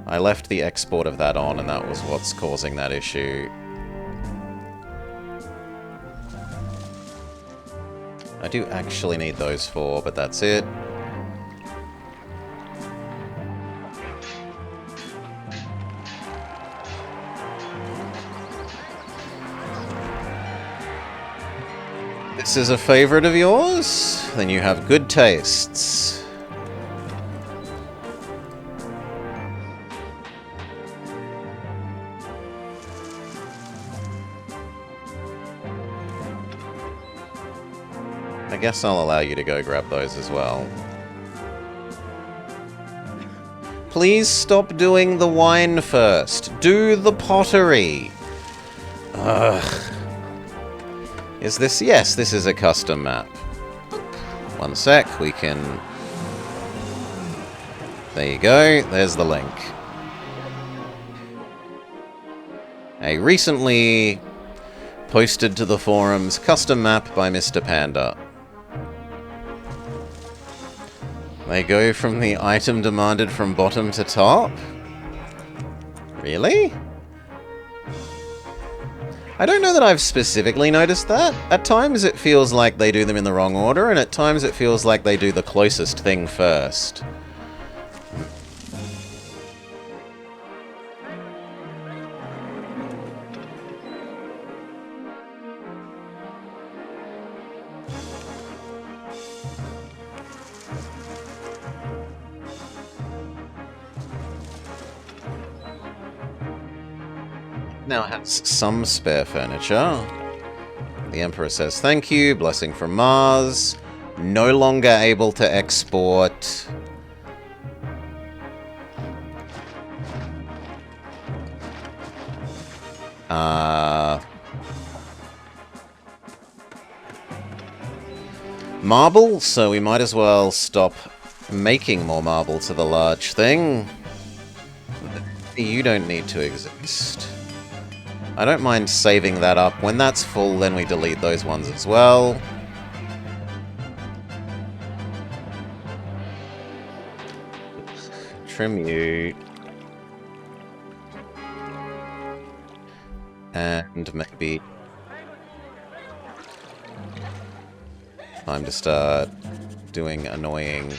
I left the export of that on, and that was what's causing that issue. I do actually need those 4, but that's it. This is a favorite of yours? Then you have good tastes. I guess I'll allow you to go grab those as well. Please stop doing the wine first. Do the pottery. Ugh. Is this... Yes, this is a custom map. One sec, we can... There you go, there's the link. A recently posted to the forums custom map by Mr. Panda. They go from the item demanded from bottom to top? Really? I don't know that I've specifically noticed that. At times it feels like they do them in the wrong order, and at times it feels like they do the closest thing first. Now has some spare furniture. The Emperor says thank you, blessing from Mars. No longer able to export. Marble, so we might as well stop making more marble to the large thing. You don't need to exist. I don't mind saving that up. When that's full, then we delete those ones as well. Trim you. And maybe... time to start doing annoying...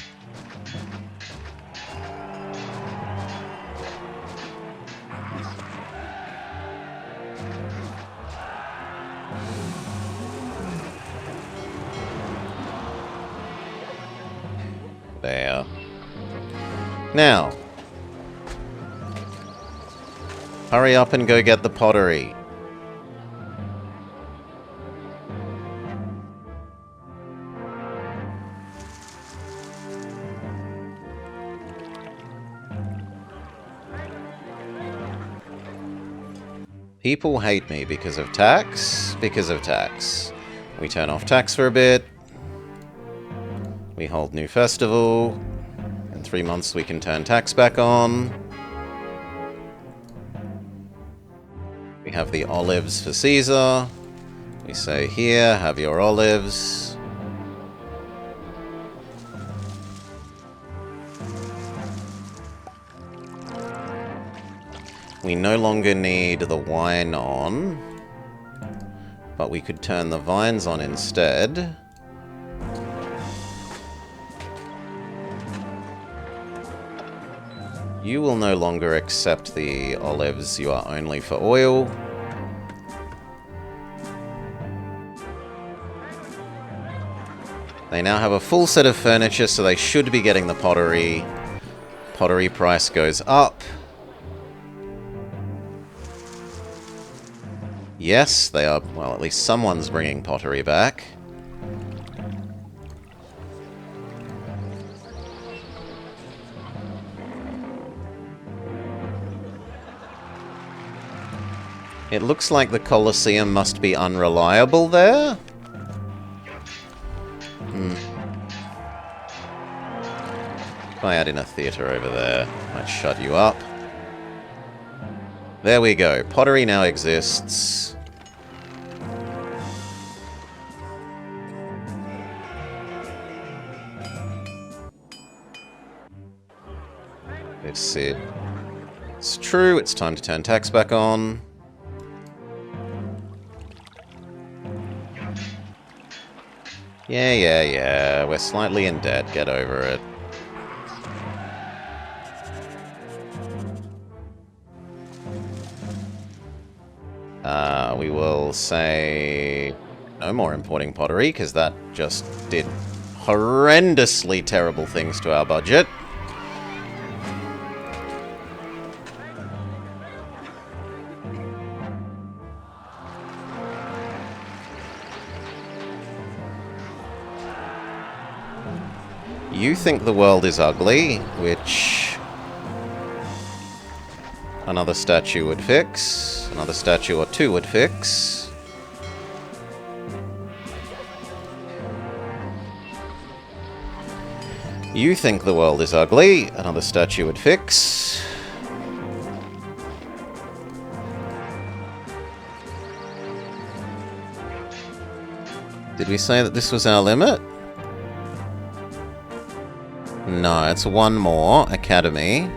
There. Now, hurry up and go get the pottery. People hate me because of tax. Because of tax. We turn off tax for a bit. We hold new festival. In 3 months we can turn tax back on. We have the olives for Caesar. We say here, have your olives. We no longer need the wine on, but we could turn the vines on instead. You will no longer accept the olives, you are only for oil. They now have a full set of furniture, so they should be getting the pottery. Pottery price goes up. Yes, they are... well, at least someone's bringing pottery back. It looks like the Colosseum must be unreliable there. If I add in a theatre over there, might shut you up. There we go. Pottery now exists. It's true. It's time to turn tax back on. Yeah. We're slightly in debt. Get over it. We will say No more importing pottery, because that just did horrendously terrible things to our budget. You think the world is ugly, which another statue would fix. Another statue or two would fix. You think the world is ugly, another statue would fix. Did we say that this was our limit? No, it's one more academy.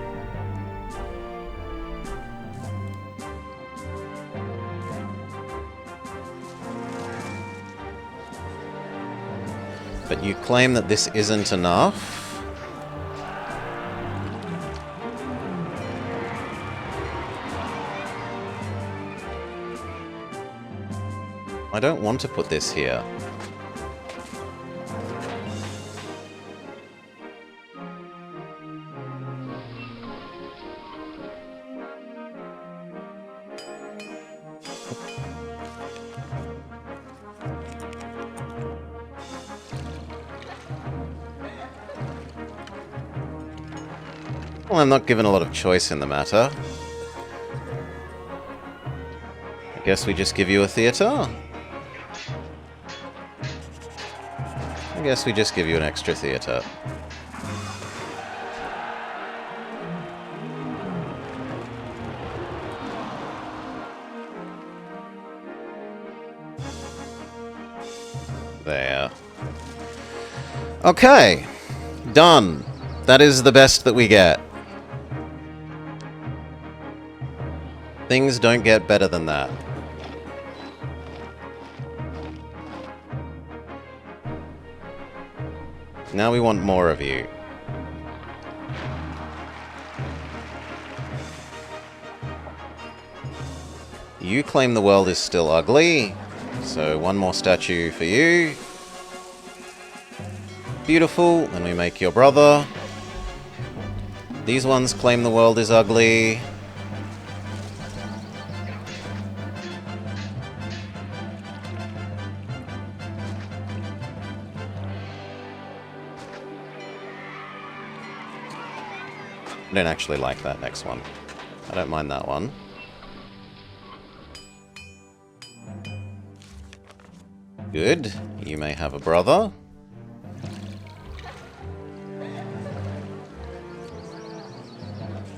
But you claim that this isn't enough. I don't want to put this here. Well, I'm not given a lot of choice in the matter. I guess we just give you a theatre? I guess we just give you an extra theatre. There. Okay. Done. That is the best that we get. Things don't get better than that. Now we want more of you. You claim the world is still ugly, so one more statue for you. Beautiful, then we make your brother. These ones claim the world is ugly. I don't actually like that next one. I don't mind that one. Good. You may have a brother.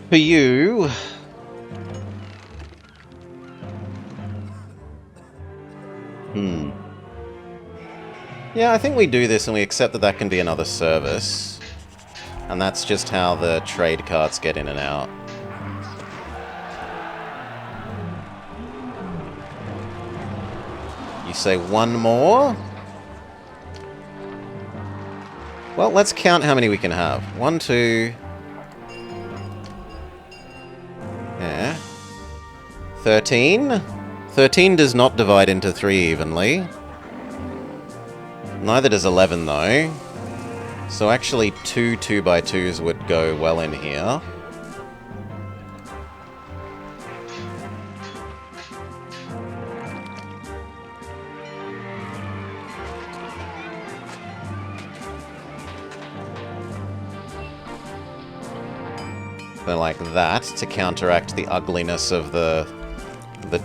For you... Yeah, I think we do this and we accept that that can be another service. And that's just how the trade carts get in and out. You say one more? Well, let's count how many we can have. 1, 2... Yeah. 13? 13 does not divide into 3 evenly. Neither does 11, though. So actually 2 2x2s would go well in here. So like that, to counteract the ugliness of the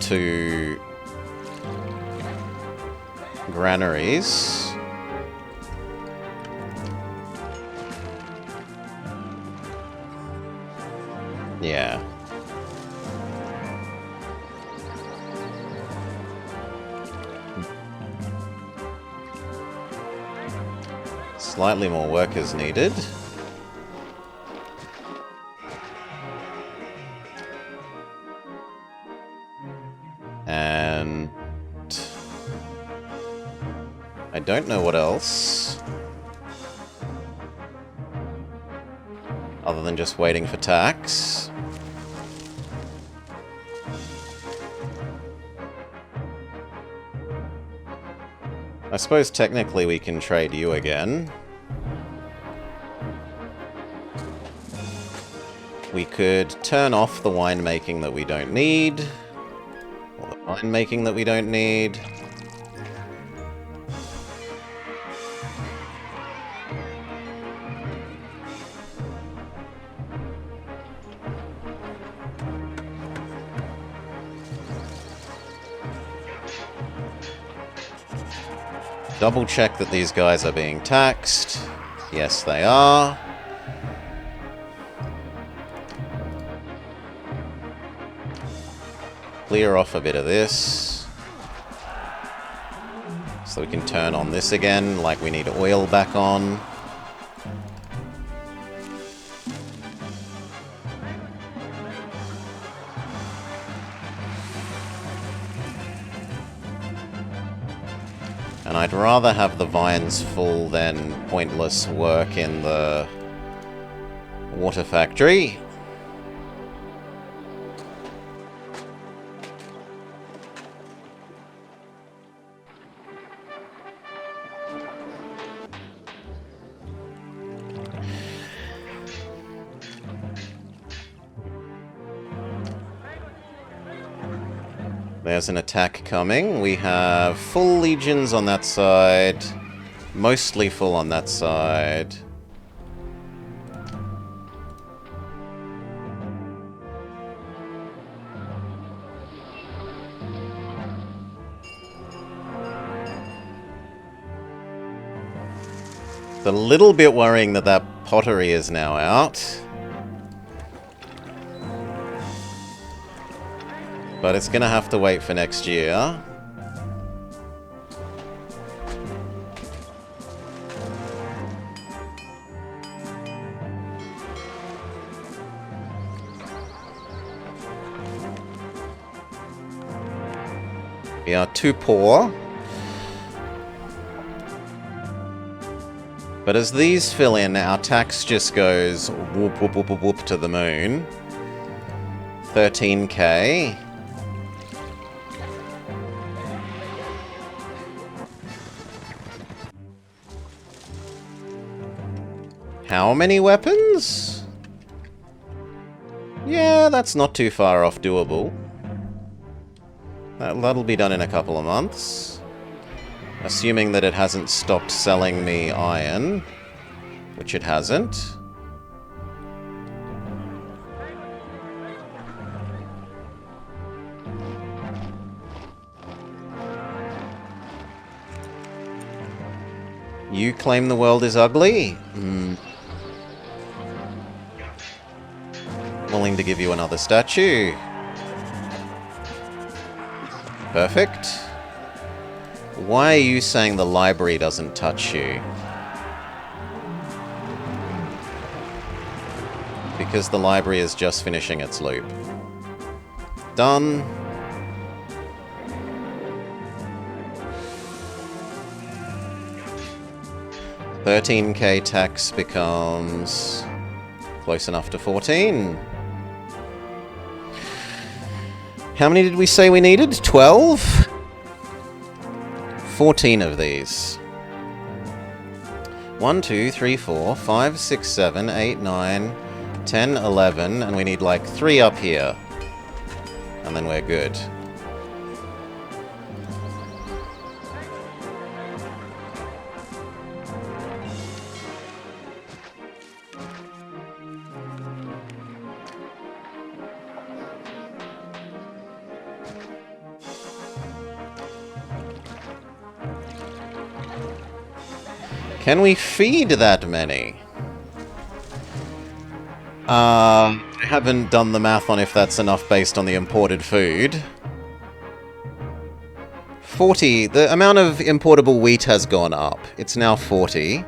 two granaries. Yeah. Slightly more workers needed. And I don't know what else. Other than just waiting for tax. I suppose technically we can trade you again. We could turn off the winemaking that we don't need. Or the winemaking that we don't need. Double check that these guys are being taxed. Yes, they are. Clear off a bit of this. So we can turn on this again, like we need oil back on. And I'd rather have the vines full than pointless work in the water factory. There's an attack coming. We have full legions on that side. Mostly full on that side. It's a little bit worrying that that pottery is now out. But it's gonna have to wait for next year. We are too poor. But as these fill in, our tax just goes whoop, whoop, whoop, whoop, whoop to the moon. 13k. How many weapons? Yeah, that's not too far off doable. That'll be done in a couple of months. Assuming that it hasn't stopped selling me iron, which it hasn't. You claim the world is ugly? Willing to give you another statue. Perfect. Why are you saying the library doesn't touch you? Because the library is just finishing its loop. Done. $13k tax becomes close enough to 14. How many did we say we needed? 12? 14 of these. 1, 2, 3, 4, 5, 6, 7, 8, 9, 10, 11, and we need like 3 up here. And then we're good. Can we feed that many? I haven't done the math on if that's enough based on the imported food. 40. The amount of importable wheat has gone up. It's now 40.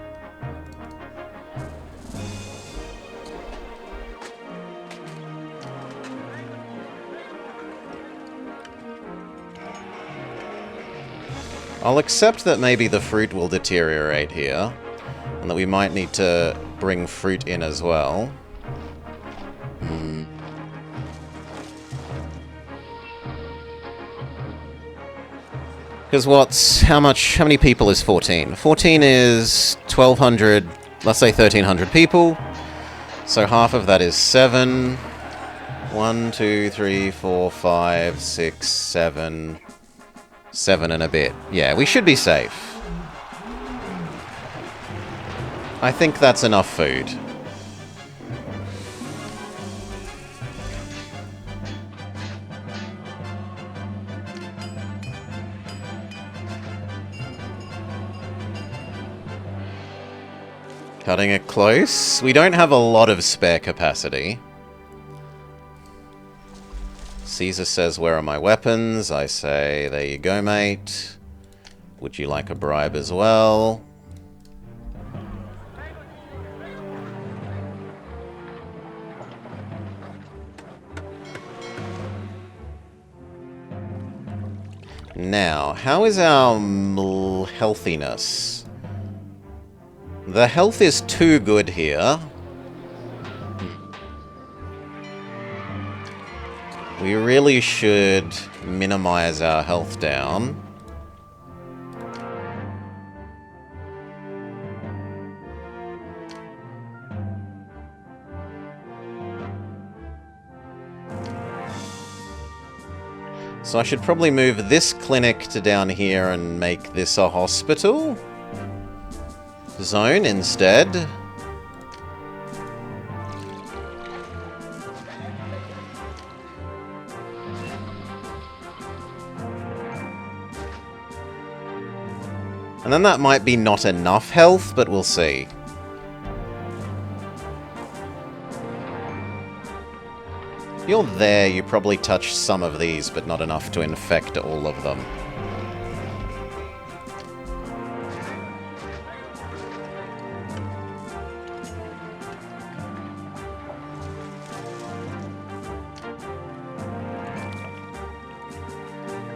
I'll accept that maybe the fruit will deteriorate here, and that we might need to bring fruit in as well. Because how many people is 14? 14 is 1,200, let's say 1,300 people. So half of that is 7. 1, 2, 3, 4, 5, 6, 7. 7 and a bit. Yeah, we should be safe. I think that's enough food. Cutting it close. We don't have a lot of spare capacity. Caesar says, where are my weapons? I say, there you go, mate. Would you like a bribe as well? Now, how is our healthiness? The health is too good here. We really should minimize our health down. So I should probably move this clinic to down here and make this a hospital zone instead. And then that might be not enough health, but we'll see. If you're there, you probably touch some of these, but not enough to infect all of them.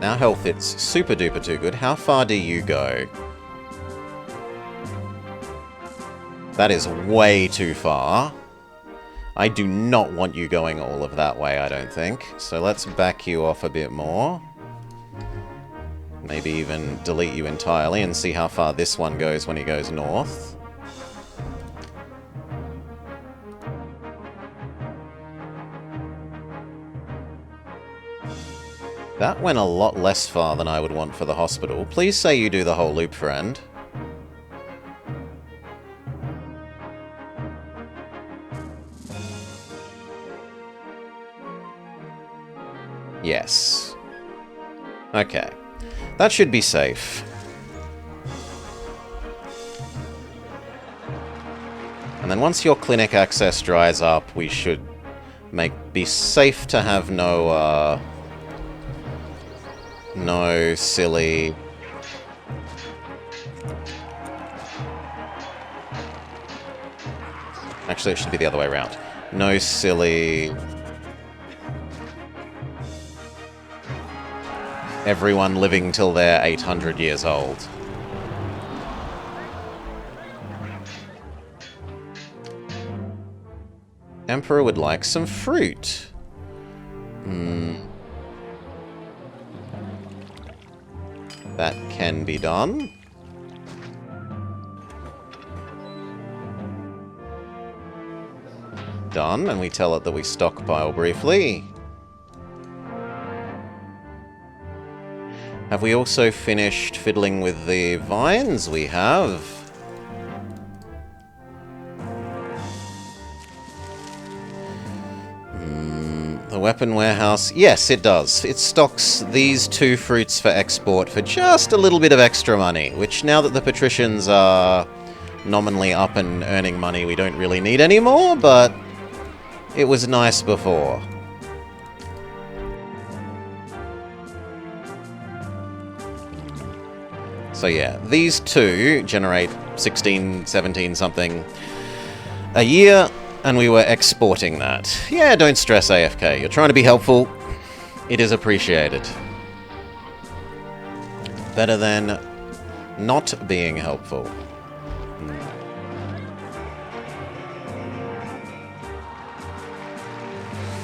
Our health, it's super duper too good. How far do you go? That is way too far. I do not want you going all of that way, I don't think. So let's back you off a bit more. Maybe even delete you entirely and see how far this one goes when he goes north. That went a lot less far than I would want for the hospital. Please say you do the whole loop, friend. Yes. Okay. That should be safe. And then once your clinic access dries up, we should be safe to have no silly... Actually, it should be the other way around. No silly... Everyone living till they're 800 years old. Emperor would like some fruit. That can be done. Done, and we tell it that we stockpile briefly. Have we also finished fiddling with the vines? We have. The weapon warehouse. Yes, it does. It stocks these 2 fruits for export for just a little bit of extra money, which now that the patricians are nominally up and earning money, we don't really need anymore, but it was nice before. So yeah, these 2 generate 16, 17 something a year, and we were exporting that. Yeah, don't stress, AFK. You're trying to be helpful. It is appreciated. Better than not being helpful.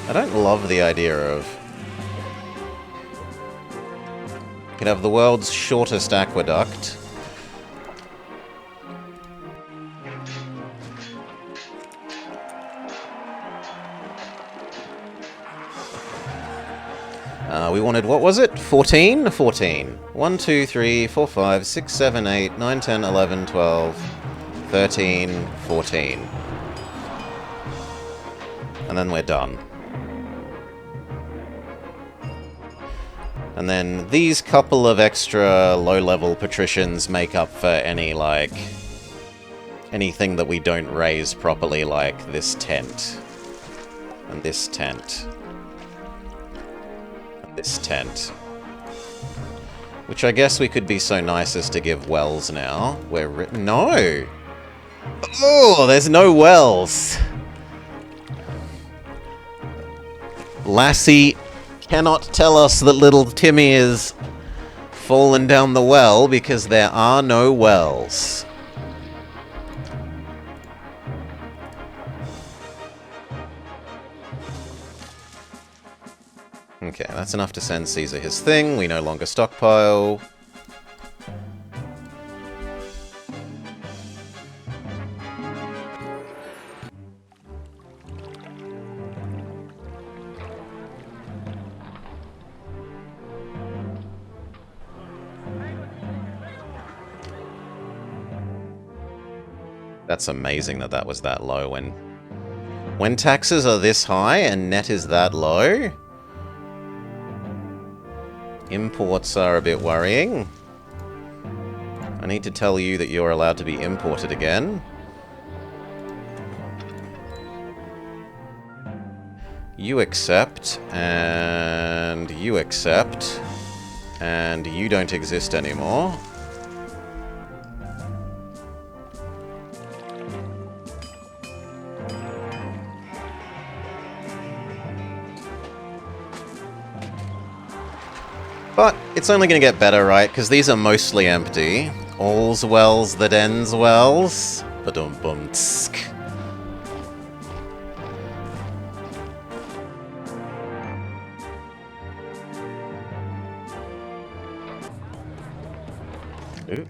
I don't love the idea of could have the world's shortest aqueduct. We wanted, what was it? 14? 14. 1, 2, 3, 4, 5, 6, 7, 8, 9, 10, 11, 12, 13, 14. And then we're done. And then these couple of extra low-level patricians make up for any, like, anything that we don't raise properly, like this tent. And this tent. And this tent. Which I guess we could be so nice as to give wells now. No! Oh, there's no wells! Lassie cannot tell us that little Timmy is fallen down the well because there are no wells. Okay, that's enough to send Caesar his thing. We no longer stockpile. That's amazing that that was that low when taxes are this high and net is that low. Imports are a bit worrying. I need to tell you that you're allowed to be imported again. You accept, and you accept, and you don't exist anymore. But it's only going to get better, right? Because these are mostly empty. All's wells that ends wells. Ba-dum-bum-tsk. Ooh.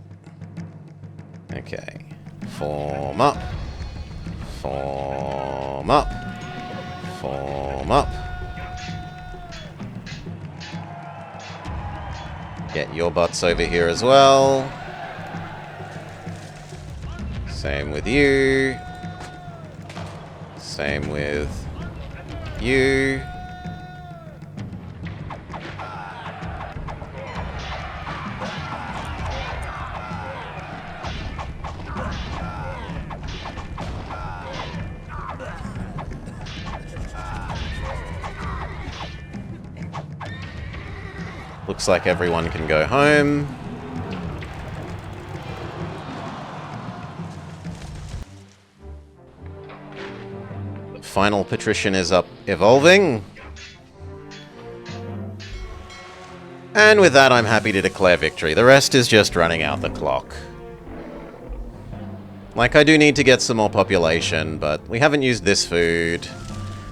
Okay. Form up. Form up. Form up. Get your butts over here as well. Same with you. Same with you. Looks like everyone can go home. The final patrician is up evolving. And with that, I'm happy to declare victory. The rest is just running out the clock. Like, I do need to get some more population, but we haven't used this food.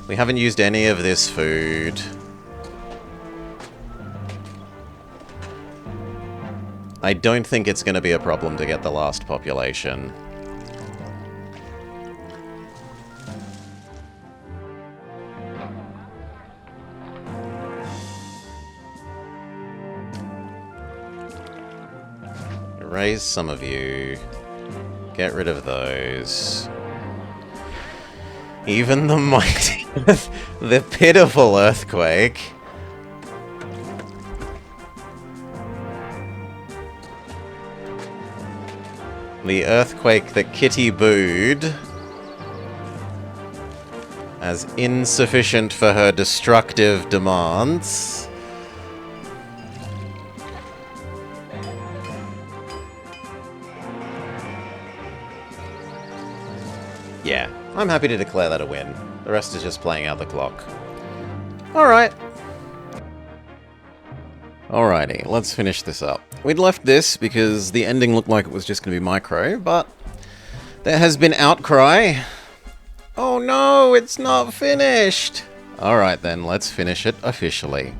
We haven't used any of this food. I don't think it's going to be a problem to get the last population. Raise some of you. Get rid of those. Even the mighty... the pitiful earthquake. The earthquake that Kitty booed as insufficient for her destructive demands. Yeah, I'm happy to declare that a win. The rest is just playing out the clock. Alright. Alrighty, let's finish this up. We'd left this because the ending looked like it was just going to be micro, but there has been outcry. Oh no, it's not finished! Alright then, let's finish it officially.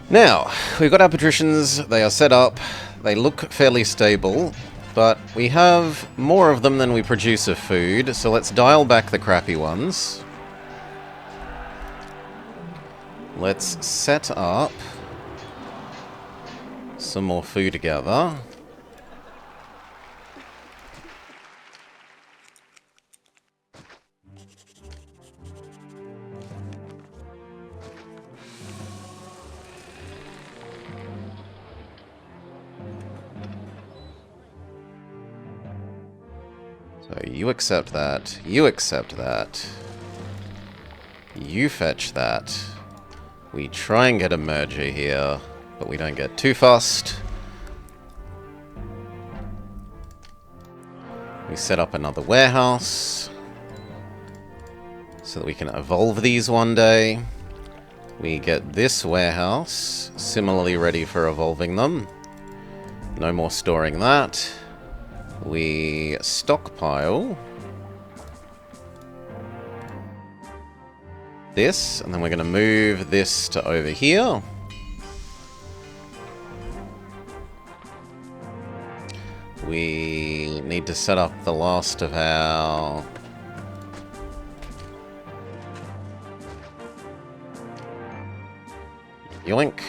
Now, we've got our patricians, they are set up, they look fairly stable, but we have more of them than we produce of food, so let's dial back the crappy ones. Let's set up some more food together. So you accept that, you accept that, you fetch that. We try and get a merger here, but we don't get too fast. We set up another warehouse so that we can evolve these one day. We get this warehouse similarly ready for evolving them. No more storing that. We stockpile this, and then we're going to move this to over here. We need to set up the last of our... Yoink.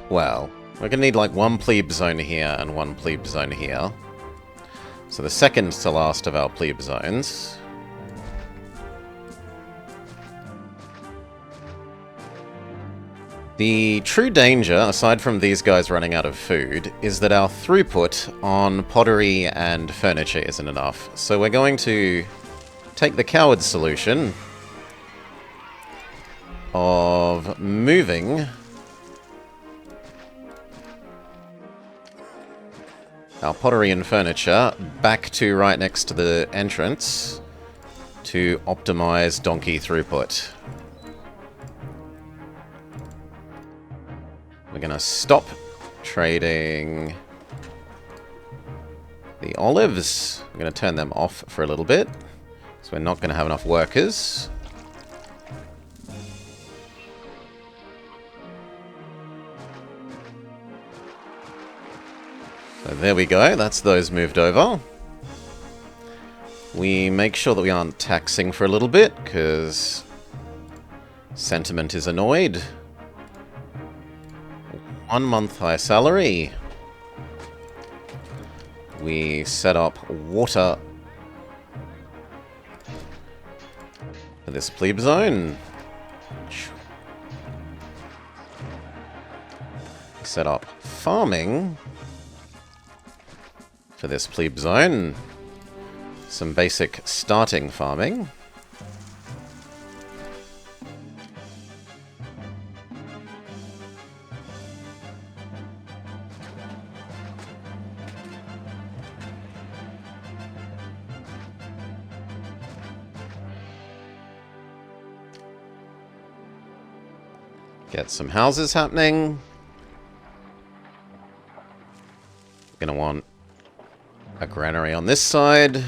Well, we're going to need like one plebe zone here and one plebe zone here. So the second to last of our plebe zones. The true danger, aside from these guys running out of food, is that our throughput on pottery and furniture isn't enough. So we're going to take the coward solution of moving our pottery and furniture back to right next to the entrance to optimize donkey throughput. We're going to stop trading the olives. We're going to turn them off for a little bit, because we're not going to have enough workers. So there we go, that's those moved over. We make sure that we aren't taxing for a little bit, because sentiment is annoyed. 1 month high salary. We set up water for this plebe zone. Set up farming for this plebe zone. Some basic starting farming. Get some houses happening. Gonna want a granary on this side.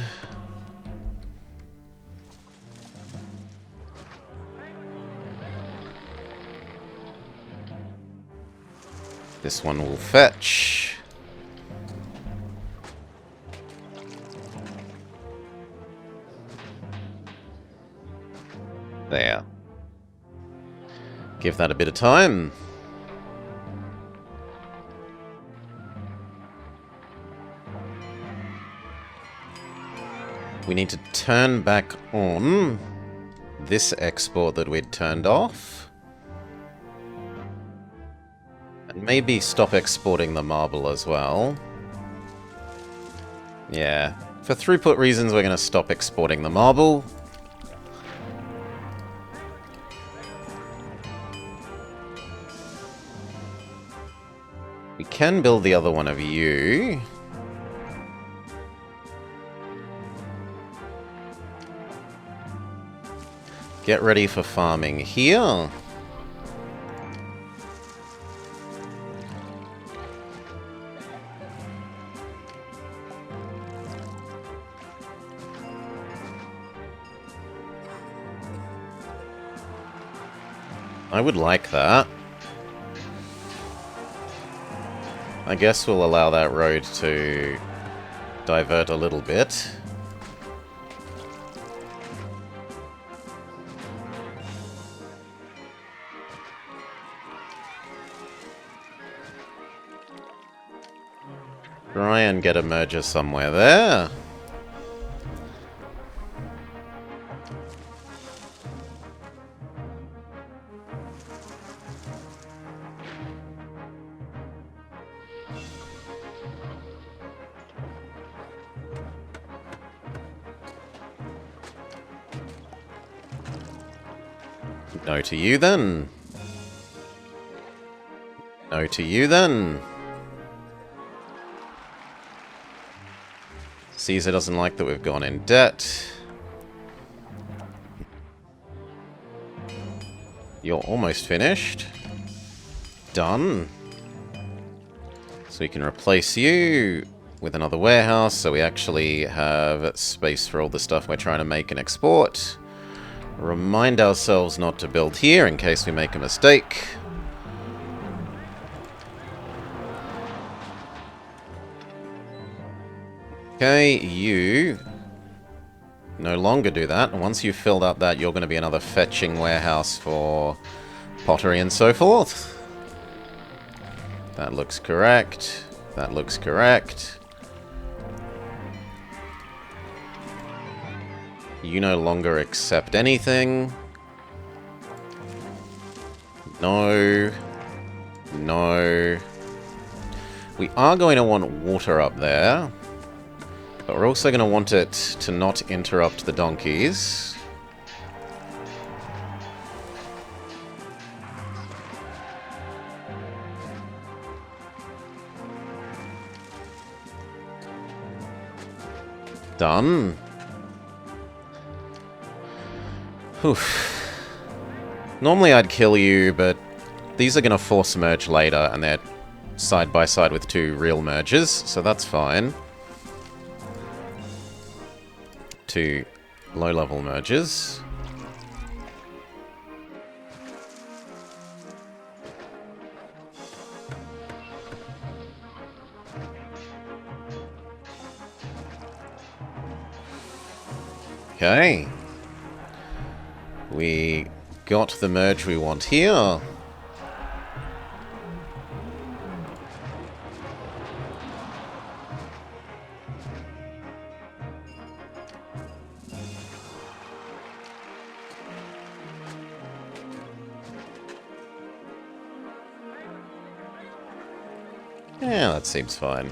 This one will fetch. There. Give that a bit of time. We need to turn back on this export that we'd turned off. And maybe stop exporting the marble as well. Yeah. For throughput reasons, we're going to stop exporting the marble. We can build the other one of you. Get ready for farming here. I would like that. I guess we'll allow that road to divert a little bit. Try and get a merger somewhere there. No to you then. No to you then. Caesar doesn't like that we've gone in debt. You're almost finished. Done. So we can replace you with another warehouse, so we actually have space for all the stuff we're trying to make and export. Remind ourselves not to build here in case we make a mistake. Okay, you no longer do that. Once you've filled up that, you're going to be another fetching warehouse for pottery and so forth. That looks correct. That looks correct. You no longer accept anything. No. No. We are going to want water up there. But we're also going to want it to not interrupt the donkeys. Done. Oof. Normally I'd kill you, but these are going to force merge later, and they're side by side with two real merges, so that's fine. Two low-level merges. Okay. We got the merge we want here. Yeah, that seems fine.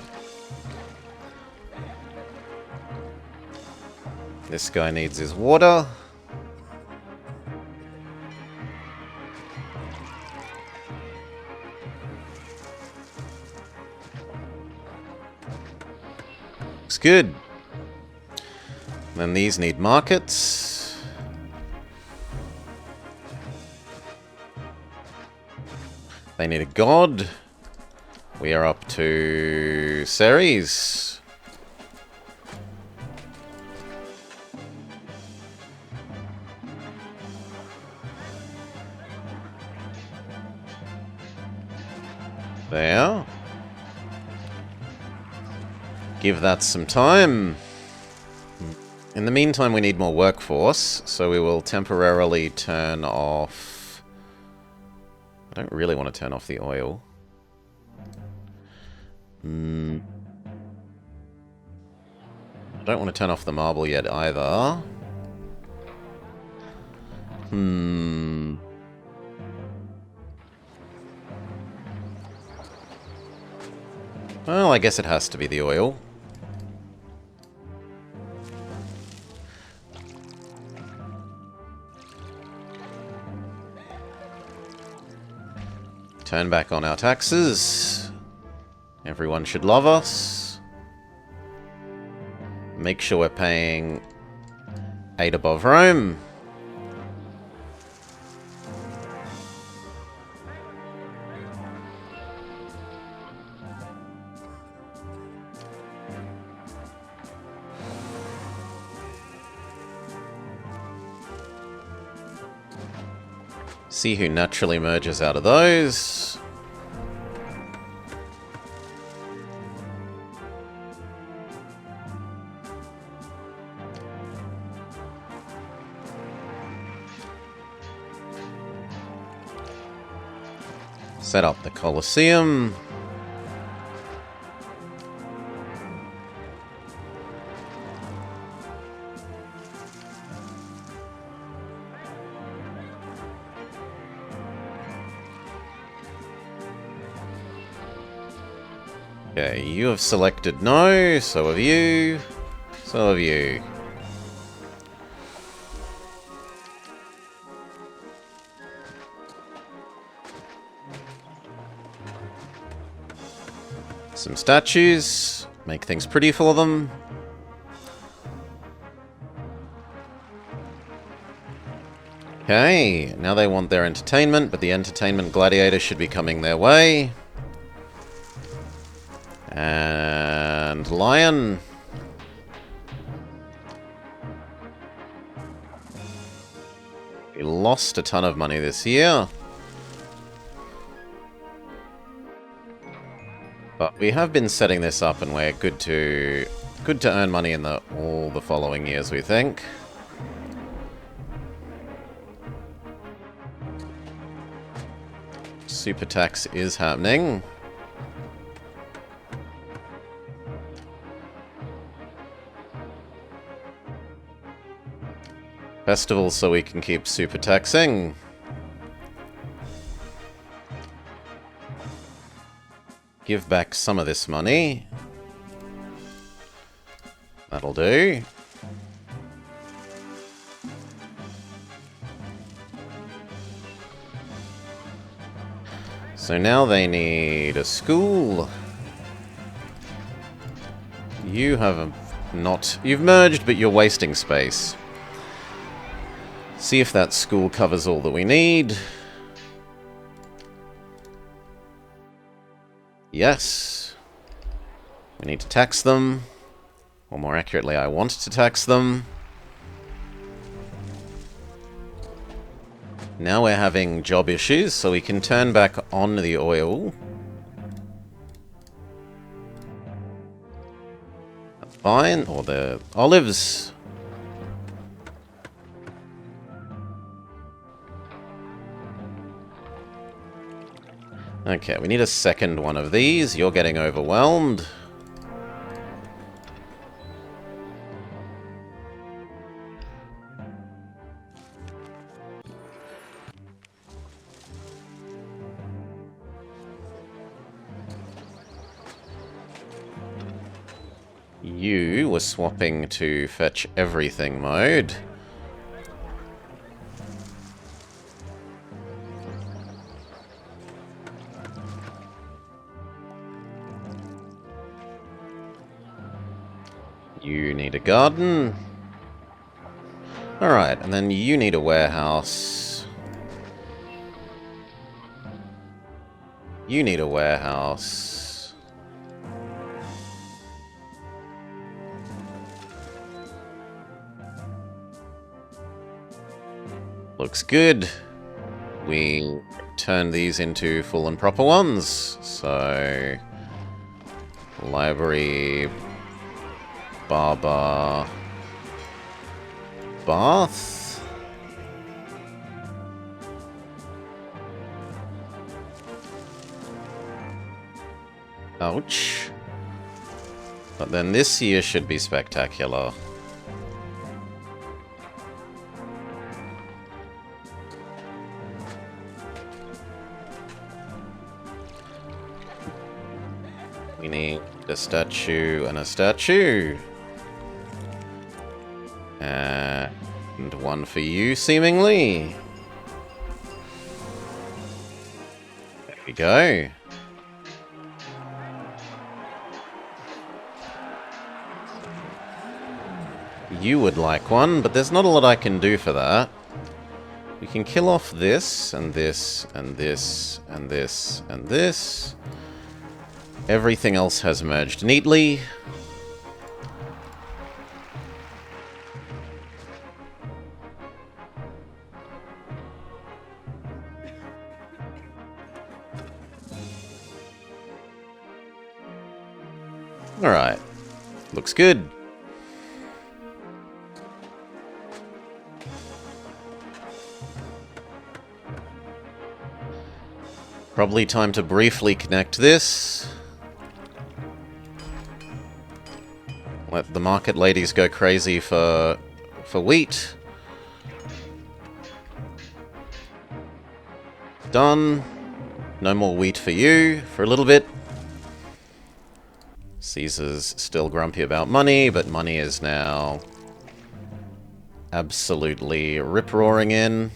This guy needs his water. Looks good. Then these need markets. They need a god. We are up to Ceres. There. Give that some time. In the meantime, we need more workforce, so we will temporarily turn off... I don't really want to turn off the oil. I don't want to turn off the marble yet either. Well, I guess it has to be the oil. Turn back on our taxes. Everyone should love us. Make sure we're paying 8 above Rome. See who naturally merges out of those. Set up the Colosseum. Okay, you have selected no, so have you, so have you. Some statues, make things pretty for them. Okay, now they want their entertainment, but the entertainment gladiator should be coming their way. And lion. We lost a ton of money this year. But we have been setting this up and we're good to earn money in all the following years, we think. Super tax is happening. Festivals so we can keep super taxing. Give back some of this money. That'll do. So now they need a school. You have not... You've merged, but you're wasting space. See if that school covers all that we need. Yes. We need to tax them. Or more accurately, I want to tax them. Now we're having job issues, so we can turn back on the oil. That's fine. Or the olives. Okay, we need a second one of these. You're getting overwhelmed. You were swapping to fetch everything mode. You need a garden. Alright, and then you need a warehouse. You need a warehouse. Looks good. We turn these into full and proper ones. So, library... Barber... Bath? Ouch. But then this year should be spectacular. We need a statue and a statue. And one for you, seemingly. There we go. You would like one, but there's not a lot I can do for that. We can kill off this, and this, and this, and this, and this. Everything else has merged neatly. Alright. Looks good. Probably time to briefly connect this. Let the market ladies go crazy for wheat. Done. No more wheat for you for a little bit. Caesar's still grumpy about money, but money is now absolutely rip-roaring in.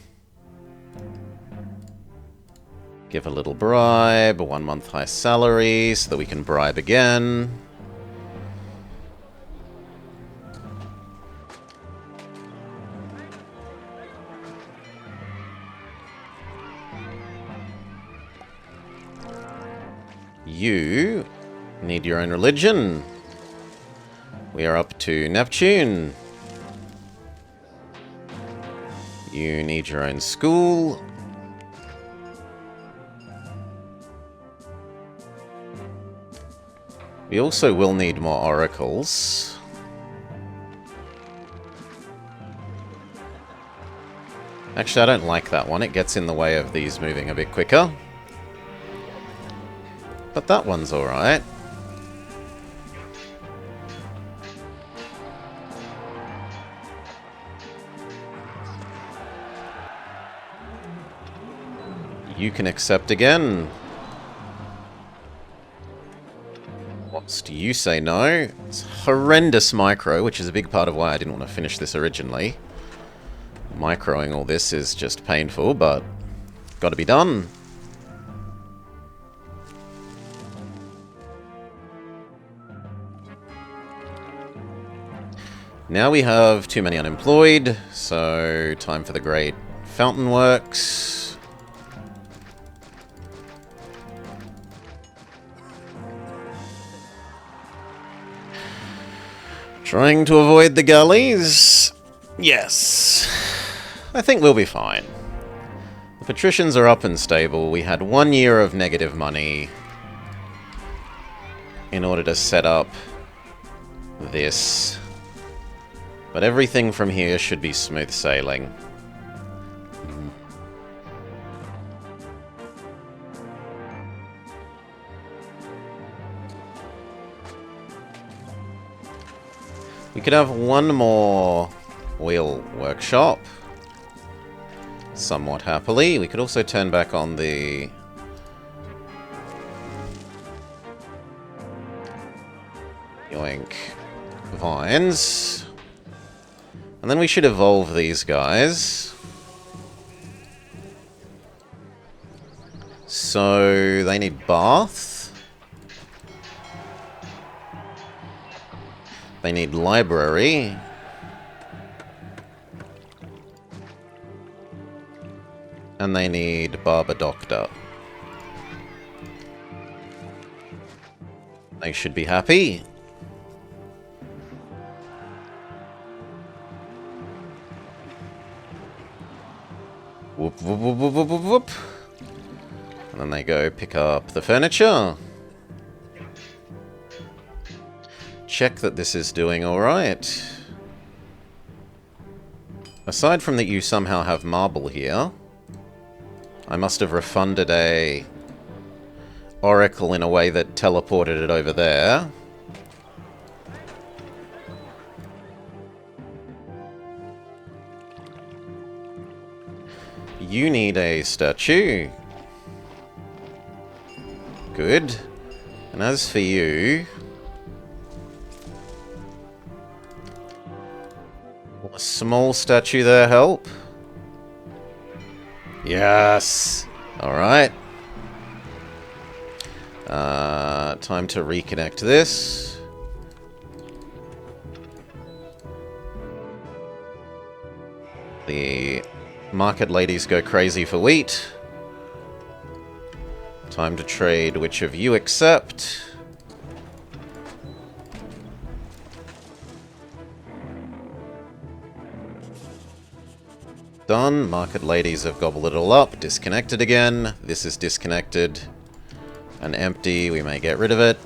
Give a little bribe, 1 month high salary, so that we can bribe again. You need your own religion. We are up to Neptune. You need your own school. We also will need more oracles. Actually, I don't like that one. It gets in the way of these moving a bit quicker. But that one's alright. You can accept again. Whilst you say no. It's horrendous micro, which is a big part of why I didn't want to finish this originally. Microing all this is just painful, but got to be done. Now we have too many unemployed, so time for the great fountain works. Trying to avoid the gullies? Yes. I think we'll be fine. The patricians are up and stable. We had 1 year of negative money in order to set up this. But everything from here should be smooth sailing. We could have one more wheel workshop. Somewhat happily. We could also turn back on the yoink vines. And then we should evolve these guys. So they need bath. They need library. And they need barber doctor. They should be happy. Whoop, whoop, whoop, whoop, whoop, whoop, whoop. And then they go pick up the furniture. Check that this is doing alright. Aside from that you somehow have marble here, I must have refunded a oracle in a way that teleported it over there. You need a statue. Good. And as for you... will a small statue there help? Yes! Alright. Time to reconnect this. The market ladies go crazy for wheat. Time to trade which of you accept. Done. Market ladies have gobbled it all up. Disconnected again. This is disconnected and empty. We may get rid of it.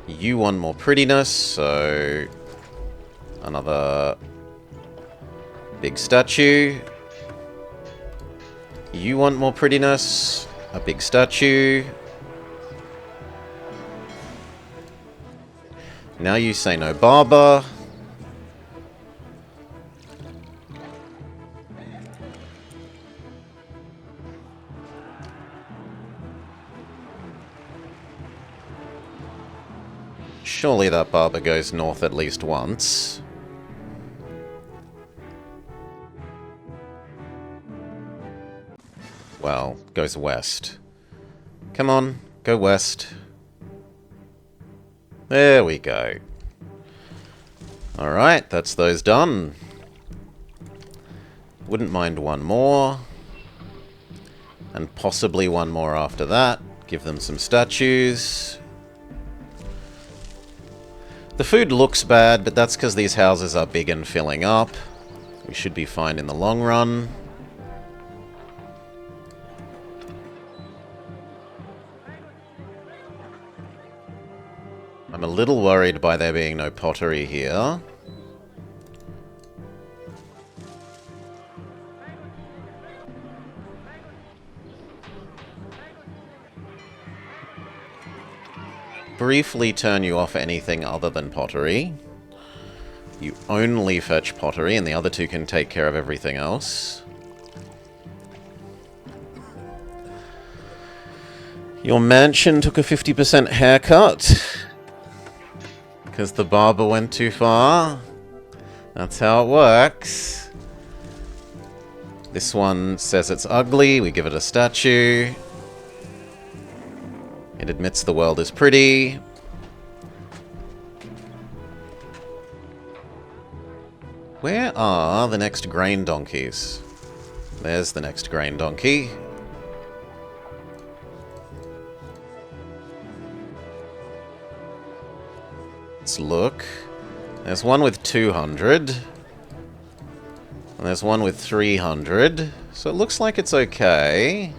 You want more prettiness, so another big statue. You want more prettiness? A big statue. Now you say no barber. Surely that barber goes north at least once. Well, goes west. Come on, go west. There we go. Alright, that's those done. Wouldn't mind one more. And possibly one more after that. Give them some statues. The food looks bad, but that's because these houses are big and filling up. We should be fine in the long run. I'm a little worried by there being no pottery here. Briefly turn you off anything other than pottery. You only fetch pottery, and the other two can take care of everything else. Your mansion took a 50% haircut. Because the barber went too far. That's how it works. This one says it's ugly, we give it a statue. It admits the world is pretty. Where are the next grain donkeys? There's the next grain donkey. Let's look. There's one with 200. And there's one with 300. So it looks like it's okay.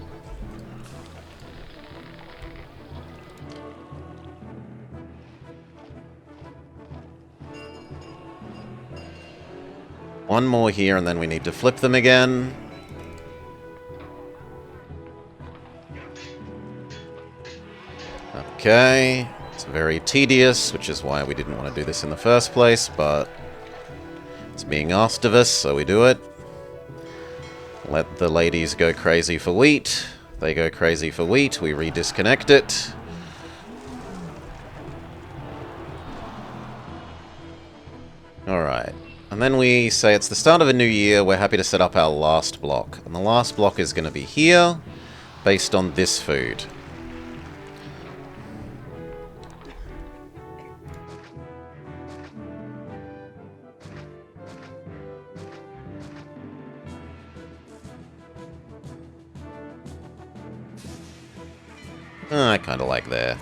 One more here, and then we need to flip them again. Okay. It's very tedious, which is why we didn't want to do this in the first place, but it's being asked of us, so we do it. Let the ladies go crazy for wheat. They go crazy for wheat. We redisconnect it. Alright. And then we say it's the start of a new year, we're happy to set up our last block. And the last block is going to be here, based on this food. I kind of like there.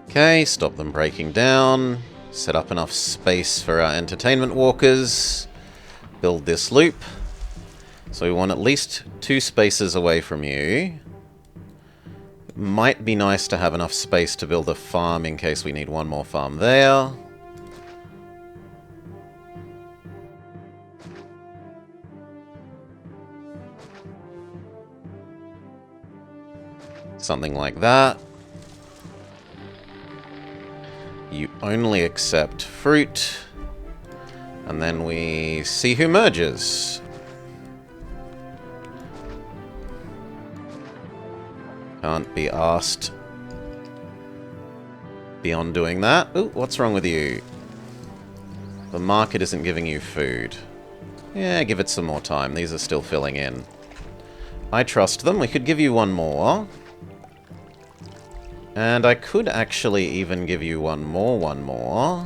Okay, stop them breaking down. Set up enough space for our entertainment walkers. Build this loop. So we want at least 2 spaces away from you. It might be nice to have enough space to build a farm in case we need one more farm there. Something like that. You only accept fruit. And then we see who merges. Can't be asked beyond doing that. Ooh, what's wrong with you? The market isn't giving you food. Yeah, give it some more time. These are still filling in. I trust them. We could give you one more. And I could actually even give you one more.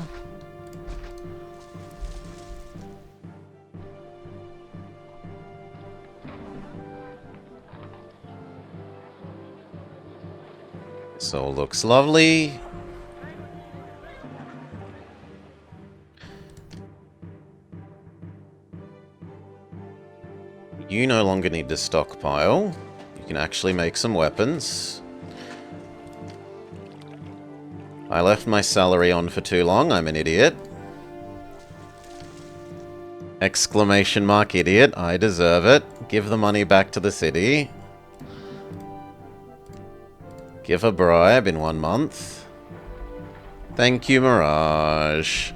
This all looks lovely. You no longer need to stockpile. You can actually make some weapons. I left my salary on for too long. I'm an idiot. Exclamation mark idiot. I deserve it. Give the money back to the city. Give a bribe in 1 month. Thank you, Mirage.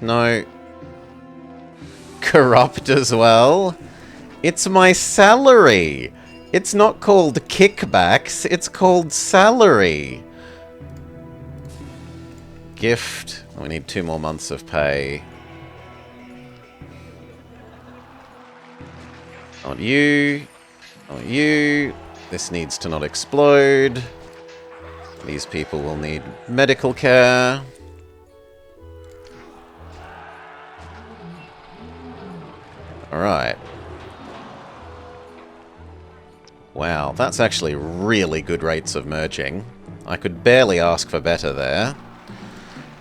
No. Corrupt as well. It's my salary. It's not called kickbacks. It's called salary. Gift. We need 2 more months of pay. Not you. Not you. This needs to not explode. These people will need medical care. Alright. Wow, that's actually really good rates of merging. I could barely ask for better there.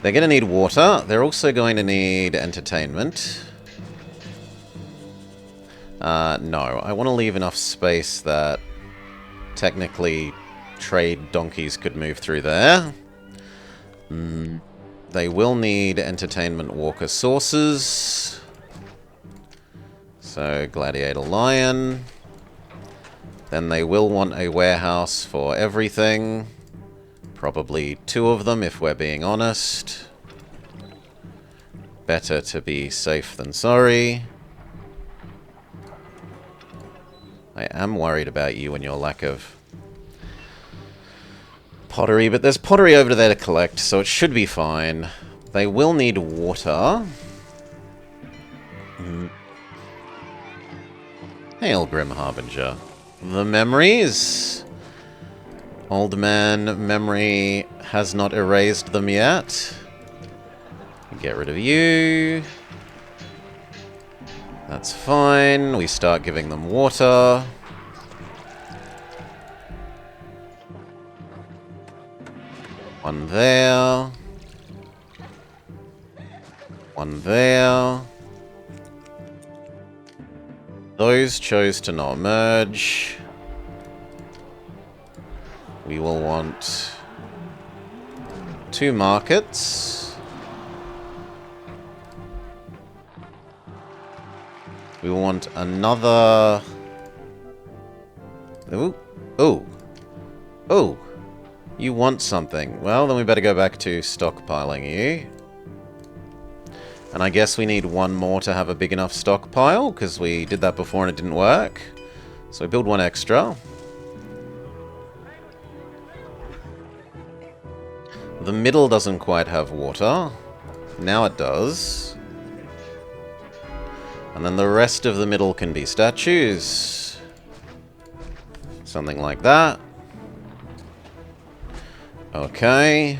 They're going to need water. They're also going to need entertainment. No, I want to leave enough space that technically trade donkeys could move through there. They will need entertainment walker sources. So, gladiator lion. Then they will want a warehouse for everything. Probably 2 of them, if we're being honest. Better to be safe than sorry. I am worried about you and your lack of pottery, but there's pottery over there to collect, so it should be fine. They will need water. Hail, Grim Harbinger. The memories. Old man memory has not erased them yet. Get rid of you. That's fine. We start giving them water. One there. One there. Those chose to not merge. We will want 2 markets. We will want another... Ooh. Oh. Oh. You want something. Well, then we better go back to stockpiling you. And I guess we need 1 more to have a big enough stockpile, because we did that before and it didn't work. So we build 1 extra. The middle doesn't quite have water. Now it does. And then the rest of the middle can be statues. Something like that. Okay.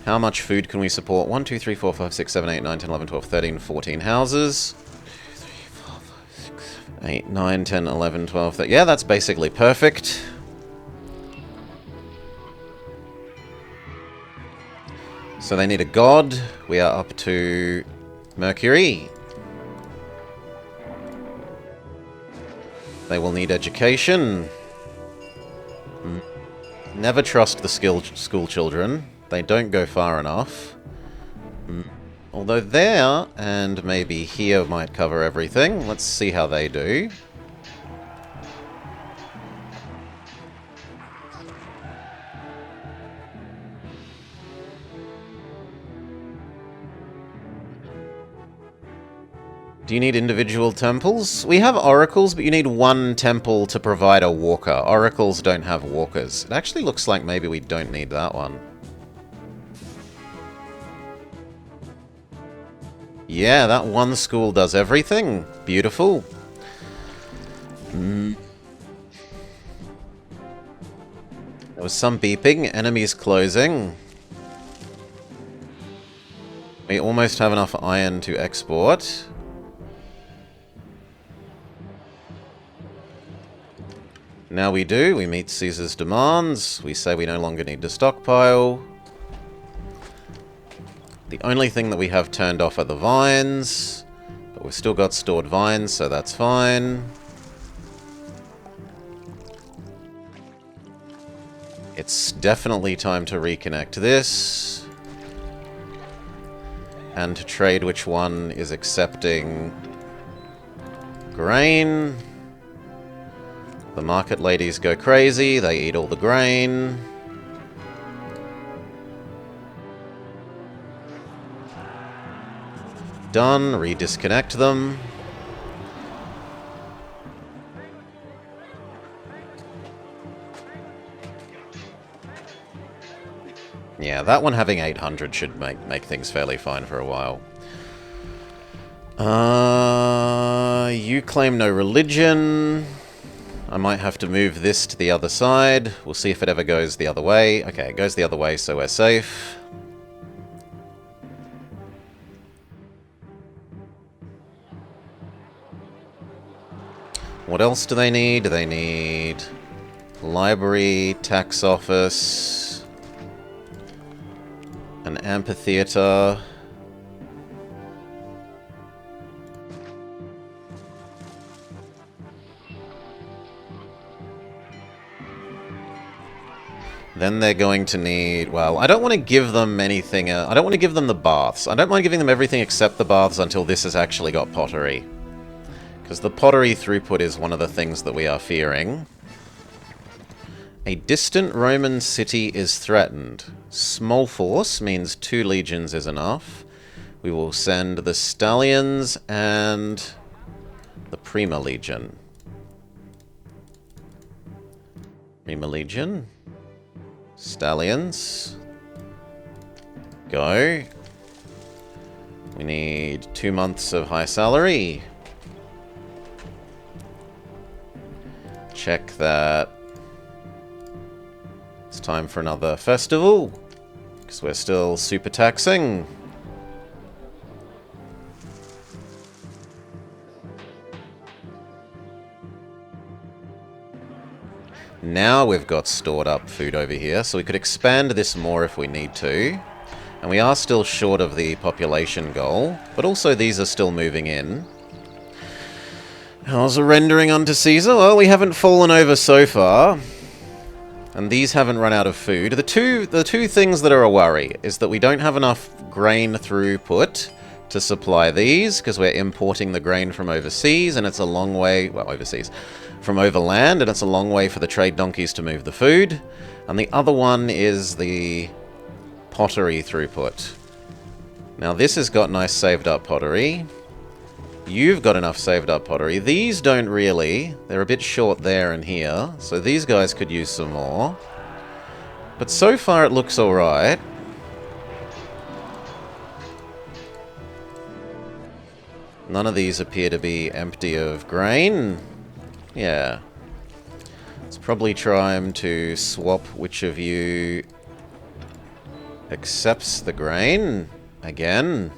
How much food can we support? 1, 2, 3, 4, 5, 6, 7, 8, 9, 10, 11, 12, 13, 14 houses. 2, 3, 4, 5, 6, 7, 8, 9, 10, 11, 12, 13. Yeah, that's basically perfect. So they need a god. We are up to Mercury. They will need education. Never trust the school children. They don't go far enough. Although there, and maybe here might cover everything. Let's see how they do. Do you need individual temples? We have oracles, but you need 1 temple to provide a walker. Oracles don't have walkers. It actually looks like maybe we don't need that one. Yeah, that 1 school does everything. Beautiful. There was some beeping. Enemies closing. We almost have enough iron to export. Now we do. We meet Caesar's demands. We say we no longer need to stockpile. The only thing that we have turned off are the vines. But we've still got stored vines, so that's fine. It's definitely time to reconnect this. And to trade which one is accepting grain. The market ladies go crazy. They eat all the grain. Done. Redisconnect them. Yeah, that one having 800 should make things fairly fine for a while. You claim no religion. I might have to move this to the other side. We'll see if it ever goes the other way. Okay, it goes the other way, so we're safe. What else do they need? They need library, tax office, an amphitheater. Then they're going to need... Well, I don't want to give them anything... I don't want to give them the baths. I don't mind giving them everything except the baths until this has actually got pottery. Because the pottery throughput is one of the things that we are fearing. A distant Roman city is threatened. Small force means 2 legions is enough. We will send the Stallions and the Prima Legion. Prima Legion. Stallions. Go. We need 2 months of high salary. Check that. It's time for another festival. Because we're still super taxing. Now we've got stored up food over here, so we could expand this more if we need to. And we are still short of the population goal, but also these are still moving in. How's the rendering unto Caesar? Well, we haven't fallen over so far. And these haven't run out of food. The two things that are a worry is that we don't have enough grain throughput to supply these, because we're importing the grain from overseas, and it's a long way, well, overseas, from overland, and it's a long way for the trade donkeys to move the food. And the other one is the pottery throughput. Now this has got nice saved up pottery. You've got enough saved up pottery. These don't really. They're a bit short there and here, so these guys could use some more. But so far it looks alright. None of these appear to be empty of grain. Yeah. Let's probably try to swap which of you accepts the grain again.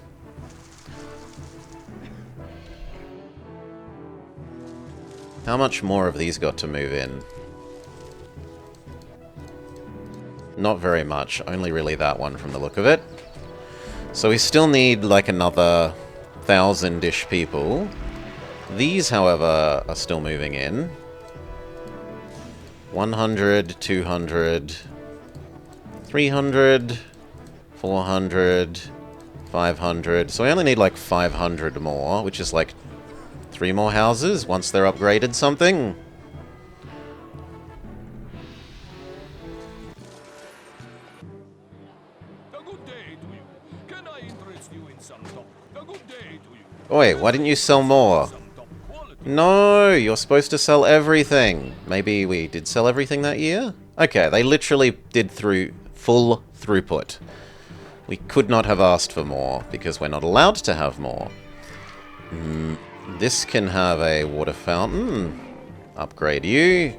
How much more have these got to move in? Not very much. Only really that one from the look of it. So we still need like another 1,000-ish people. These, however, are still moving in. 100, 200, 300, 400, 500. So we only need like 500 more, which is like 3 more houses once they're upgraded something. A good day to you. Can I interest you in some top? A good day to you. Oi, why didn't you sell more? Some top quality. No, you're supposed to sell everything. Maybe we did sell everything that year? Okay, they literally did through full throughput. We could not have asked for more, because we're not allowed to have more. This can have a water fountain. Upgrade you.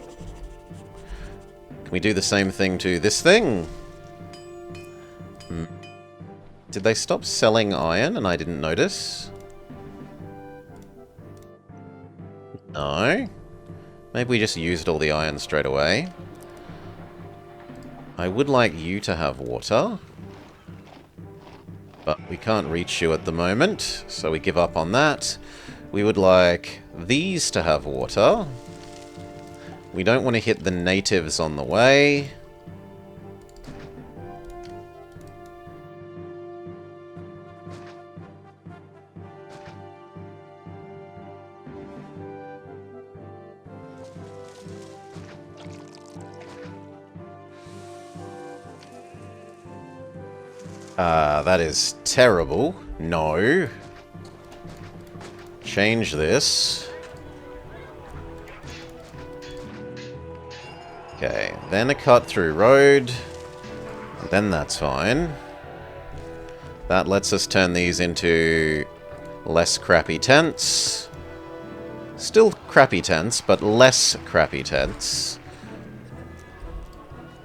Can we do the same thing to this thing? Did they stop selling iron and I didn't notice? No. Maybe we just used all the iron straight away. I would like you to have water. But we can't reach you at the moment, so we give up on that. We would like these to have water. We don't want to hit the natives on the way. That is terrible. No. Change this. Okay, then a cut-through road. Then that's fine. That lets us turn these into less crappy tents. Still crappy tents, but less crappy tents.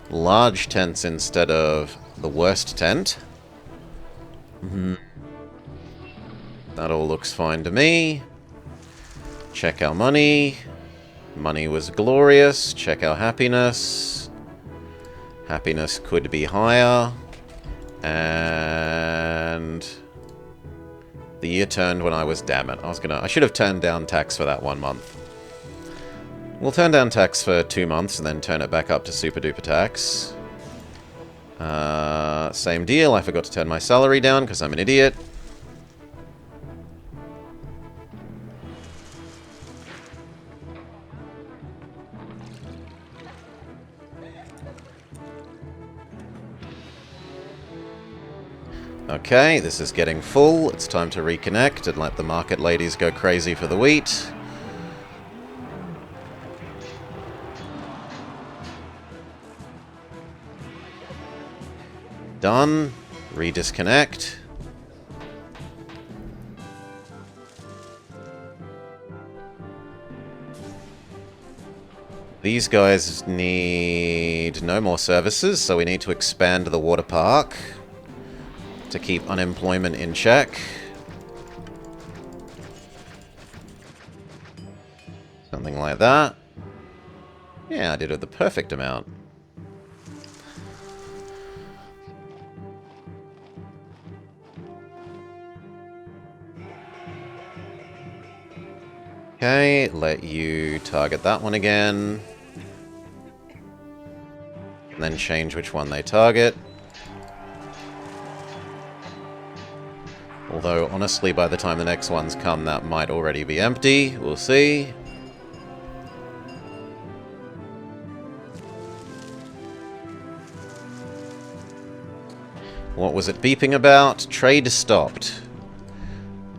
Large tents instead of the worst tent. That all looks fine to me. Check our money. Money was glorious. Check our happiness. Happiness could be higher. And the year turned when I was... Damn it. I should have turned down tax for that 1 month. We'll turn down tax for 2 months and then turn it back up to super duper tax. Same deal. I forgot to turn my salary down because I'm an idiot. Okay, this is getting full. It's time to reconnect and let the market ladies go crazy for the wheat. Done. Redisconnect. These guys need no more services, so we need to expand the water park to keep unemployment in check. Something like that. Yeah, I did it the perfect amount. Okay, let you target that one again. And then change which one they target. Although, honestly, by the time the next ones come, that might already be empty. We'll see. What was it beeping about? Trade stopped.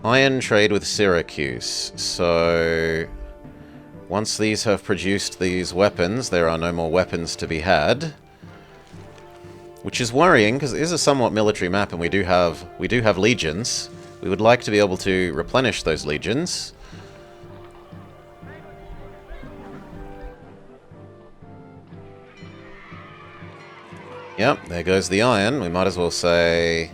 Iron trade with Syracuse. So, once these have produced these weapons, there are no more weapons to be had. Which is worrying, because it is a somewhat military map, and we do have legions. We would like to be able to replenish those legions. Yep, there goes the iron. We might as well say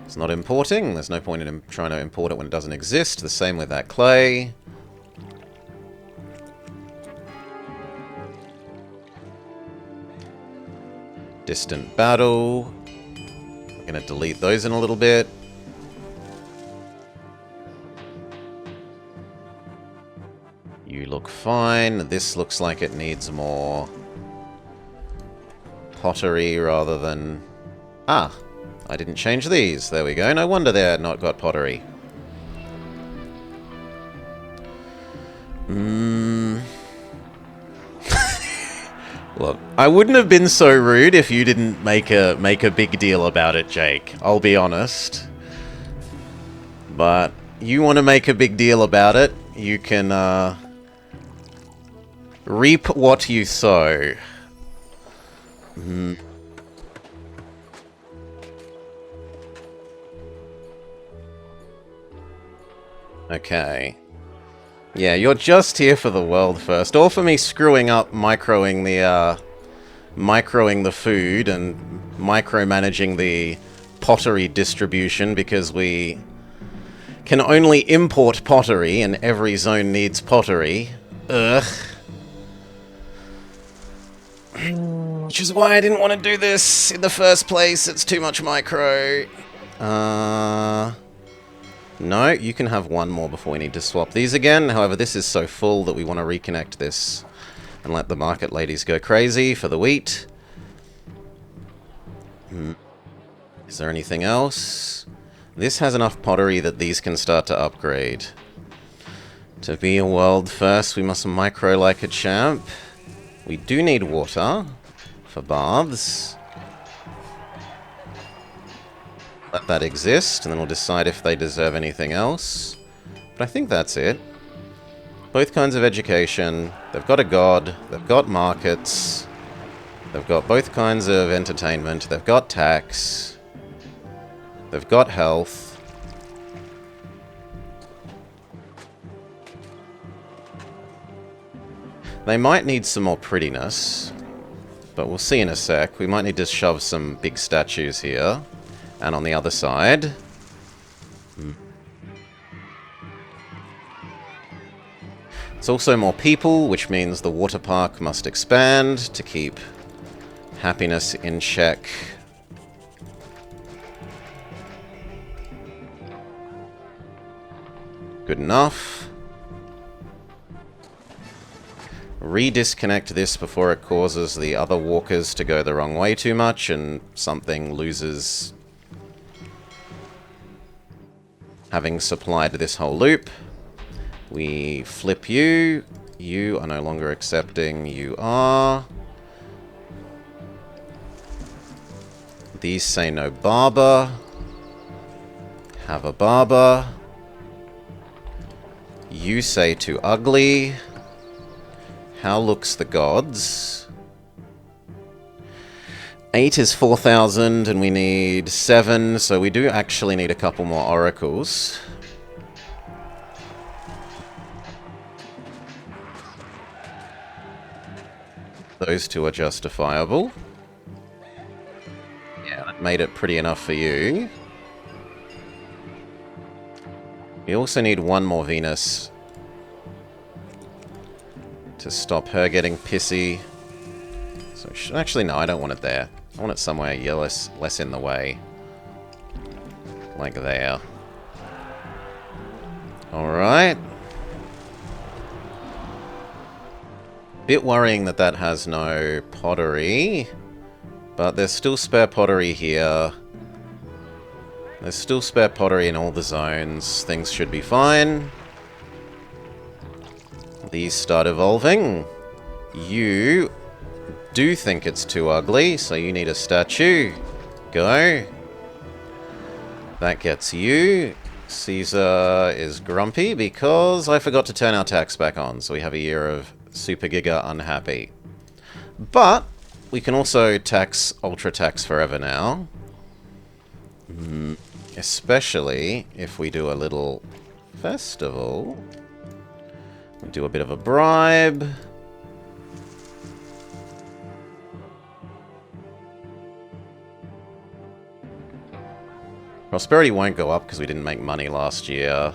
it's not importing. There's no point in trying to import it when it doesn't exist. The same with that clay. Distant battle. I'm going to delete those in a little bit. You look fine. This looks like it needs more pottery rather than... Ah, I didn't change these. There we go. No wonder they're not got pottery. Look, I wouldn't have been so rude if you didn't make a big deal about it, Jake. I'll be honest. But you want to make a big deal about it, you can reap what you sow. Okay. Yeah, you're just here for the world first, or for me screwing up microing the food and micromanaging the pottery distribution because we can only import pottery and every zone needs pottery. Ugh. Which is why I didn't want to do this in the first place. It's too much micro. No, you can have one more before we need to swap these again. However, this is so full that we want to reconnect this and let the market ladies go crazy for the wheat. Is there anything else? This has enough pottery that these can start to upgrade. To be a world first, we must micro like a champ. We do need water for baths. Let that exist, and then we'll decide if they deserve anything else. But I think that's it. Both kinds of education. They've got a god. They've got markets. They've got both kinds of entertainment. They've got tax. They've got health. They might need some more prettiness, but we'll see in a sec. We might need to shove some big statues here. And on the other side. It's also more people, which means the water park must expand to keep happiness in check. Good enough. Re-disconnect this before it causes the other walkers to go the wrong way too much and something loses having supplied this whole loop. We flip you. You are no longer accepting. You are. These say no barber. Have a barber. You say too ugly. How looks the gods? 8 is 4,000 and we need 7, so we do actually need a couple more oracles. Those two are justifiable. Yeah, that made it pretty enough for you. We also need one more Venus to stop her getting pissy. So actually, no, I don't want it there. I want it somewhere less in the way. Like there. Alright. Bit worrying that that has no pottery. But there's still spare pottery here. There's still spare pottery in all the zones. Things should be fine. These start evolving. You do think it's too ugly, so you need a statue. Go. That gets you. Caesar is grumpy because I forgot to turn our tax back on, so we have a year of Super Giga unhappy. But we can also tax Ultra Tax forever now. Especially if we do a little festival. We do a bit of a bribe. Prosperity won't go up because we didn't make money last year.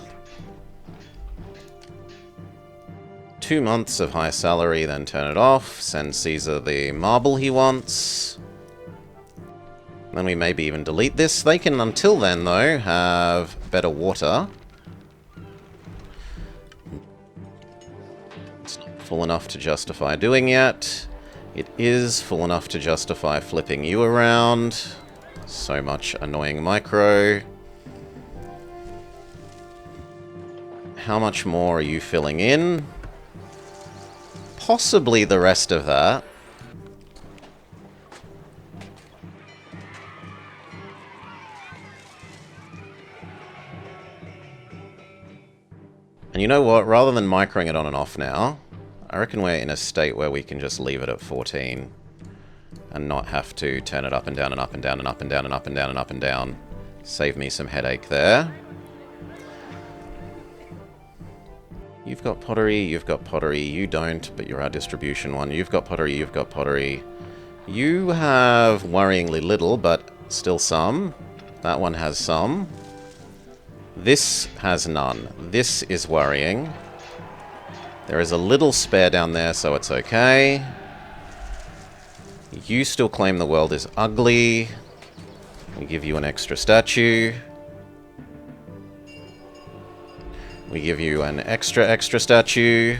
2 months of high salary, then turn it off. Send Caesar the marble he wants. Then we maybe even delete this. They can, until then, though, have better water. It's not full enough to justify doing yet. It is full enough to justify flipping you around. So much annoying micro. How much more are you filling in? Possibly the rest of that. And you know what? Rather than microing it on and off now, I reckon we're in a state where we can just leave it at 14 and not have to turn it up and down and up and down and up and down and up and down and up and down. Save me some headache there. You've got pottery, you don't, but you're our distribution one. You've got pottery, you've got pottery. You have worryingly little, but still some. That one has some. This has none. This is worrying. There is a little spare down there, so it's okay. You still claim the world is ugly. We give you an extra statue. We give you an extra statue.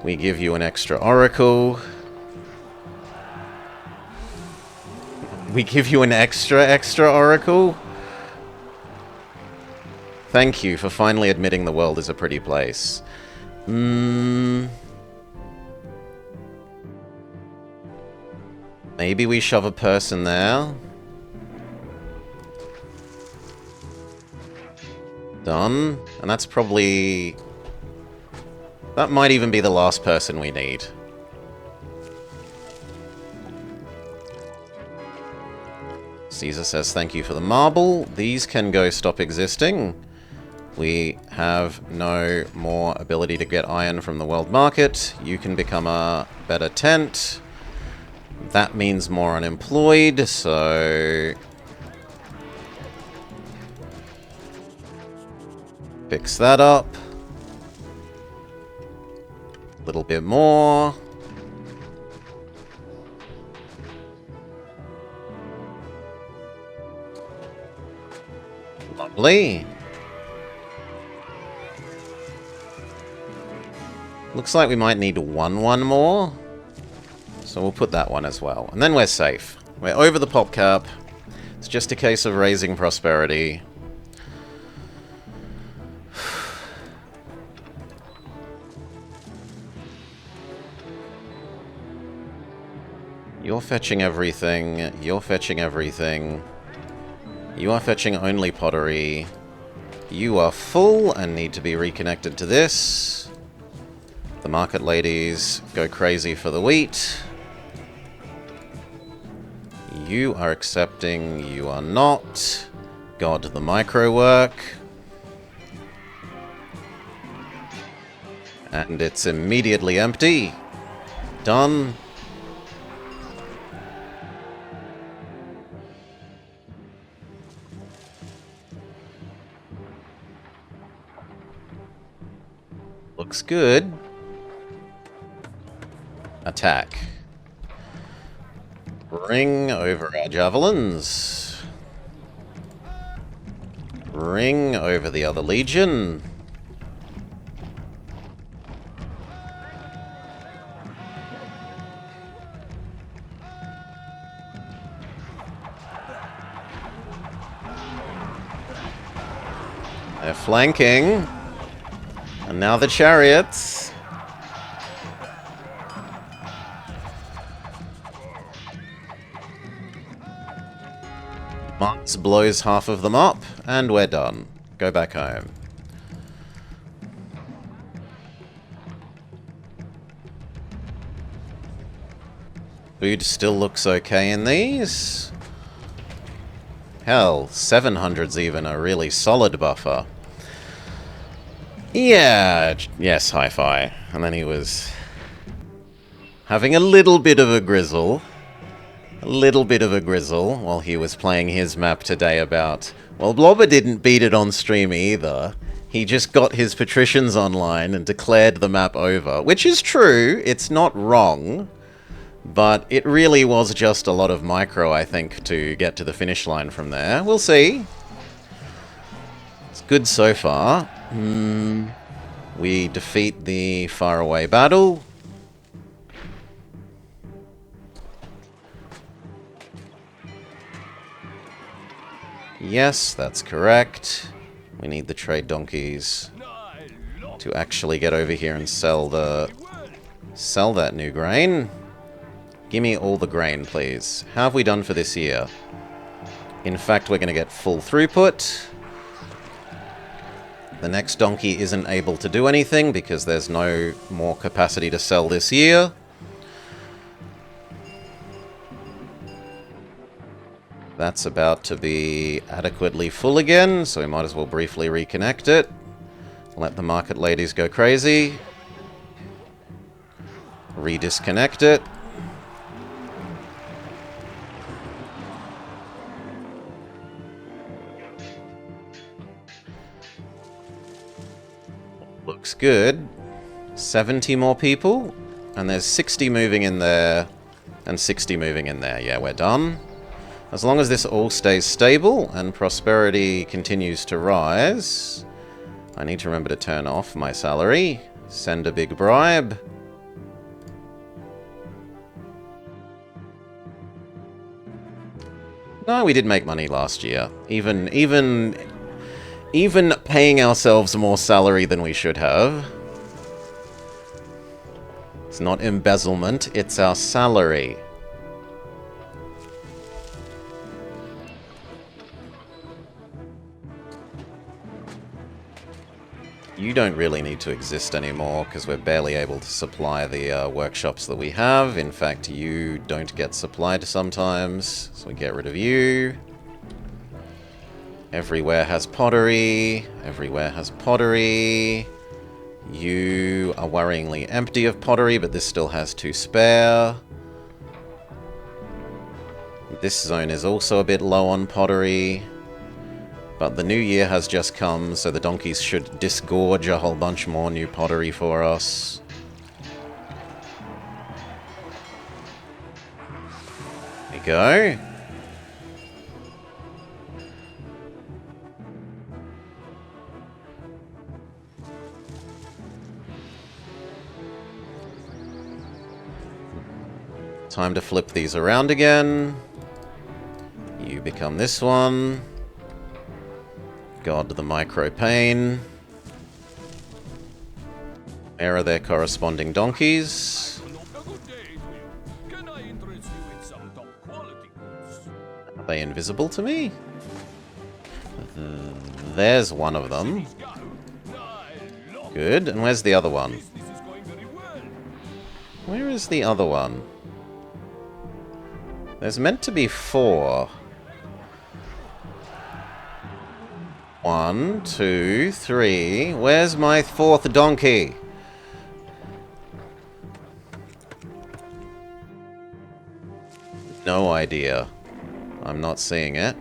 We give you an extra oracle. We give you an extra oracle. Thank you for finally admitting the world is a pretty place. Maybe we shove a person there. Done. And that's probably... that might even be the last person we need. Caesar says thank you for the marble. These can go stop existing. We have no more ability to get iron from the world market. You can become a better tent. That means more unemployed, so... fix that up. A little bit more. Lovely. Looks like we might need one more. So we'll put that one as well. And then we're safe. We're over the pop cap. It's just a case of raising prosperity. You're fetching everything. You're fetching everything. You are fetching only pottery. You are full and need to be reconnected to this. The market ladies go crazy for the wheat. You are accepting. You are not. God, the micro work. And it's immediately empty. Done. Looks good. Attack. Ring over our javelins. Ring over the other legion. They're flanking. And now the chariots. Mars blows half of them up, and we're done. Go back home. Food still looks okay in these. Hell, 700's even a really solid buffer. Yeah, yes, hi-fi. And then he was having a little bit of a grizzle. A little bit of a grizzle while he was playing his map today about... well, Blobber didn't beat it on stream either. He just got his patricians online and declared the map over. Which is true, it's not wrong. But it really was just a lot of micro, I think, to get to the finish line from there. We'll see. It's good so far. We defeat the faraway battle. Yes, that's correct. We need the trade donkeys to actually get over here and sell that new grain. Gimme all the grain, please. How have we done for this year? In fact, we're going to get full throughput. The next donkey isn't able to do anything because there's no more capacity to sell this year. That's about to be adequately full again, so we might as well briefly reconnect it. Let the market ladies go crazy. Redisconnect it. Looks good. 70 more people. And there's 60 moving in there. And 60 moving in there. Yeah, we're done. As long as this all stays stable and prosperity continues to rise. I need to remember to turn off my salary. Send a big bribe. No, we did make money last year. Even paying ourselves more salary than we should have. It's not embezzlement, it's our salary. You don't really need to exist anymore, because we're barely able to supply the workshops that we have. In fact, you don't get supplied sometimes, so we get rid of you. Everywhere has pottery. Everywhere has pottery. You are worryingly empty of pottery, but this still has 2 spare. This zone is also a bit low on pottery. But the new year has just come, so the donkeys should disgorge a whole bunch more new pottery for us. There you go. Time to flip these around again. You become this one. God, the micro pain. Where are their corresponding donkeys? Good day to you. Can I interest you in some top quality goods? Are they invisible to me? There's one of them. Good. And where's the other one? Business is going very well. Where is the other one? There's meant to be 4. 1, 2, 3. Where's my 4th donkey? No idea. I'm not seeing it.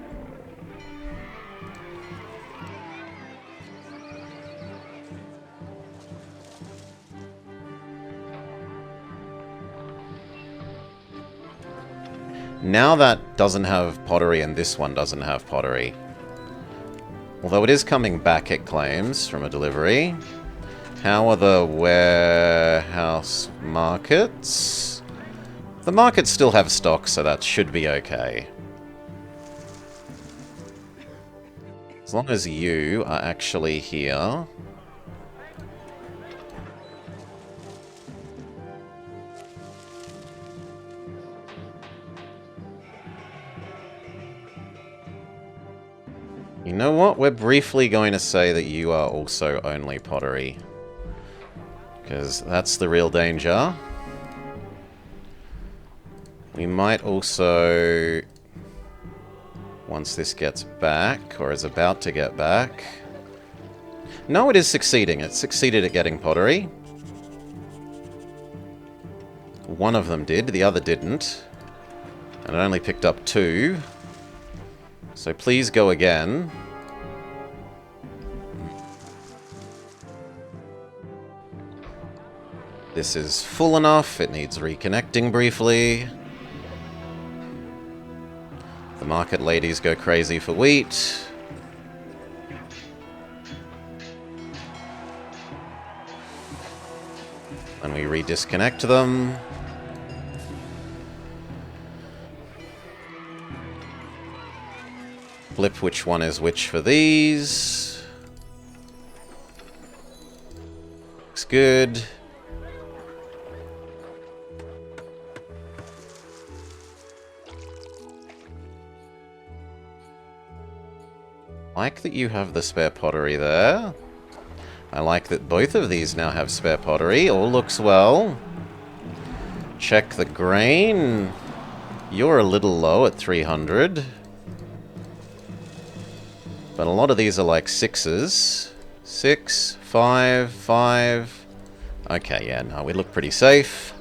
Now that doesn't have pottery and this one doesn't have pottery. Although it is coming back, it claims, from a delivery. How are the warehouse markets? The markets still have stock, so that should be okay. As long as you are actually here. You know what? We're briefly going to say that you are also only pottery. Because that's the real danger. We might also, once this gets back, or is about to get back... No, it is succeeding. It succeeded at getting pottery. One of them did, the other didn't. And it only picked up 2. So please go again. This is full enough. It needs reconnecting briefly. The market ladies go crazy for wheat. And we re-disconnect them. Flip which one is which for these. Looks good. Like that you have the spare pottery there. I like that both of these now have spare pottery. All looks well. Check the grain. You're a little low at 300. But a lot of these are like 6s. 6, 5, 5. Okay, yeah, no, we look pretty safe.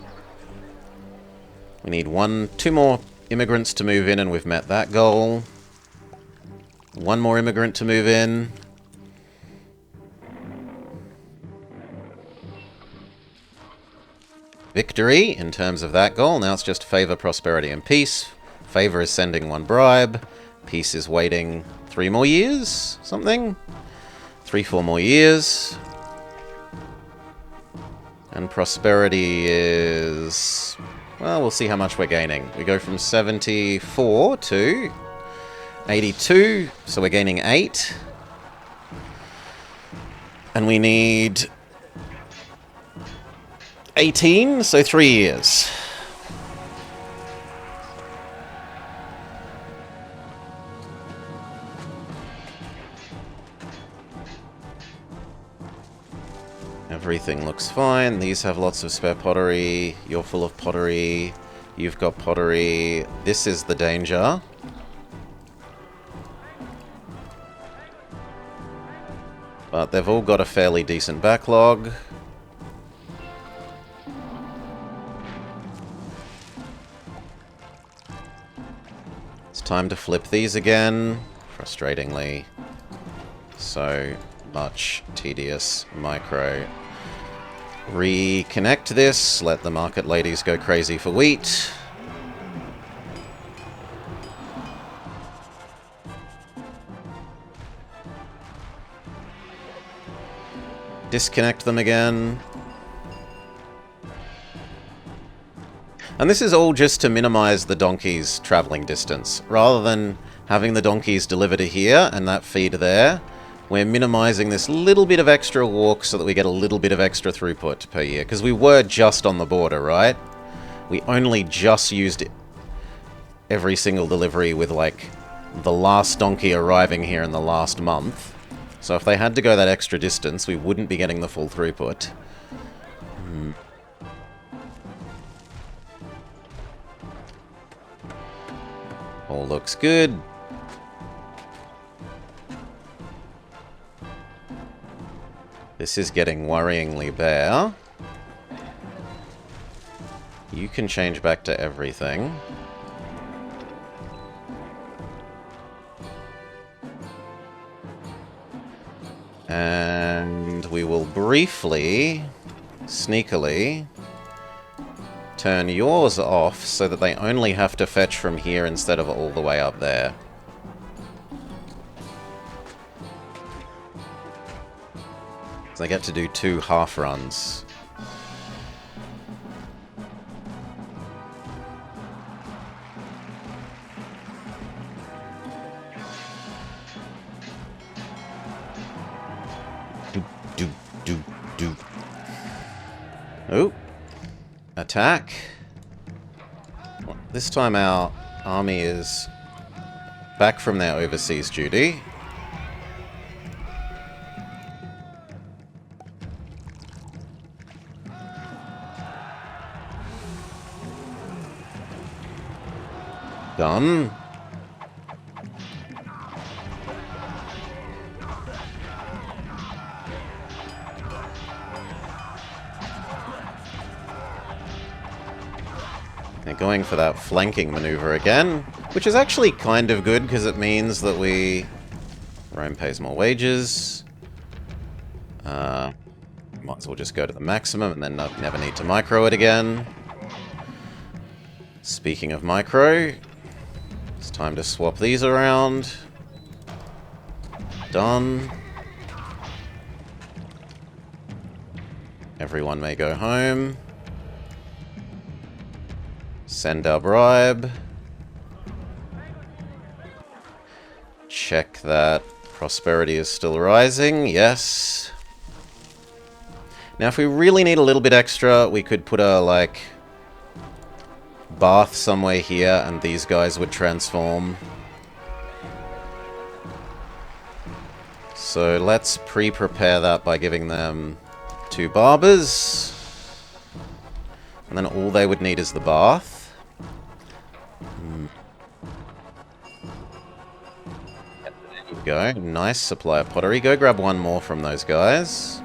We need 2 more immigrants to move in and we've met that goal. 1 more immigrant to move in. Victory in terms of that goal. Now it's just favor, prosperity, and peace. Favor is sending 1 bribe. Peace is waiting 3 more years? Something? 3, 4 more years. And prosperity is... Well, we'll see how much we're gaining. We go from 74 to 82, so we're gaining 8. And we need 18, so 3 years. Everything looks fine. These have lots of spare pottery. You're full of pottery. You've got pottery. This is the danger. But they've all got a fairly decent backlog. It's time to flip these again. Frustratingly. So much tedious micro. Reconnect this. Let the market ladies go crazy for wheat. Disconnect them again. And this is all just to minimize the donkey's traveling distance. Rather than having the donkeys deliver to here and that feed there, we're minimizing this little bit of extra walk so that we get a little bit of extra throughput per year. Because we were just on the border, right? We only just used every single delivery with, like, the last donkey arriving here in the last month. So if they had to go that extra distance, we wouldn't be getting the full throughput. All looks good. This is getting worryingly bare. You can change back to everything. And we will briefly, sneakily, turn yours off so that they only have to fetch from here instead of all the way up there. So they get to do 2 half runs. Oh. Attack. This time our army is back from their overseas duty. Done. They're going for that flanking maneuver again, which is actually kind of good because it means that Rome pays more wages. Might as well just go to the maximum and then never need to micro it again. Speaking of micro, it's time to swap these around. Done. Everyone may go home. Send our bribe. Check that prosperity is still rising. Yes. Now, if we really need a little bit extra, we could put a, like, bath somewhere here, and these guys would transform. So let's pre-prepare that by giving them 2 barbers. And then all they would need is the bath. There you go. Nice supply of pottery. Go grab one more from those guys.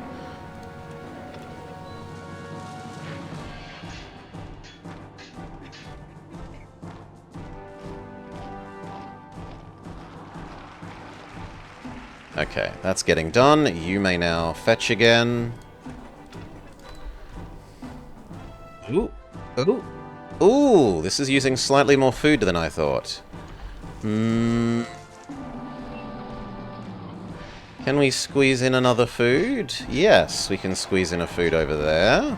Okay, that's getting done. You may now fetch again. Ooh. Ooh. Ooh, this is using slightly more food than I thought. Can we squeeze in another food? Yes, we can squeeze in a food over there.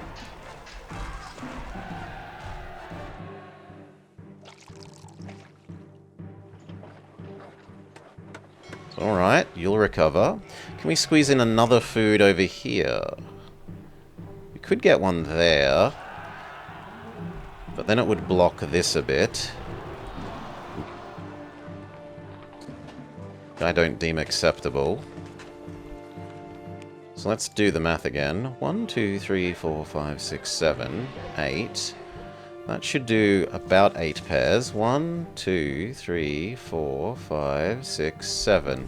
Alright, you'll recover. Can we squeeze in another food over here? We could get one there. But then it would block this a bit. I don't deem acceptable. So let's do the math again. 1, 2, 3, 4, 5, 6, 7, 8. That should do about 8 pairs. 1, 2, 3, 4, 5, 6, 7.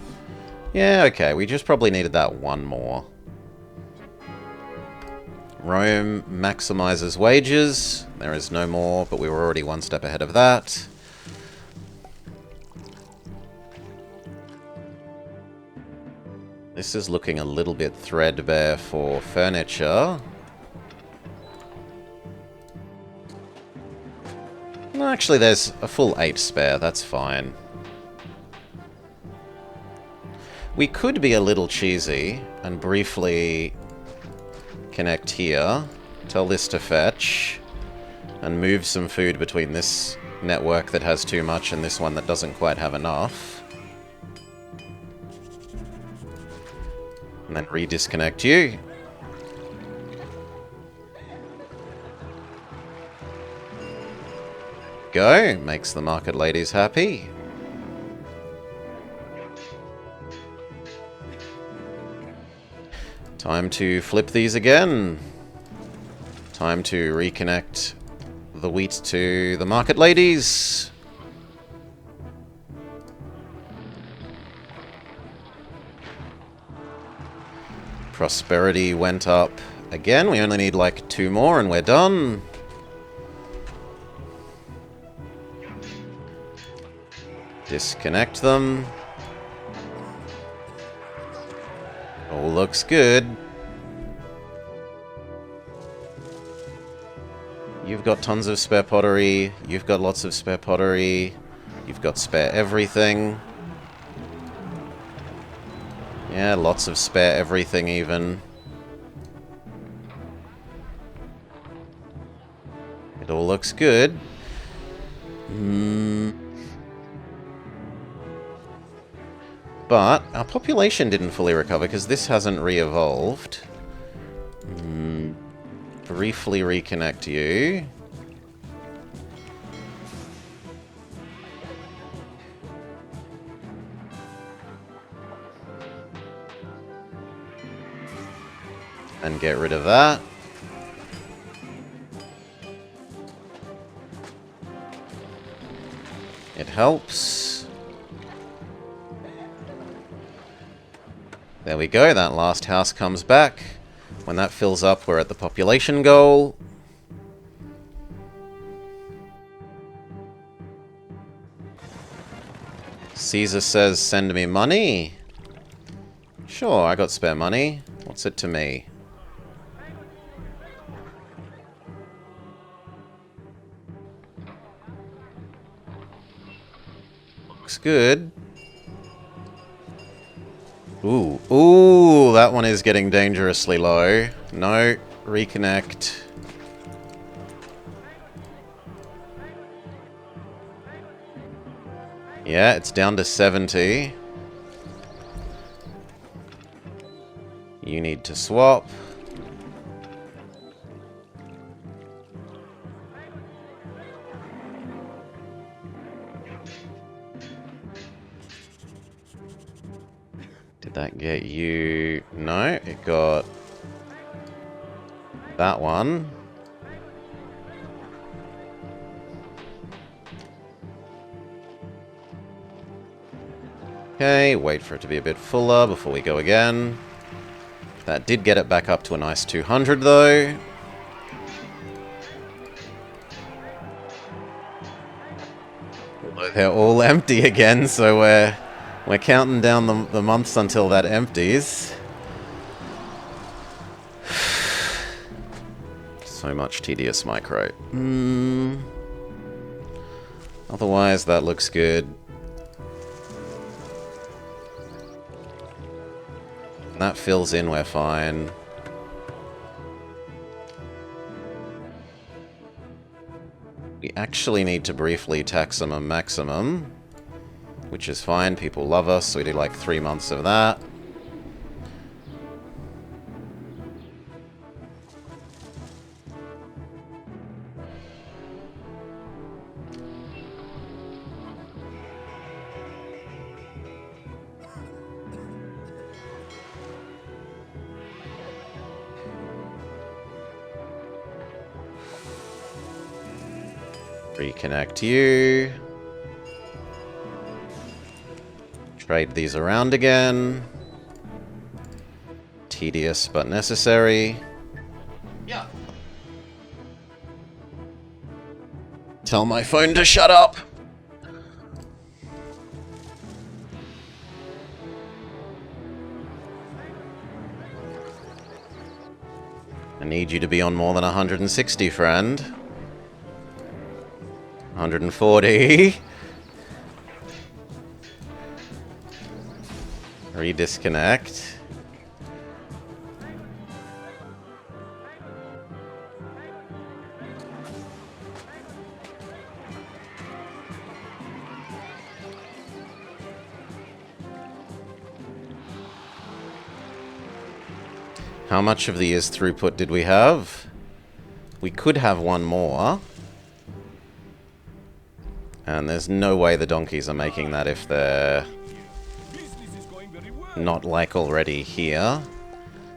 Yeah, okay, we just probably needed that one more. Rome maximizes wages. There is no more, but we were already one step ahead of that. This is looking a little bit threadbare for furniture. No, actually, there's a full 8 spare. That's fine. We could be a little cheesy and briefly connect here, tell this to fetch, and move some food between this network that has too much and this one that doesn't quite have enough. And then redisconnect you. Go. Makes the market ladies happy. Time to flip these again. Time to reconnect the wheat to the market ladies. Prosperity went up again. We only need like 2 more and we're done. Disconnect them. All looks good. You've got tons of spare pottery. You've got lots of spare pottery. You've got spare everything. Yeah, lots of spare everything even. It all looks good. But our population didn't fully recover because this hasn't re-evolved. Briefly reconnect you. And get rid of that. It helps. There we go, that last house comes back. When that fills up, we're at the population goal. Caesar says, send me money. Sure, I got spare money. What's it to me? Looks good. Ooh, that one is getting dangerously low. No, reconnect. Yeah, it's down to 70. You need to swap. Did that get you? No, it got that one. Okay, wait for it to be a bit fuller before we go again. That did get it back up to a nice 200 though. Although they're all empty again, so we're counting down the months until that empties. So much tedious micro. Otherwise, that looks good. That fills in, we're fine. We actually need to briefly tax them a maximum, which is fine. People love us, so we do like 3 months of that. Reconnect you. Trade these around again. Tedious but necessary. Yeah. Tell my phone to shut up! I need you to be on more than 160, friend. 140. Redisconnect. How much of the is throughput did we have? We could have one more. And there's no way the donkeys are making that if they're not like already here.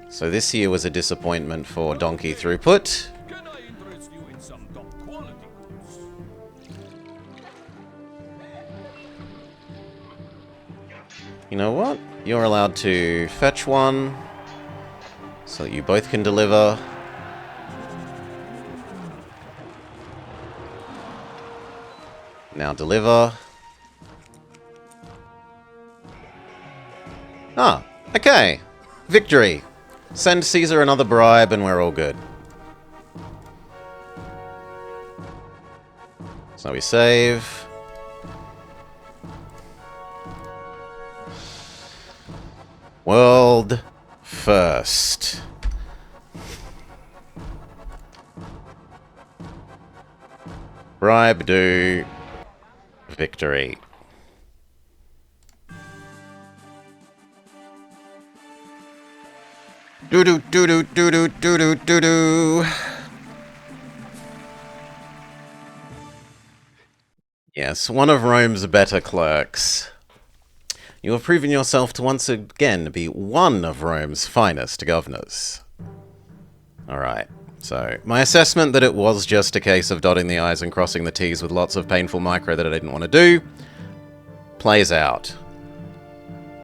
So this year was a disappointment for donkey throughput. Can I interest you in some top quality goods? You know what? You're allowed to fetch one so that you both can deliver. Now deliver. Ah, okay. Victory. Send Caesar another bribe and we're all good. So we save. World first. Bribe due. Victory. Do do do do do do do do do do. Yes, one of Rome's better clerks. You have proven yourself to once again be one of Rome's finest governors. Alright, so my assessment that it was just a case of dotting the I's and crossing the T's with lots of painful micro that I didn't want to do plays out.